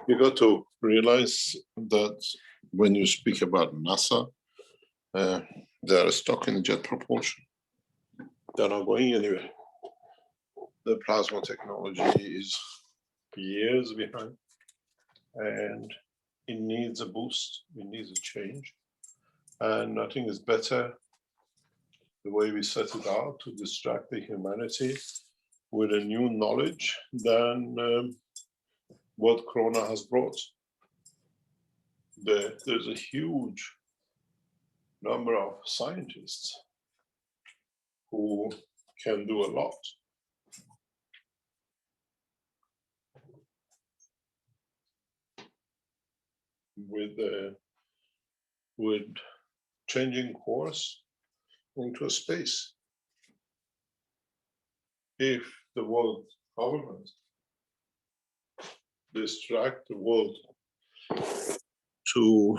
You got to realize that when you speak about NASA, they are stuck in jet propulsion. They're not going anywhere. The plasma technology is years behind, and it needs a boost. It needs a change. And I think it's better the way we set it out to distract the humanity with a new knowledge than what Corona has brought. There's a huge number of scientists who can do a lot. With changing course into space. If the world government distract the world to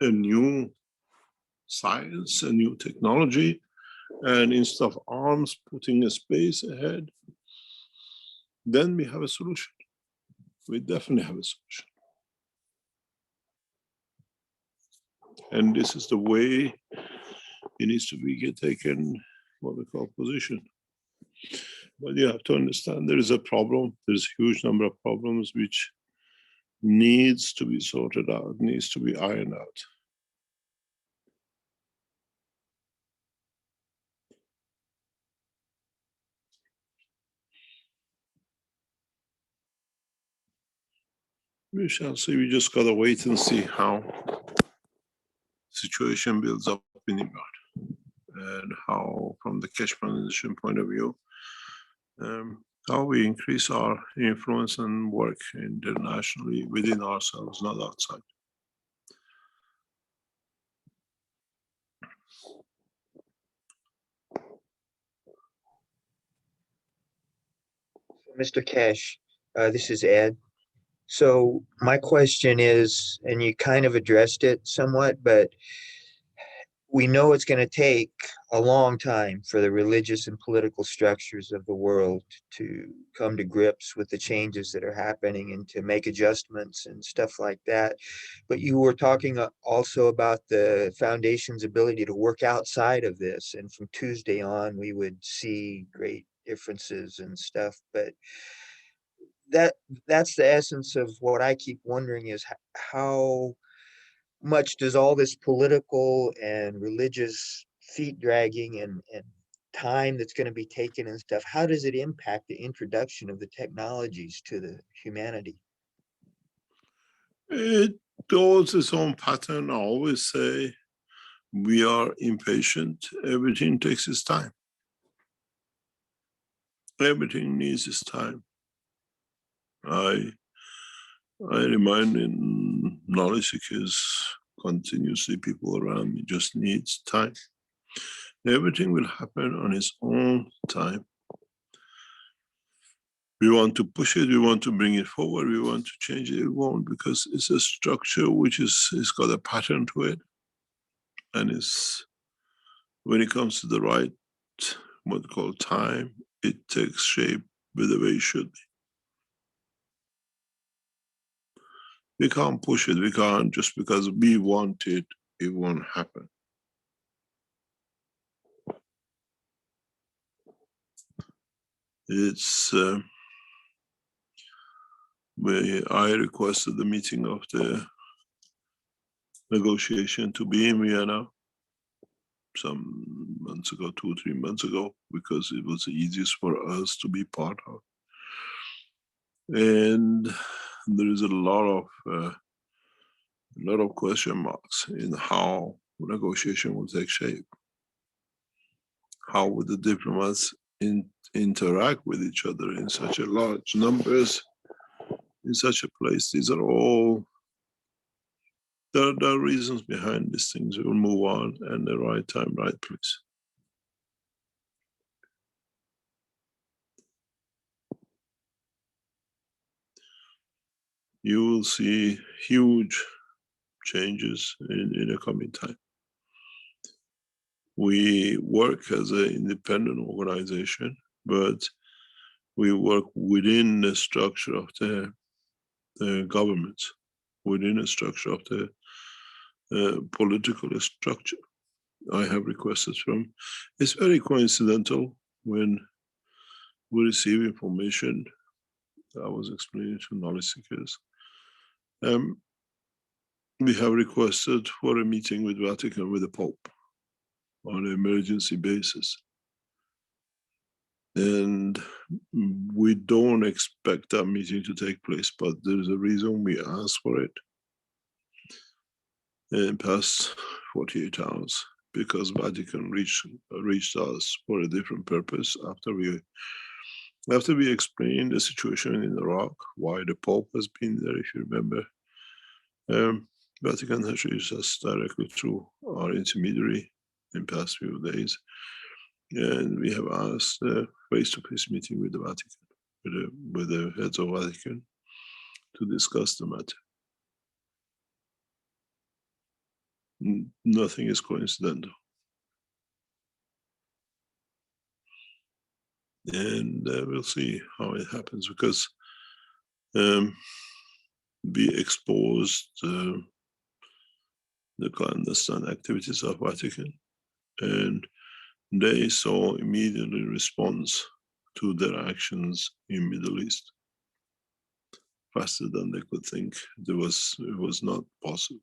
a new science, a new technology, and instead of arms putting a space ahead, then we have a solution. We definitely have a solution. And this is the way it needs to be taken, what we call position. But you have to understand there is a problem. There's a huge number of problems which needs to be sorted out, needs to be ironed out. We shall see. We just gotta wait and see how situation builds up in Iran and how, from the cash management point of view, how we increase our influence and work internationally within ourselves, not outside. Mr. Cash, this is Ed. So my question is, and you kind of addressed it somewhat, but we know it's going to take a long time for the religious and political structures of the world to come to grips with the changes that are happening and to make adjustments and stuff like that. But you were talking also about the foundation's ability to work outside of this. And from Tuesday on, we would see great differences and stuff. But that's the essence of what I keep wondering is how much does all this political and religious feet dragging and time that's going to be taken and stuff, how does it impact the introduction of the technologies to the humanity? It goes its own pattern. I always say we are impatient. Everything takes its time. Everything needs its time. I remind in knowledge seekers continuously, people around me just needs time. Everything will happen on its own time. We want to push it, we want to bring it forward, we want to change it, it won't, because it's a structure which it's got a pattern to it. And it's, when it comes to the right, what we call time, it takes shape with the way it should be. We can't push it, we can't, just because we want it, it won't happen. It's where I requested the meeting of the negotiation to be in Vienna some months ago, 2 or 3 months ago, because it was the easiest for us to be part of. And there is a lot of question marks in how negotiation will take shape. How would the diplomats interact with each other in such a large numbers, in such a place? These are all, there are reasons behind these things. We will move on, and the right time, right place. You will see huge changes in the coming time. We work as an independent organization, but we work within the structure of the government, within the structure of the political structure. I have requested from, it's very coincidental when we receive information. I was explaining to knowledge seekers. We have requested for a meeting with Vatican, with the Pope, on an emergency basis. And we don't expect that meeting to take place, but there's a reason we asked for it in past 48 hours, because Vatican reached us for a different purpose after we explained the situation in Iraq, why the Pope has been there, if you remember. Vatican has reached us directly through our intermediary in past few days. And we have asked a face-to-face meeting with the Vatican, with the heads of Vatican, to discuss the matter. Nothing is coincidental. And we'll see how it happens, because we exposed the clandestine activities of Vatican, and they saw immediately response to their actions in Middle East faster than they could think. It was not possible.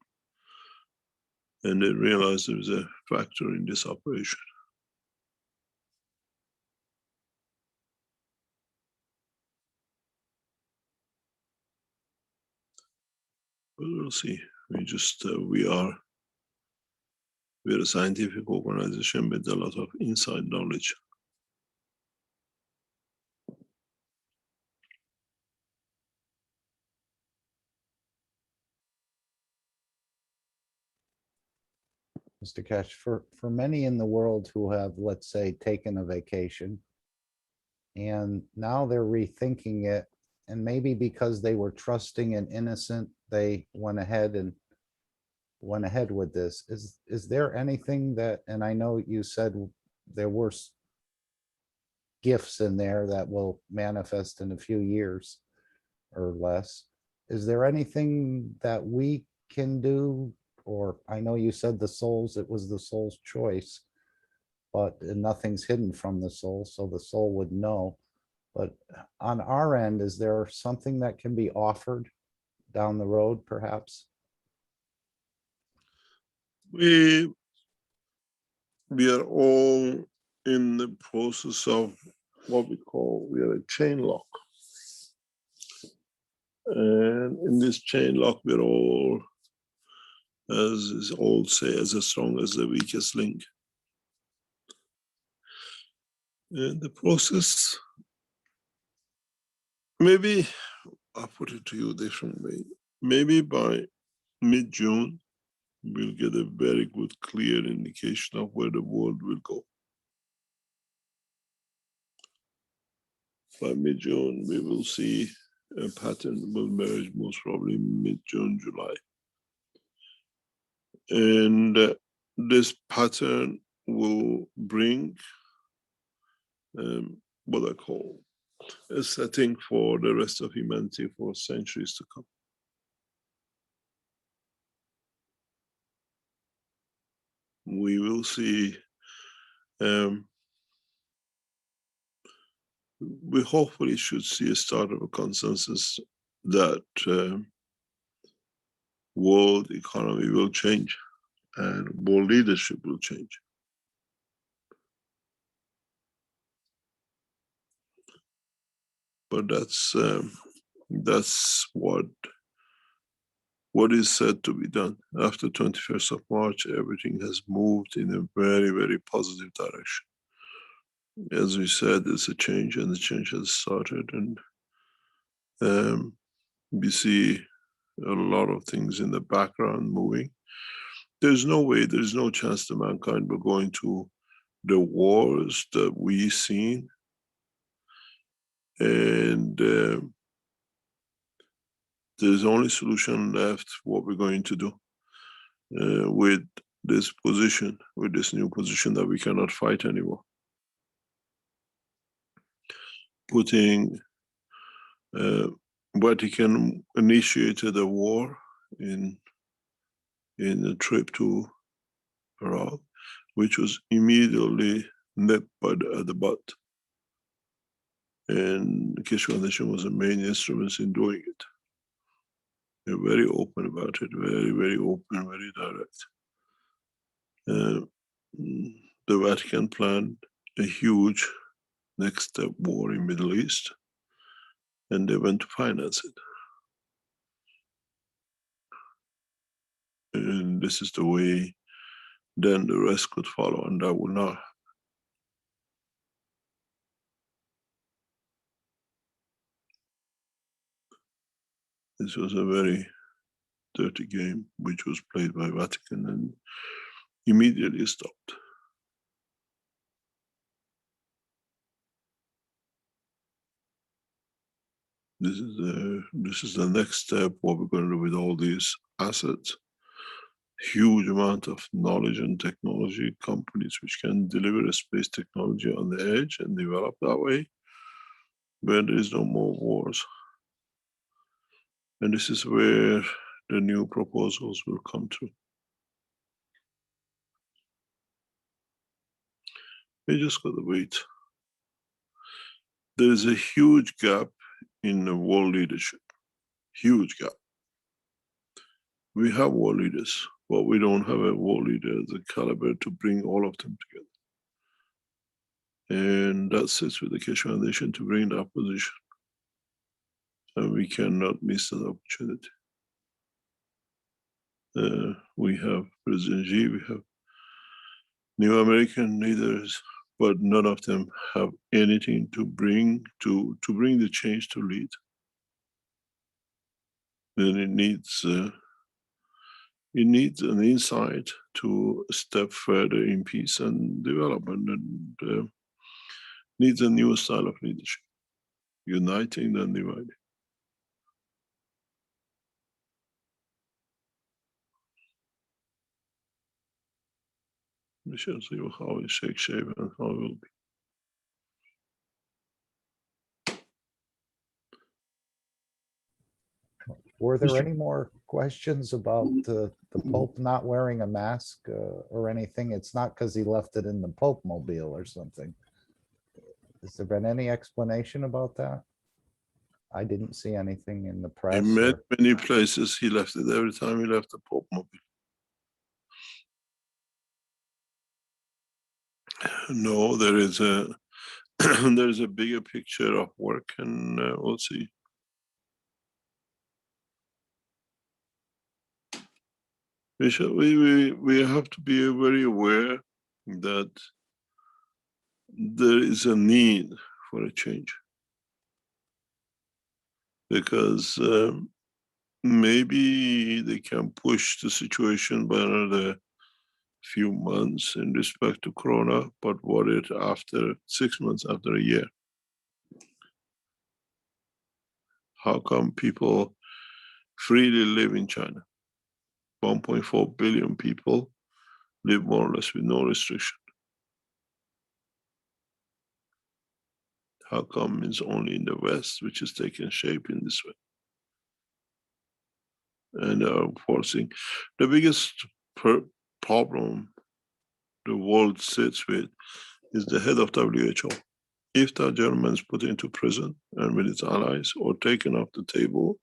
And they realized there was a factor in this operation. But we'll see. We're a scientific organization with a lot of inside knowledge. Mr. Cash, for many in the world who have, let's say, taken a vacation, and now they're rethinking it, and maybe because they were trusting and innocent, they went ahead with this. Is there anything that, and I know you said there were gifts in there that will manifest in a few years or less. Is there anything that we can do? Or I know you said it was the soul's choice, but nothing's hidden from the soul, so the soul would know. But on our end, is there something that can be offered down the road, perhaps? We are all in the process of what we are a chain lock. And in this chain lock, we're all, as is old say, as strong as the weakest link. And the process, maybe I'll put it to you a different way. Maybe by mid-June, we'll get a very good, clear indication of where the world will go. By mid-June, we will see a pattern will emerge, most probably mid-June, July. And this pattern will bring what I call a setting for the rest of humanity for centuries to come. We will see, we hopefully should see a start of a consensus that world economy will change and world leadership will change. But that's what is said to be done. After 21st of March, everything has moved in a very, very positive direction. As we said, it's a change, and the change has started, and we see a lot of things in the background moving. There's no way, there's no chance that mankind will go into the wars that we've seen, and there's only solution left, what we're going to do with this position, with this new position that we cannot fight anymore. Putting Vatican initiated a war in a trip to Iraq, which was immediately nipped by the butt. And the Keshe Foundation was the main instrument in doing it. They're very open about it, very, very open, very direct. The Vatican planned a huge next war in Middle East, and they went to finance it. And this is the way then the rest could follow, and that would not. This was a very dirty game, which was played by Vatican and immediately stopped. This is the next step, what we're going to do with all these assets. Huge amount of knowledge and technology, companies which can deliver a space technology on the edge and develop that way, where there is no more wars. And this is where the new proposals will come to. We just gotta wait. There is a huge gap in the world leadership, huge gap. We have world leaders, but we don't have a world leader of the caliber to bring all of them together. And that sits with the Keshe Foundation to bring that position. And we cannot miss that opportunity. We have President Xi, we have new American leaders, but none of them have anything to bring the change to lead. Then it needs an insight to step further in peace and development, and needs a new style of leadership, uniting and dividing. We shall see how it shakes shape and how it will be. Were there Mr. any more questions about the Pope not wearing a mask or anything? It's not because he left it in the Pope mobile or something. Has there been any explanation about that? I didn't see anything in the I press. met or- many places, he left it every time he left the Pope mobile. No, there is a there is a bigger picture of work, and we'll see. We have to be very aware that there is a need for a change, because maybe they can push the situation by another few months in respect to Corona, but what if after 6 months, after a year? How come people freely live in China? 1.4 billion people live more or less with no restriction. How come it's only in the West which is taking shape in this way? And forcing the biggest problem the world sits with is the head of WHO. If that gentleman is put into prison and with its allies or taken off the table,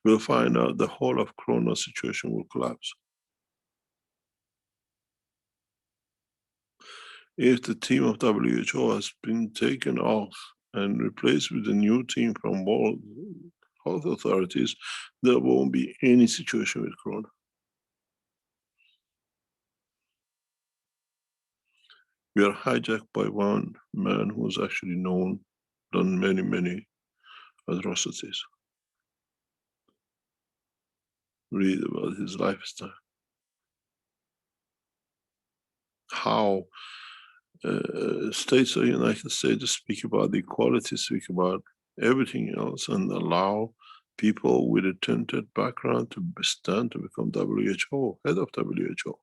we'll find out the whole of Corona situation will collapse. If the team of WHO has been taken off and replaced with a new team from World Health Authorities, there won't be any situation with Corona. We are hijacked by one man who's actually done many atrocities. Read about his lifestyle. How states of the United States speak about equality, speak about everything else, and allow people with a tainted background to stand to become WHO, head of WHO.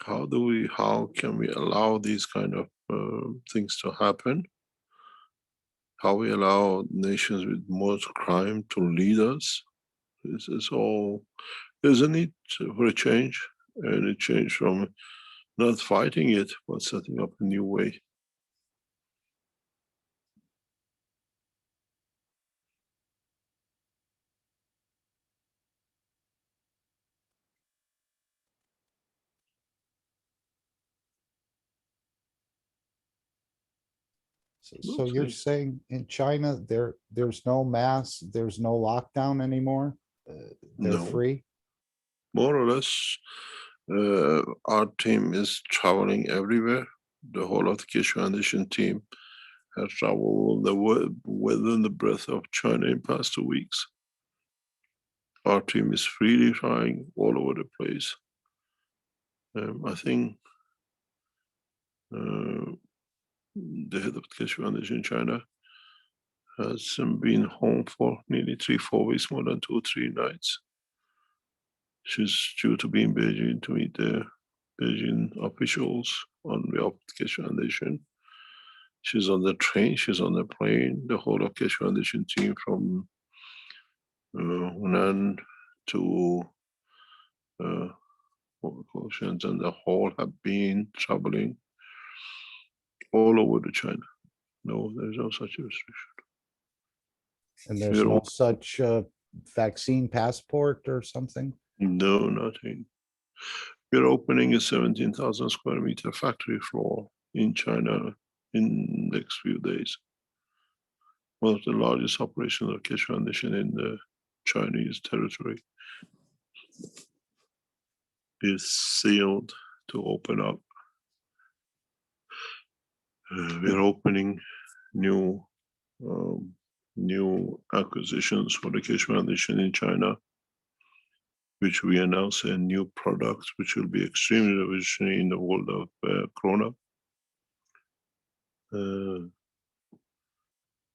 How can we allow these kind of things to happen? How we allow nations with most crime to lead us? This is all, there's a need for a change, and a change from not fighting it, but setting up a new way. So you're Okay. saying in China, there's no mass, there's no lockdown anymore? They're No. free? More or less, our team is traveling everywhere. The whole of the Keshe Foundation team has traveled within the breadth of China in past 2 weeks. Our team is freely flying all over the place. I think the head of the Keshe Foundation in China has been home for nearly 3-4 weeks, more than 2 or 3 nights. She's due to be in Beijing to meet the Beijing officials on behalf of the Keshe Foundation. She's on the train, she's on the plane, the whole of Keshe Foundation team from Hunan to what we call Shenzhen, the whole have been traveling all over the China. No, there's no such restriction. And there's We're no all- such vaccine passport or something? No, nothing. We're opening a 17,000 square meter factory floor in China in next few days. One of the largest operations of Keshe Foundation in the Chinese territory is sealed to open up. We're opening new new acquisitions for the Keshe Foundation in China, which we announce a new product which will be extremely revolutionary in the world of Corona.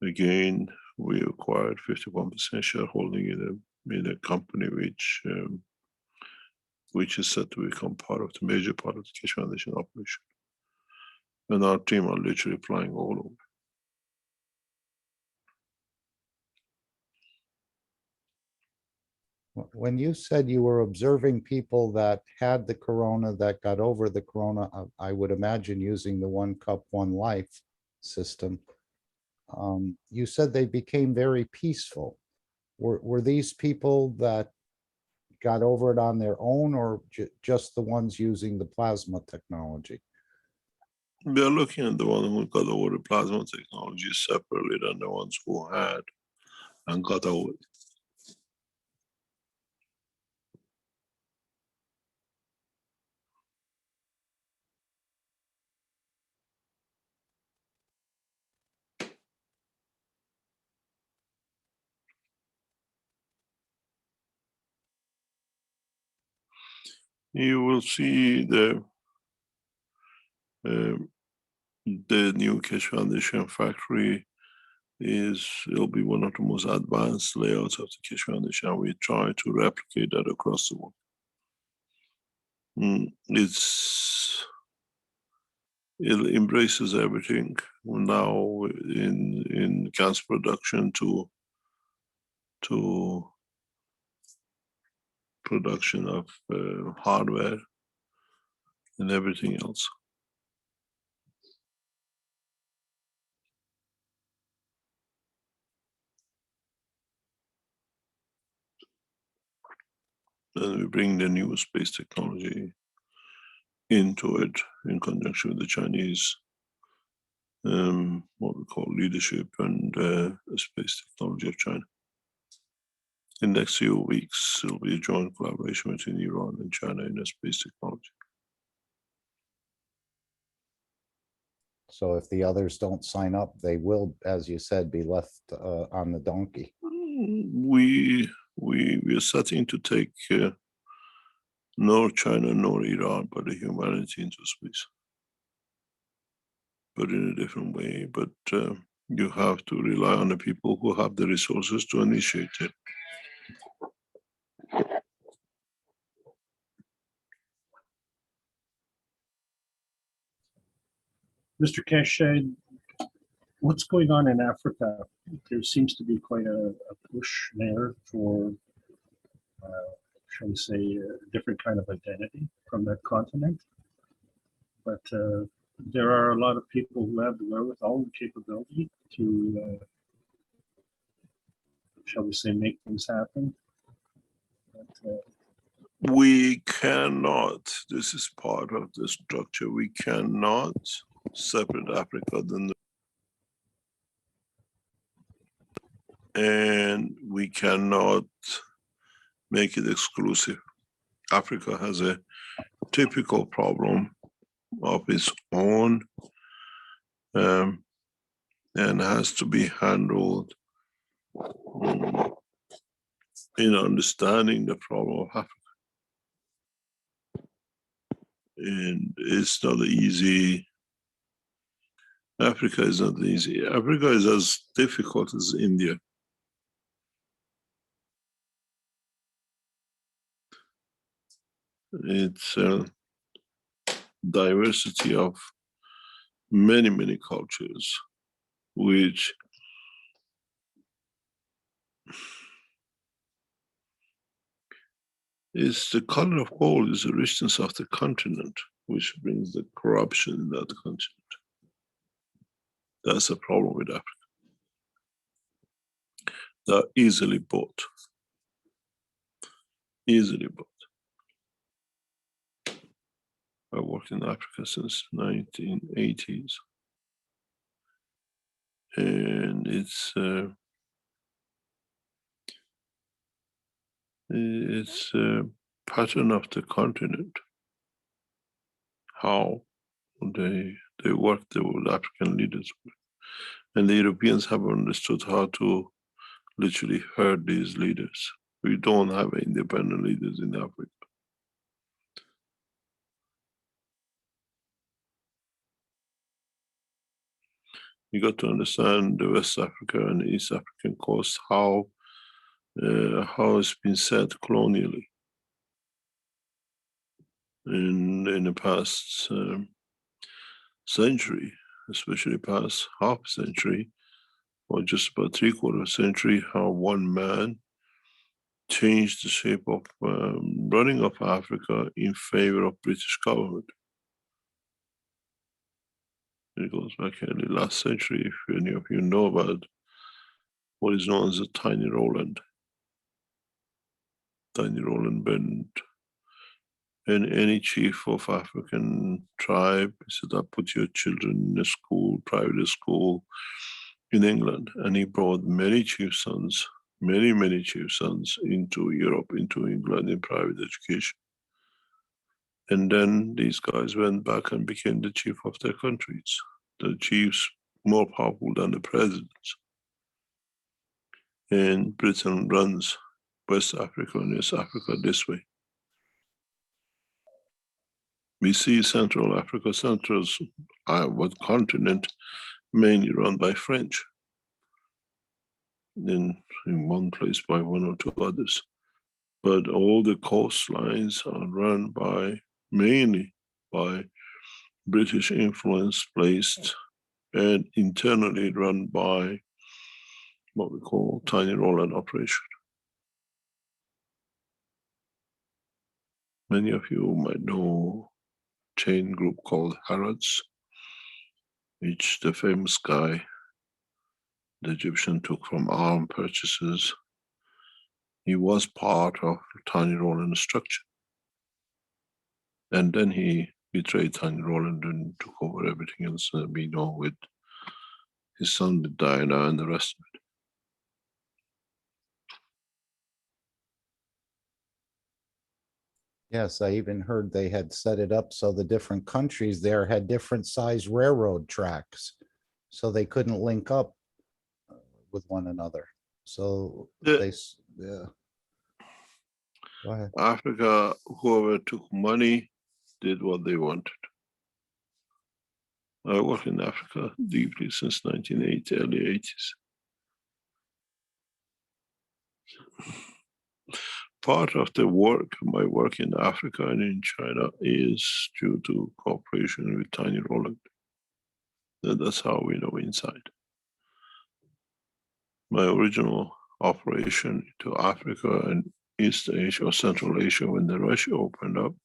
Again, we acquired 51% shareholding in a company which is set to become part of the major part of the Keshe Foundation operation. And our team are literally flying all over. When you said you were observing people that had the corona, that got over the corona, I would imagine using the 1 cup, 1 life system. You said they became very peaceful. Were these people that got over it on their own, or just the ones using the plasma technology? We are looking at the one who got over the plasma technology separately than the ones who had and got over it. You will see the new Keshe Foundation factory it'll be one of the most advanced layouts of the Keshe Foundation. We try to replicate that across the world. It embraces everything now in cancer production to production of hardware and everything else. And we bring the new space technology into it in conjunction with the Chinese, what we call leadership and space technology of China. In the next few weeks, there'll be a joint collaboration between Iran and China in the space technology. So if the others don't sign up, they will, as you said, be left on the donkey. We are setting to take nor China nor Iran, but the humanity into space, but in a different way. But you have to rely on the people who have the resources to initiate it. Mr. Keshe, what's going on in Africa? There seems to be quite a push there for, shall we say, a different kind of identity from that continent. But there are a lot of people who have the wherewithal and capability to, shall we say, make things happen. But, we cannot, this is part of the structure, we cannot separate Africa than and we cannot make it exclusive. Africa has a typical problem of its own, and has to be handled in understanding the problem of Africa. And it's not easy. Africa is not easy. Africa is as difficult as India. It's a diversity of many, many cultures, which is the color of gold is the richness of the continent, which brings the corruption in that continent. That's a problem with Africa. They're easily bought. Easily bought. I worked in Africa since 1980s. And it's a pattern of the continent, how they work with African leaders. And the Europeans have understood how to literally herd these leaders. We don't have independent leaders in Africa. You got to understand the West Africa and East African coast, how it's been set colonially in the past century, especially past half century, or just about 3/4 century, how one man changed the shape of running of Africa in favor of British government. It goes back early last century, if any of you know about what is known as the Tiny Roland. Tiny Roland bent, and any chief of African tribe said, "I put your children in a school, private school in England," and he brought many chief sons, many chief sons into Europe, into England in private education. And then these guys went back and became the chief of their countries. The chiefs more powerful than the presidents. And Britain runs West Africa and East Africa this way. We see Central Africa, Central's what continent mainly run by French. Then in one place by one or two others. But all the coastlines are run by mainly by British influence placed and internally run by what we call Tiny Roland operation. Many of you might know a chain group called Harrods, which the famous guy, the Egyptian, took from arm purchases. He was part of the Tiny Roland structure. And then he betrayed Tiny Roland and took over everything else that we know, with his son with Diana and the rest of it. Yes, I even heard they had set it up so the different countries there had different size railroad tracks, so they couldn't link up with one another. So Yeah. yeah. Go ahead. Africa, whoever took money did what they wanted. I worked in Africa deeply since 1980, early 80s. Part of the work, my work in Africa and in China, is due to cooperation with Tiny Roland. That's how we know inside. My original operation to Africa and East Asia or Central Asia, when the Russia opened up,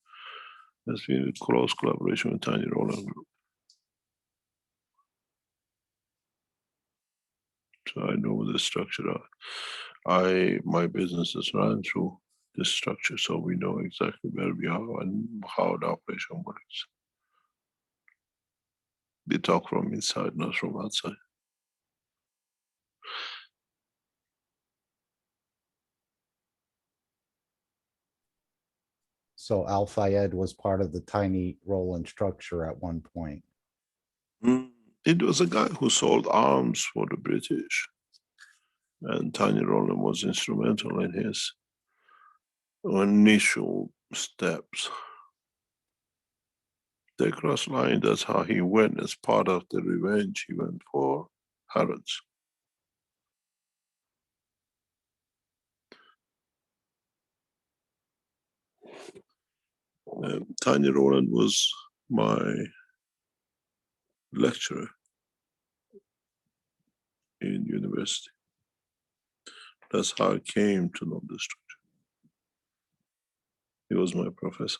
has been in close collaboration with Tiny Roland Group. So I know the structure. My business is run through this structure, so we know exactly where we are and how the operation works. They talk from inside, not from outside. So Al Fayed was part of the tiny Roland structure at one point. It was a guy who sold arms for the British, and Tiny Roland was instrumental in his initial steps. The cross line, that's how he went as part of the revenge. He went for Harrods. Tiny Roland was my lecturer in university. That's how I came to know the structure. He was my professor.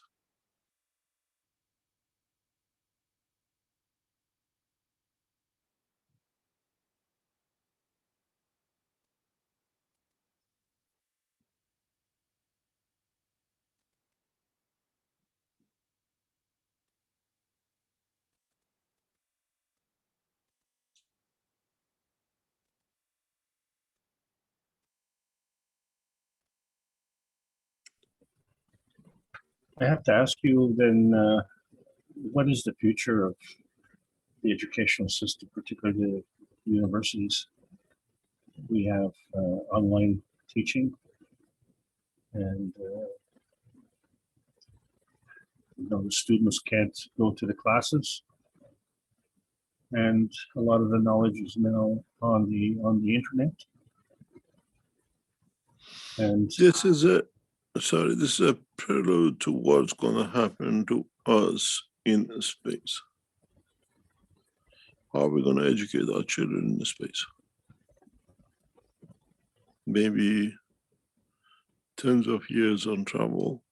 I have to ask you then, what is the future of the educational system, particularly the universities? We have online teaching, and the students can't go to the classes, and a lot of the knowledge is now on the internet. And This is a prelude to what's going to happen to us in space. How are we going to educate our children in space? Maybe tens of years on travel.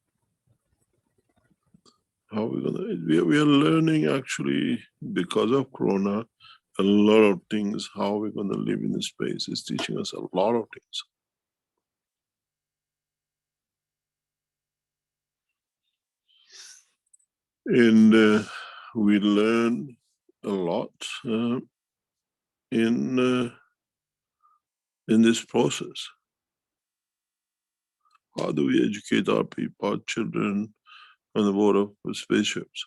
How are we going to? We are learning actually because of Corona a lot of things. How are we going to live in space? It's teaching us a lot of things. And we learn a lot in this process. How do we educate our people, our children, on the board of spaceships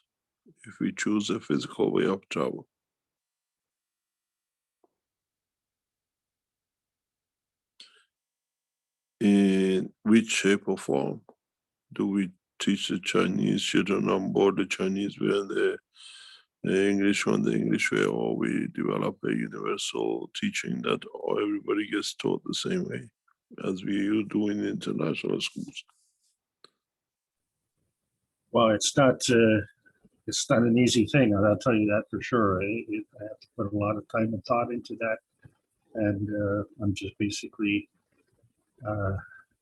if we choose a physical way of travel? In which shape or form do we teach the Chinese children on board the Chinese way and the English one the English way, or we develop a universal teaching that everybody gets taught the same way as we do in international schools? well, it's not an easy thing, and I'll tell you that for sure. I have to put a lot of time and thought into that, and I'm just basically,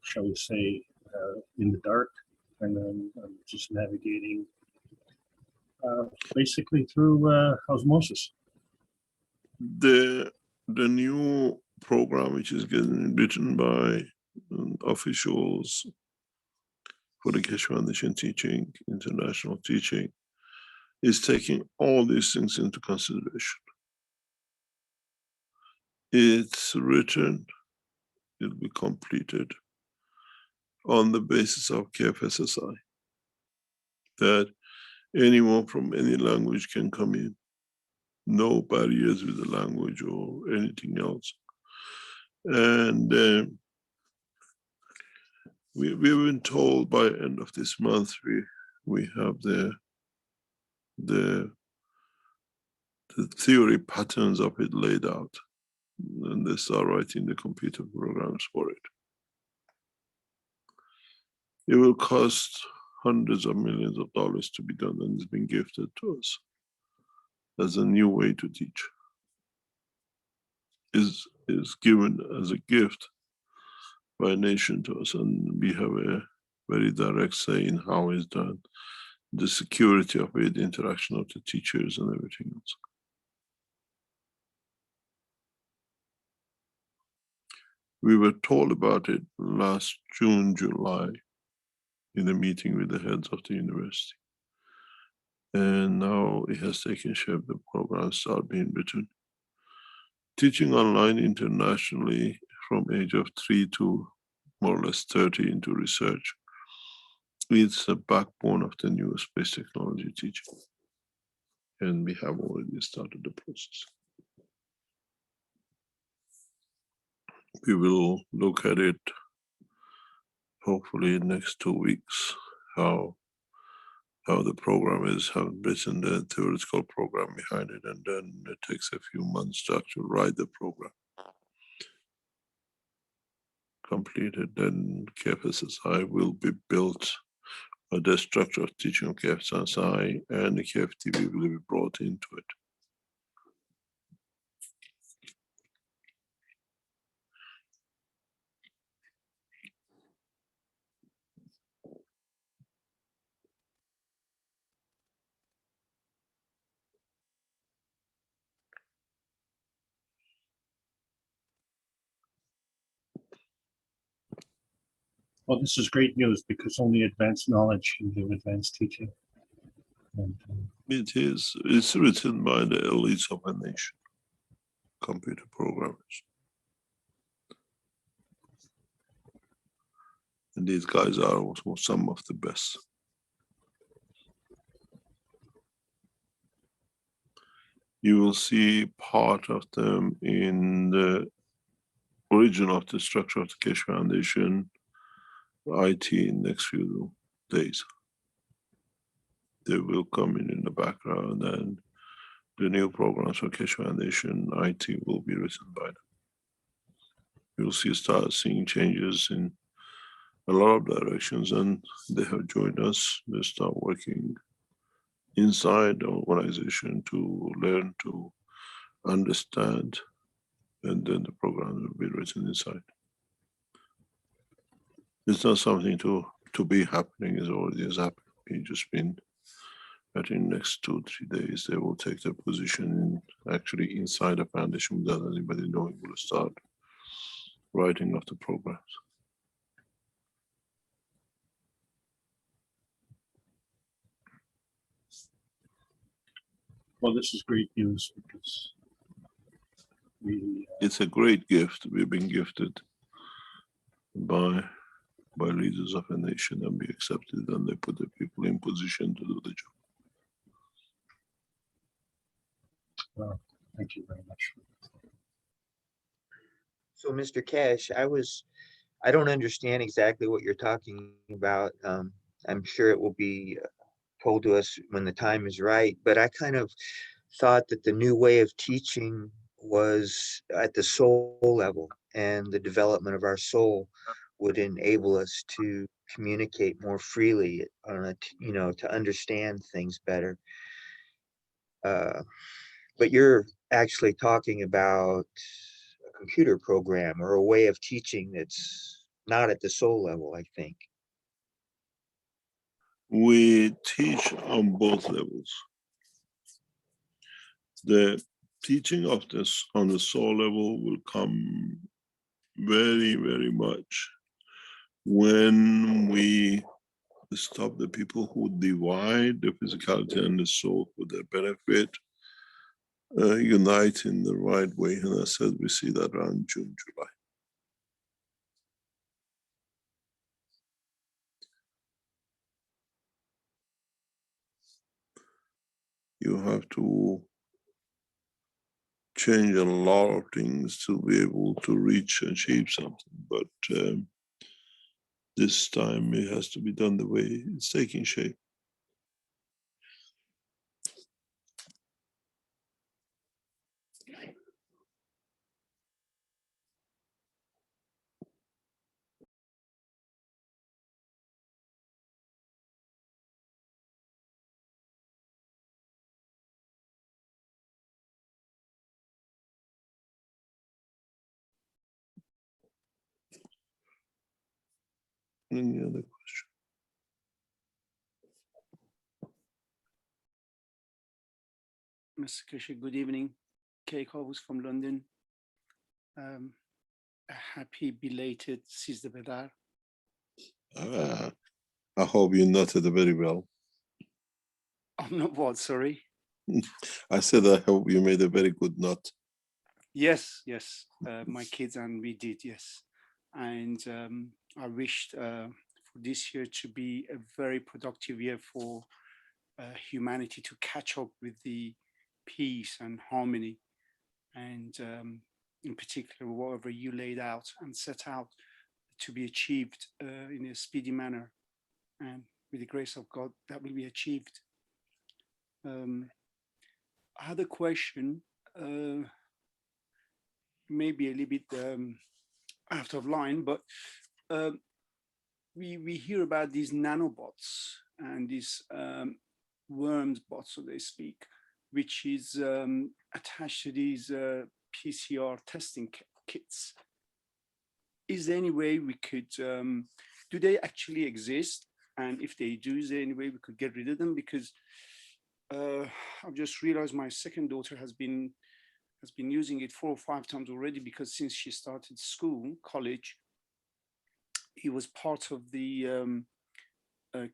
shall we say, in the dark, and then I'm just navigating basically through osmosis. The new program, which is getting written by officials for the Keshe Foundation teaching, international teaching, is taking all these things into consideration. It's written, it'll be completed on the basis of KFSSI, that anyone from any language can come in, no barriers with the language or anything else. And we've been told by end of this month we have the theory patterns of it laid out, and they start writing the computer programs for it. It will cost hundreds of millions of dollars to be done, and it's been gifted to us as a new way to teach. Is given as a gift by a nation to us, and we have a very direct say in how it's done, the security of it, the interaction of the teachers and everything else. We were told about it last June, July, in a meeting with the heads of the university. And now it has taken shape, the programs start being written. Teaching online internationally from age of 3 to more or less 30 into research It's the backbone of the new space technology teaching. And we have already started the process. We will look at it hopefully in next 2 weeks, how the program is, have written the theoretical program behind it, and then it takes a few months to actually write the program. Completed, then KFSSI will be built, the structure of teaching of KFSSI and the KFTV will be brought into it. Well, this is great news because only advanced knowledge can give advanced teaching. And, It's written by the elites of a nation, computer programmers. And these guys are also some of the best. You will see part of them in the origin of the structure of the Keshe Foundation IT in next few days. They will come in the background, and the new programs for Keshe Foundation IT will be written by them. You'll start seeing changes in a lot of directions, and they have joined us. They start working inside the organization to learn, to understand, and then the programs will be written inside. It's not something to be happening, it already is happening. It's just been, I think next 2-3 days, they will take their position in actually inside the foundation without anybody knowing. Will start writing of the programs. well, this is great news because we, It's a great gift. We've been gifted by leaders of a nation, and we accepted, and they put the people in position to do the job. well, thank you very much. So, Mr. Cash, I don't understand exactly what you're talking about. I'm sure it will be told to us when the time is right, but I kind of thought that the new way of teaching was at the soul level, and the development of our soul would enable us to communicate more freely on a, to understand things better. But you're actually talking about a computer program or a way of teaching that's not at the soul level, I think. We teach on both levels. The teaching of this on the soul level will come very, very much when we stop the people who divide the physicality and the soul for their benefit, unite in the right way. And I said we see that around June, July. You have to change a lot of things to be able to reach and achieve something, but this time it has to be done the way it's taking shape. Any other question? Mr. Keshe, good evening. Kay Cobbs from London. A happy belated Siz Bedar. I hope you noted it very well. I'm not what, sorry. I said I hope you made a very good note. Yes, my kids and we did, yes. And I wished for for this year to be a very productive year for humanity to catch up with the peace and harmony, and in particular, whatever you laid out and set out to be achieved in a speedy manner, and with the grace of God, that will be achieved. I had a question, maybe a little bit out of line, but we hear about these nanobots and these worms bots, so they speak, which is attached to these PCR testing kits. Is there any way we could, do they actually exist? And if they do, is there any way we could get rid of them? Because I've just realized my second daughter has been using it 4 or 5 times already, because since she started college, it was part of the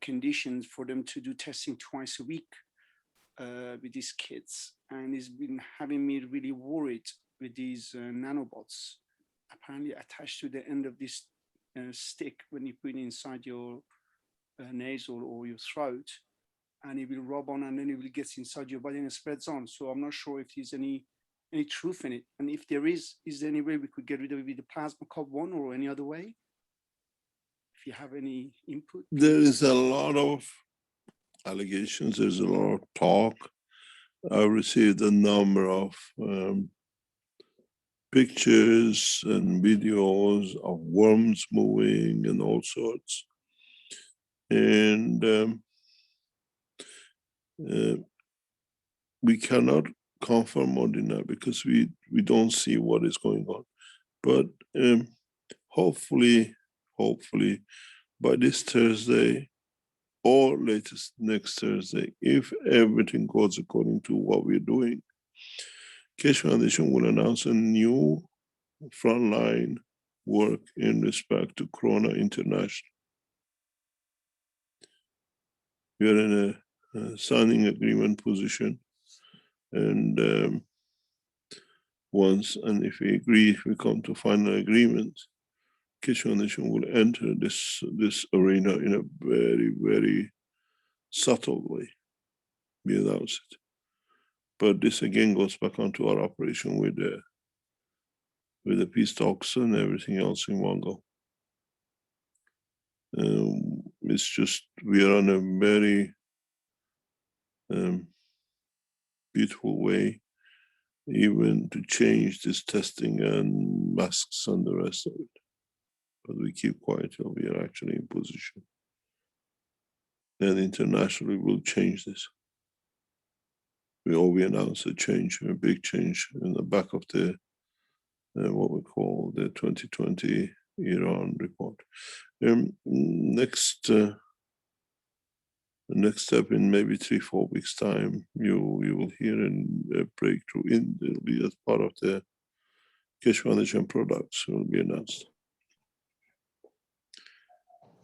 conditions for them to do testing twice a week with these kids. And it's been having me really worried with these nanobots apparently attached to the end of this stick when you put it inside your nasal or your throat, and it will rub on, and then it will get inside your body and it spreads on. So I'm not sure if there's any truth in it. And if there is there any way we could get rid of it with the plasma cup one or any other way? If you have any input. There is a lot of allegations, there's a lot of talk. I received a number of pictures and videos of worms moving and all sorts. And we cannot confirm or deny because we don't see what is going on. But hopefully by this Thursday or latest next Thursday, if everything goes according to what we're doing, Keshe Foundation will announce a new frontline work in respect to Corona International. We are in a signing agreement position, and if we agree, if we come to final agreement, Keshe Foundation will enter this arena in a very, very subtle way. We announce it. But this again goes back onto our operation with the peace talks and everything else in one go. It's just we are on a very beautiful way, even to change this testing and masks and the rest of it. But we keep quiet till we are actually in position. And internationally, we'll change this. We announced a change, a big change in the back of the what we call the 2020 Iran report. Next step in maybe 3-4 weeks time, you will hear a breakthrough it'll be as part of the Keshe Foundation products will be announced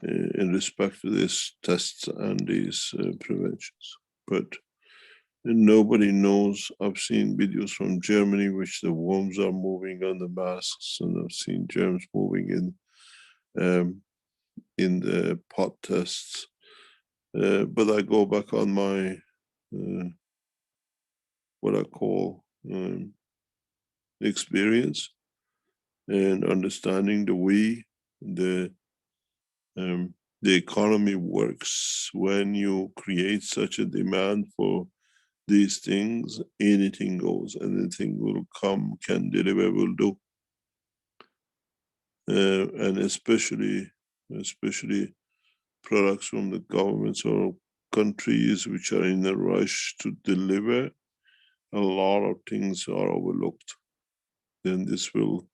in respect to these tests and these preventions. But nobody knows. I've seen videos from Germany, which the worms are moving on the masks, and I've seen germs moving in the pot tests. But I go back on my what I call experience and understanding the way the economy works. When you create such a demand for these things, anything goes, anything will come, can deliver, will do. And especially products from the governments or countries which are in a rush to deliver, a lot of things are overlooked. Then this will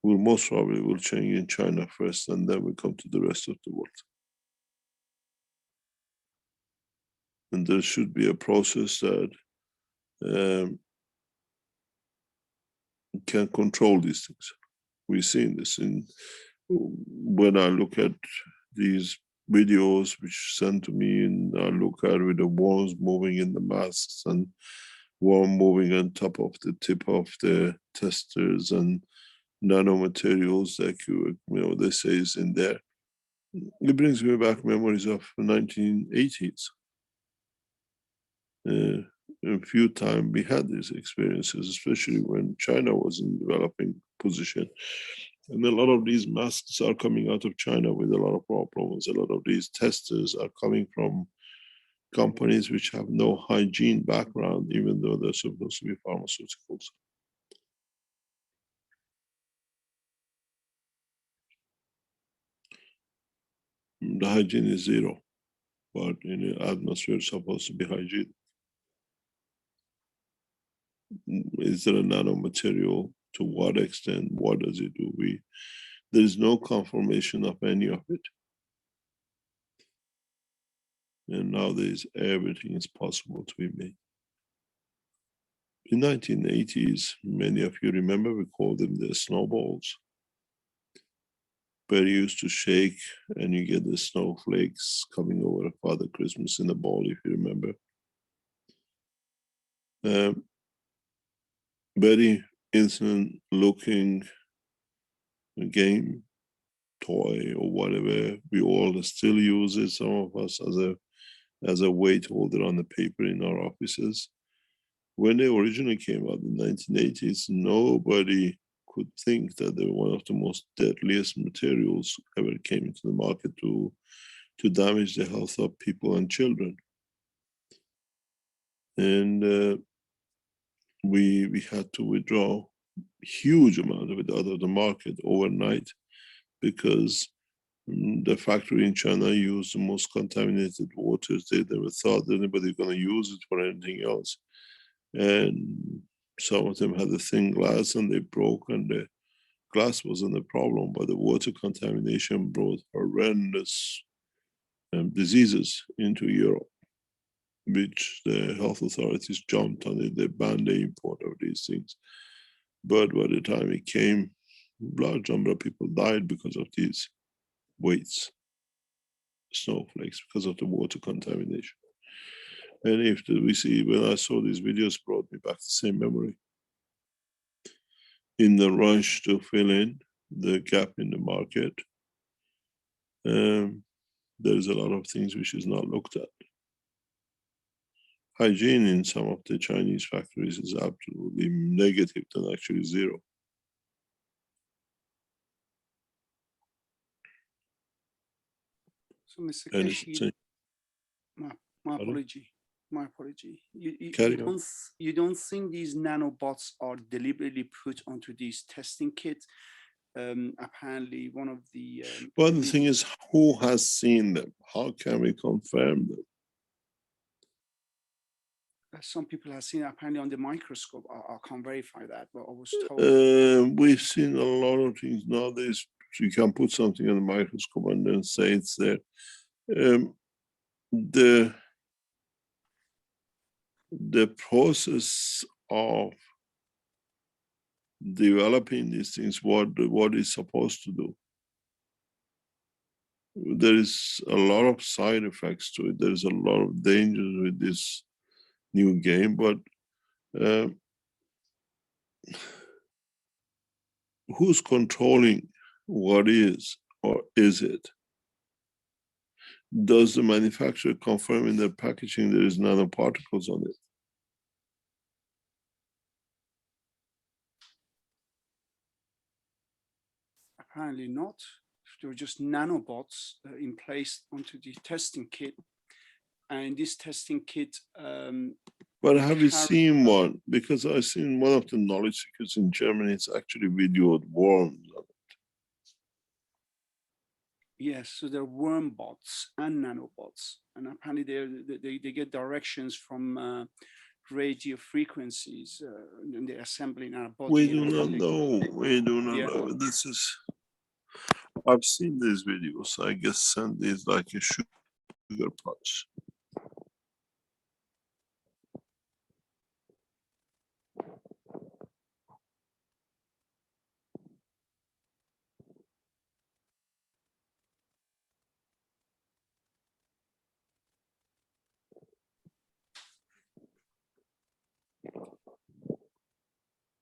most probably will change in China first, and then we come to the rest of the world. And there should be a process that can control these things. We've seen this when I look at these videos which sent to me, and I look at with the worms moving in the masks and worm moving on top of the tip of the testers and nanomaterials that they say is in there. It brings me back memories of 1980s. A few times we had these experiences, especially when China was in developing position. And a lot of these masks are coming out of China with a lot of problems. A lot of these testers are coming from companies which have no hygiene background, even though they're supposed to be pharmaceuticals. The hygiene is zero, but in the atmosphere it's supposed to be hygiene. Is there a nanomaterial? To what extent? What does it do? There is no confirmation of any of it. And nowadays, everything is possible to be made. In 1980s, many of you remember, we called them the snowballs, where you used to shake and you get the snowflakes coming over Father Christmas in a ball, if you remember. Very innocent looking game, toy or whatever. We all still use it, some of us, as a weight holder on the paper in our offices. When they originally came out in the 1980s, nobody could think that they were one of the most deadliest materials ever came into the market to damage the health of people and children. And we had to withdraw huge amount of it out of the market overnight, because the factory in China used the most contaminated waters. They never thought that anybody was going to use it for anything else. And some of them had a thin glass and they broke, and the glass wasn't a problem, but the water contamination brought horrendous diseases into Europe, which the health authorities jumped on it. They banned the import of these things. But by the time it came, a large number of people died because of these weights, snowflakes, because of the water contamination. And if we see, when I saw these videos, brought me back the same memory. In the rush to fill in the gap in the market, there's a lot of things which is not looked at. Hygiene in some of the Chinese factories is absolutely negative than actually zero. So, Mr. And Keshi, it's my Pardon? apology. My apology. Carry on. You don't think these nanobots are deliberately put onto these testing kits? Apparently, one of the Well, the thing is, who has seen them? How can we confirm them? some people have seen apparently on the microscope. I can't verify that, but I was told. We've seen a lot of things nowadays. You can put something on the microscope and then say it's there. The process of developing these things, what it's supposed to do. There is a lot of side effects to it. There's a lot of dangers with this new game, but who's controlling what is, or is it? Does the manufacturer confirm in their packaging there is nanoparticles on it? Apparently not. There were just nanobots in place onto the testing kit, and this testing kit. But have you seen one? Because I've seen one of the knowledge seekers in Germany. It's actually videoed worms on it. Yes, so they're worm bots and nanobots, and apparently they get directions from radio frequencies, and they assemble in our body. We do not know. We do not Yeah. know. This is. I've seen these videos. I guess send these like a sugar punch.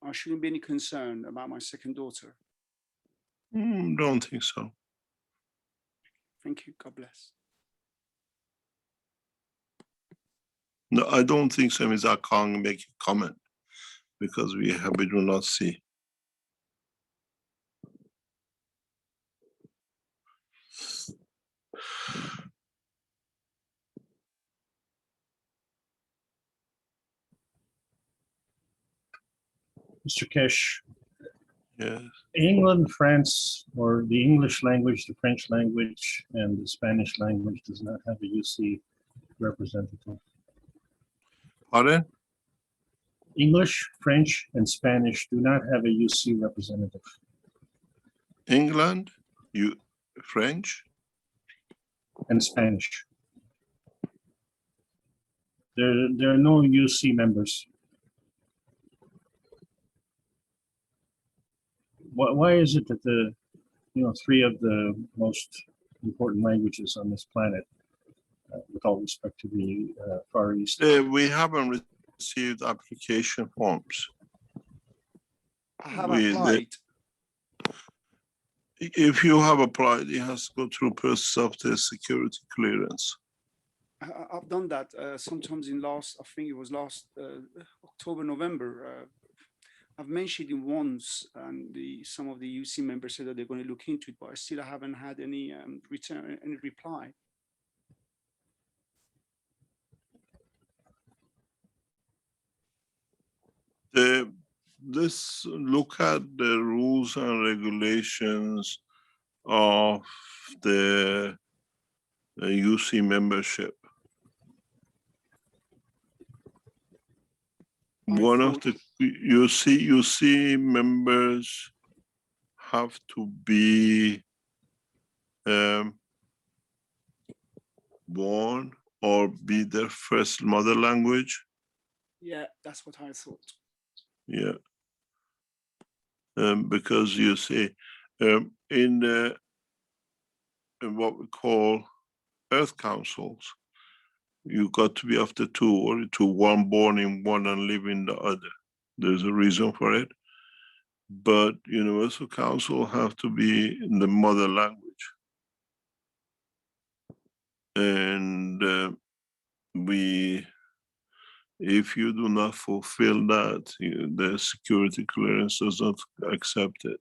I shouldn't be any concerned about my second daughter. Don't think so. Thank Thank you. God bless. No, I don't think so, Ms. I can't make a comment because we do not see. Mr. Kesh, Yes. England, France, or the English language, the French language, and the Spanish language does not have a UC representative. Pardon? English, French, and Spanish do not have a UC representative. England, French, And Spanish. There are no UC members. Why is it that the, three of the most important languages on this planet, with all respect to the Far East, we haven't received application forms. I have We- applied. If you have applied, it has to go through process of the security clearance. I've done that sometimes in last, I think it was last October, November. I've mentioned it once, and some of the UC members said that they're going to look into it, but I still haven't had any any reply. Let's look at the rules and regulations of the UC membership. One of the UC members have to be born or be their first mother language. Yeah, that's what I thought. Yeah. Because you see, in what we call Earth Councils, you got to be after two, or two, one born in one and live in the other. There's a reason for it. But Universal Council have to be in the mother language. And if you do not fulfill that, the security clearance does not accept it.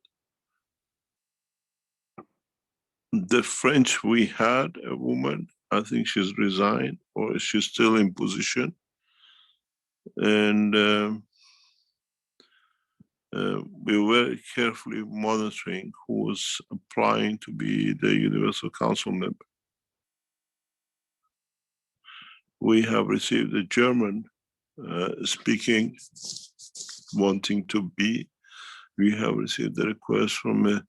The French, we had a woman, I think she's resigned or she's still in position. And we were very carefully monitoring who was applying to be the Universal Council member. We have received a German speaking, wanting to be. We have received a request from a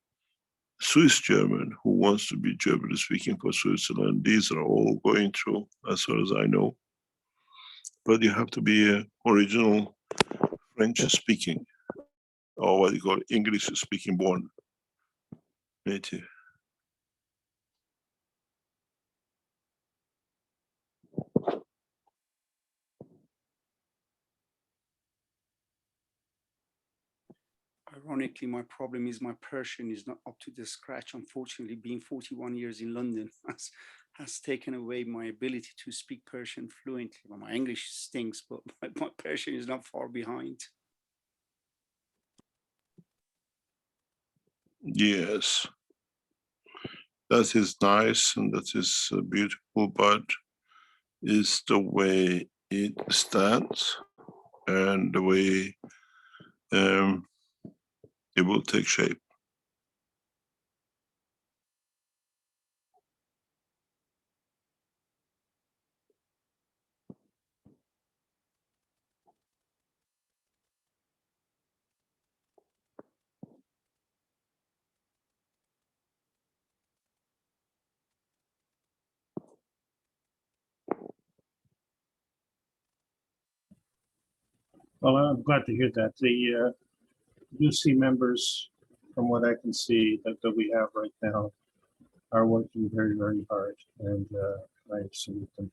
Swiss German who wants to be German speaking for Switzerland. These are all going through, as far as I know. But you have to be an original French speaking, or what you call English speaking born native. Ironically, my problem is my Persian is not up to the scratch. Unfortunately, being 41 years in London has taken away my ability to speak Persian fluently. Well, my English stinks, but my Persian is not far behind. Yes, that is nice and that is beautiful, but it's the way it stands and the way it will take shape. Well, I'm glad to hear that. The UC members, from what I can see that we have right now, are working very, very hard, and I salute them.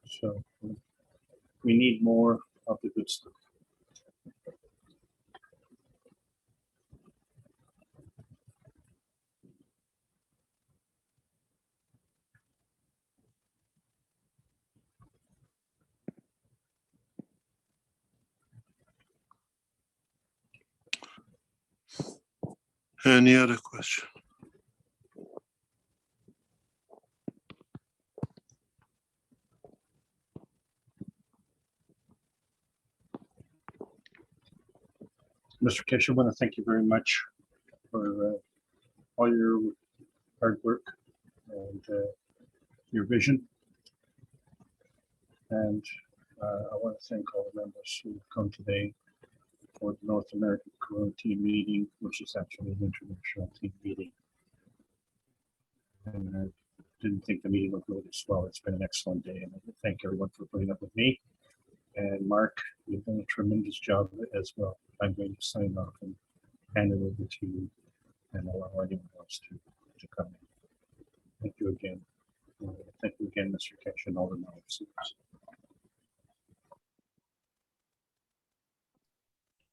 So we need more of the good stuff. Any other question? Mr. Keshe, I want to thank you very much for all your hard work and your vision. And I want to thank all the members who come today for the North American Corona team meeting, which is actually an international team meeting. And I didn't think the meeting would go this well. It's been an excellent day, and I thank everyone for putting up with me. And Mark, you've done a tremendous job as well. I'm going to sign off and hand it over to you and allow anyone else to come in. Thank you again. Thank you again, Mr. Keshe, and all the members.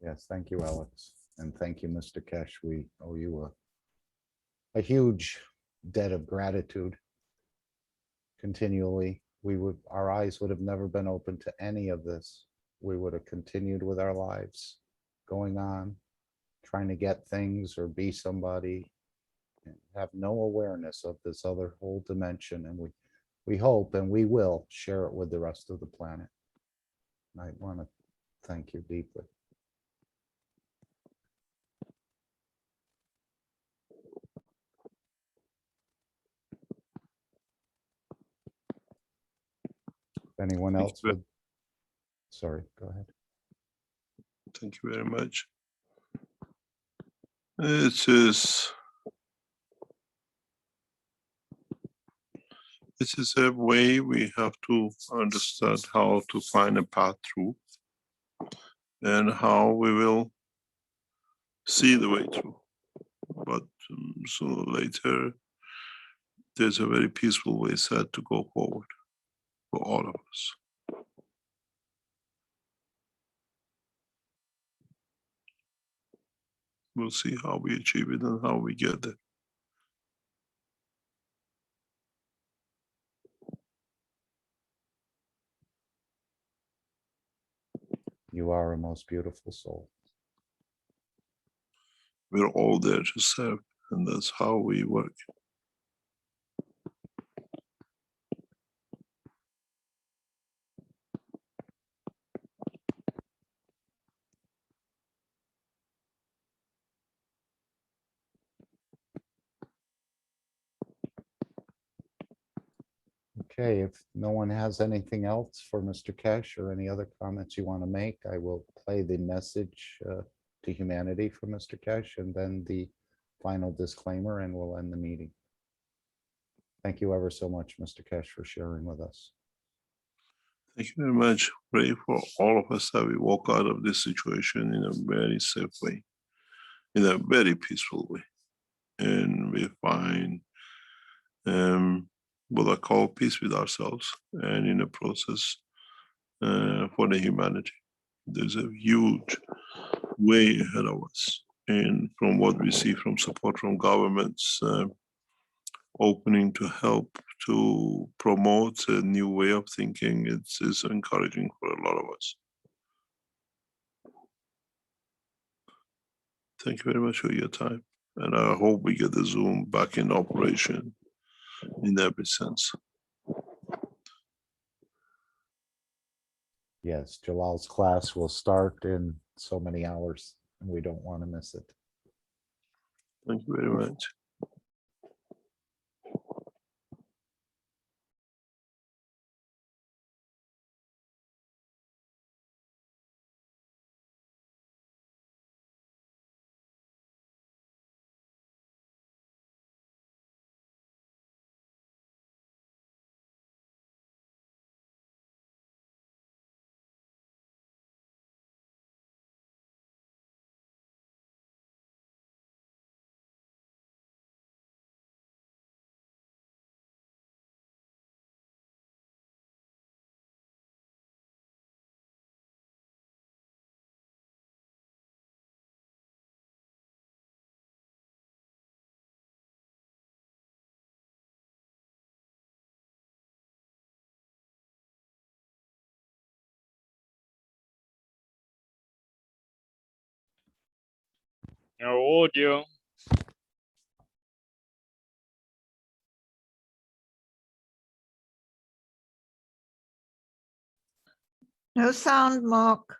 Yes, thank you, Alex. And thank you, Mr. Keshe. We owe you a huge debt of gratitude. Continually, our eyes would have never been open to any of this. We would have continued with our lives, going on, trying to get things or be somebody, and have no awareness of this other whole dimension. And we hope and we will share it with the rest of the planet. And I want to thank you deeply. Anyone Thank else you. would? Sorry, go ahead. Thank you very much. It is a way we have to understand how to find a path through and how we will see the way through. But sooner or later, there's a very peaceful way set to go forward for all of us. We'll see how we achieve it and how we get there. You are a most beautiful soul. We're all there to serve, and that's how we work. Okay, if no one has anything else for Mr. Keshe or any other comments you want to make, I will play the message to humanity from Mr. Keshe and then the final disclaimer, and we'll end the meeting. Thank you ever so much, Mr. Keshe, for sharing with us. Thank you very much. Pray for all of us that we walk out of this situation in a very safe way, in a very peaceful way. And we find what I call peace with ourselves, and in the process for the humanity. There's a huge way ahead of us. And from what we see from support from governments, opening to help to promote a new way of thinking, it's encouraging for a lot of us. Thank you very much for your time. And I hope we get the Zoom back in operation in every sense. Yes, Jalal's class will start in so many hours, and we don't want to miss it. Thank you very much. No audio. No sound, Mark.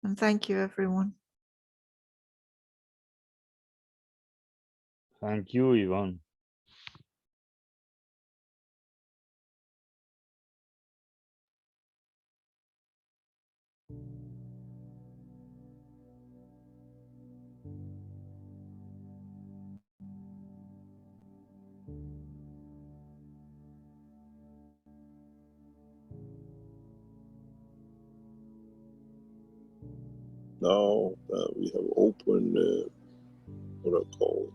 And thank you, everyone. Thank you, Yvonne. Now we have opened what I call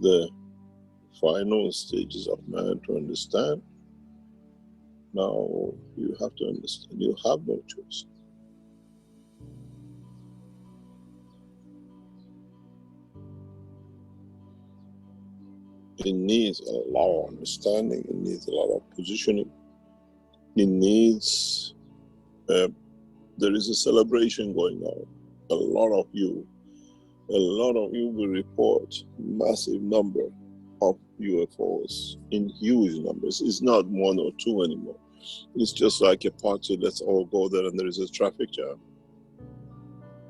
the final stages of man to understand. Now you have to understand, you have no choice. It needs a lot of understanding, it needs a lot of positioning, it needs, there is a celebration going on. A lot of you will report massive number of UFOs in huge numbers. It's not one or two anymore. It's just like a party, let's all go there and there is a traffic jam.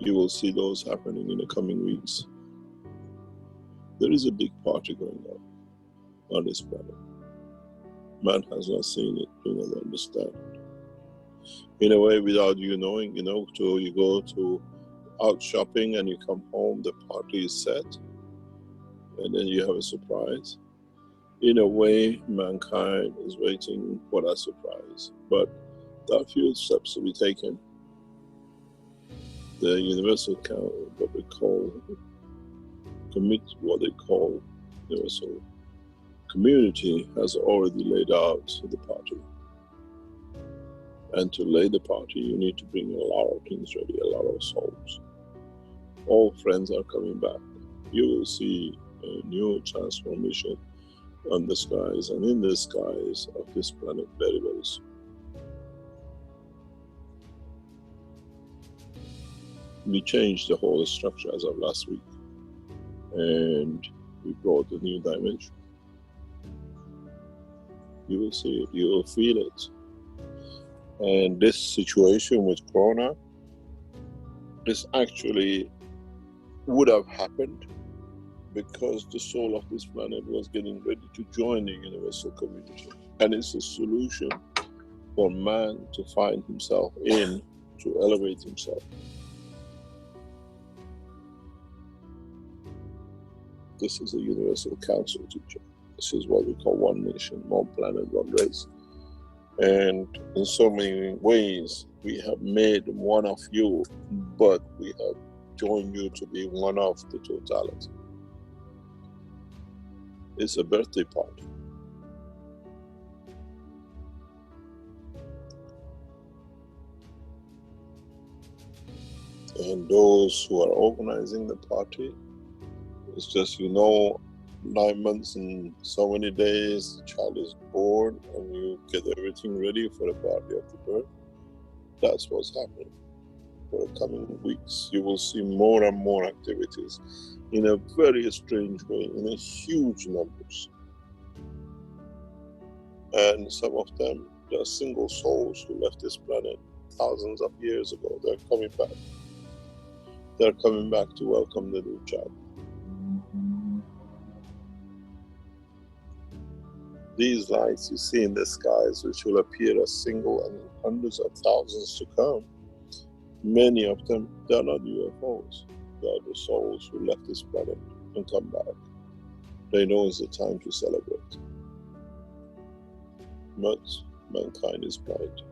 You will see those happening in the coming weeks. There is a big party going on this planet. Man has not seen it, do not understand it. In a way, without you knowing, you go to out shopping and you come home, the party is set, and then you have a surprise. In a way, mankind is waiting for that surprise, but there are few steps to be taken. The universal what they call universal community has already laid out the party. And to lay the party, you need to bring a lot of things ready, a lot of souls. All friends are coming back. You will see a new transformation on the skies and in the skies of this planet very, very soon. We changed the whole structure as of last week, and we brought a new dimension. You will see it, you will feel it. And this situation with Corona, this actually would have happened because the soul of this planet was getting ready to join the universal community. And it's a solution for man to find himself in, to elevate himself. This is a universal council teacher. This is what we call one nation, one planet, one race. And in so many ways, we have made one of you, but we have joined you to be one of the totality. It's a birthday party. And those who are organizing the party, it's just, 9 months and so many days, the child is born and you get everything ready for the party of the birth. That's what's happening. For the coming weeks, you will see more and more activities in a very strange way, in a huge numbers. And some of them, they are single souls who left this planet thousands of years ago. They're coming back. They're coming back to welcome the new child. These lights you see in the skies, which will appear as single and in hundreds of thousands to come, many of them, they are not UFOs. They are the souls who left this planet and come back. They know it's the time to celebrate. But mankind is blind.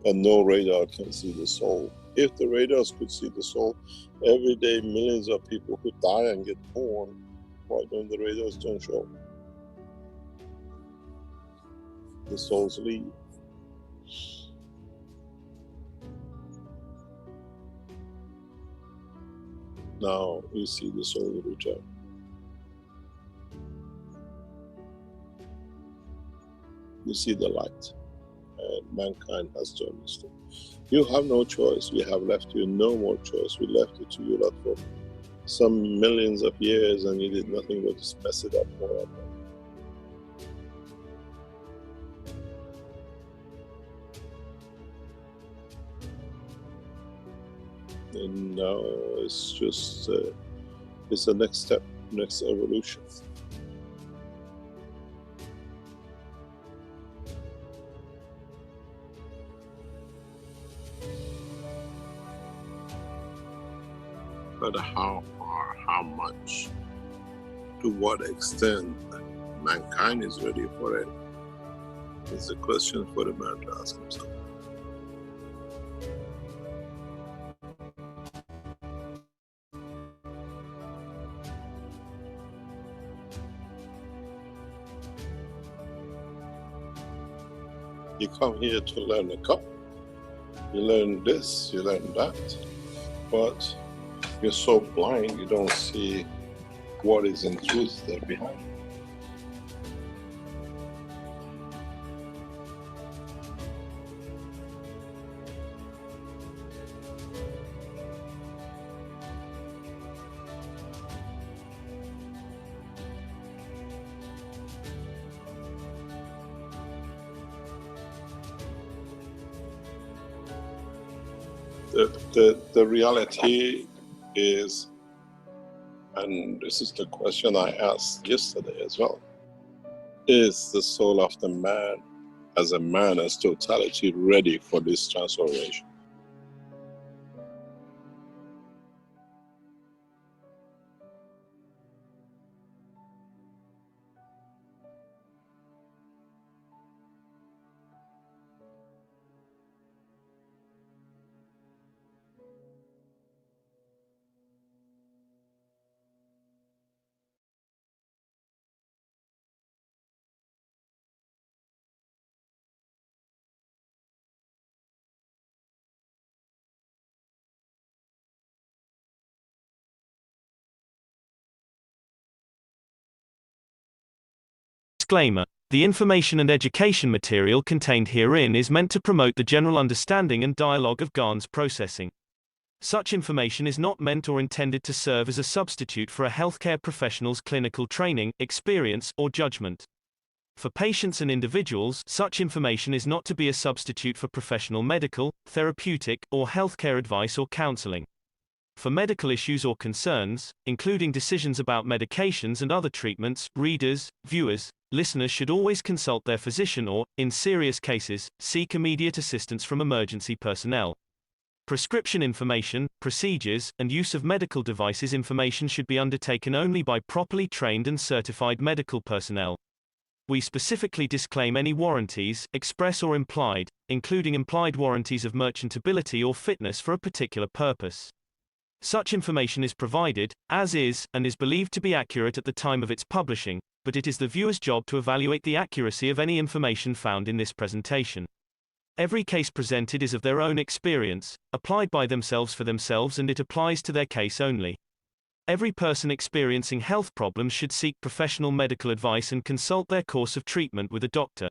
And no radar can see the soul. If the radars could see the soul, every day millions of people who die and get born. Why don't the radars don't show? The souls leave. Now you see the soul return. You see the light, and mankind has to understand. You have no choice. We have left you no more choice. We left it to you lot for some millions of years, and you did nothing but just mess it up more and more. And now it's just it's the next step, next evolution. But how far, how much, to what extent mankind is ready for it is the question for the man to ask himself. You come here to learn a cup, you learn this, you learn that, but you're so blind you don't see what is in truth there behind. The reality is, and this is the question I asked yesterday as well, is the soul of the man as totality ready for this transformation? Disclaimer. The information and education material contained herein is meant to promote the general understanding and dialogue of GAN's processing. Such information is not meant or intended to serve as a substitute for a healthcare professional's clinical training, experience, or judgment. For patients and individuals, such information is not to be a substitute for professional medical, therapeutic, or healthcare advice or counseling. For medical issues or concerns, including decisions about medications and other treatments, readers, viewers, listeners should always consult their physician or, in serious cases, seek immediate assistance from emergency personnel. Prescription information, procedures, and use of medical devices information should be undertaken only by properly trained and certified medical personnel. We specifically disclaim any warranties, express or implied, including implied warranties of merchantability or fitness for a particular purpose. Such information is provided, as is, and is believed to be accurate at the time of its publishing, but it is the viewer's job to evaluate the accuracy of any information found in this presentation. Every case presented is of their own experience, applied by themselves for themselves, and it applies to their case only. Every person experiencing health problems should seek professional medical advice and consult their course of treatment with a doctor.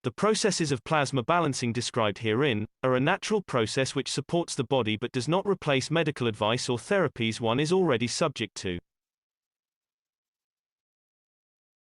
The processes of plasma balancing described herein are a natural process which supports the body but does not replace medical advice or therapies one is already subject to.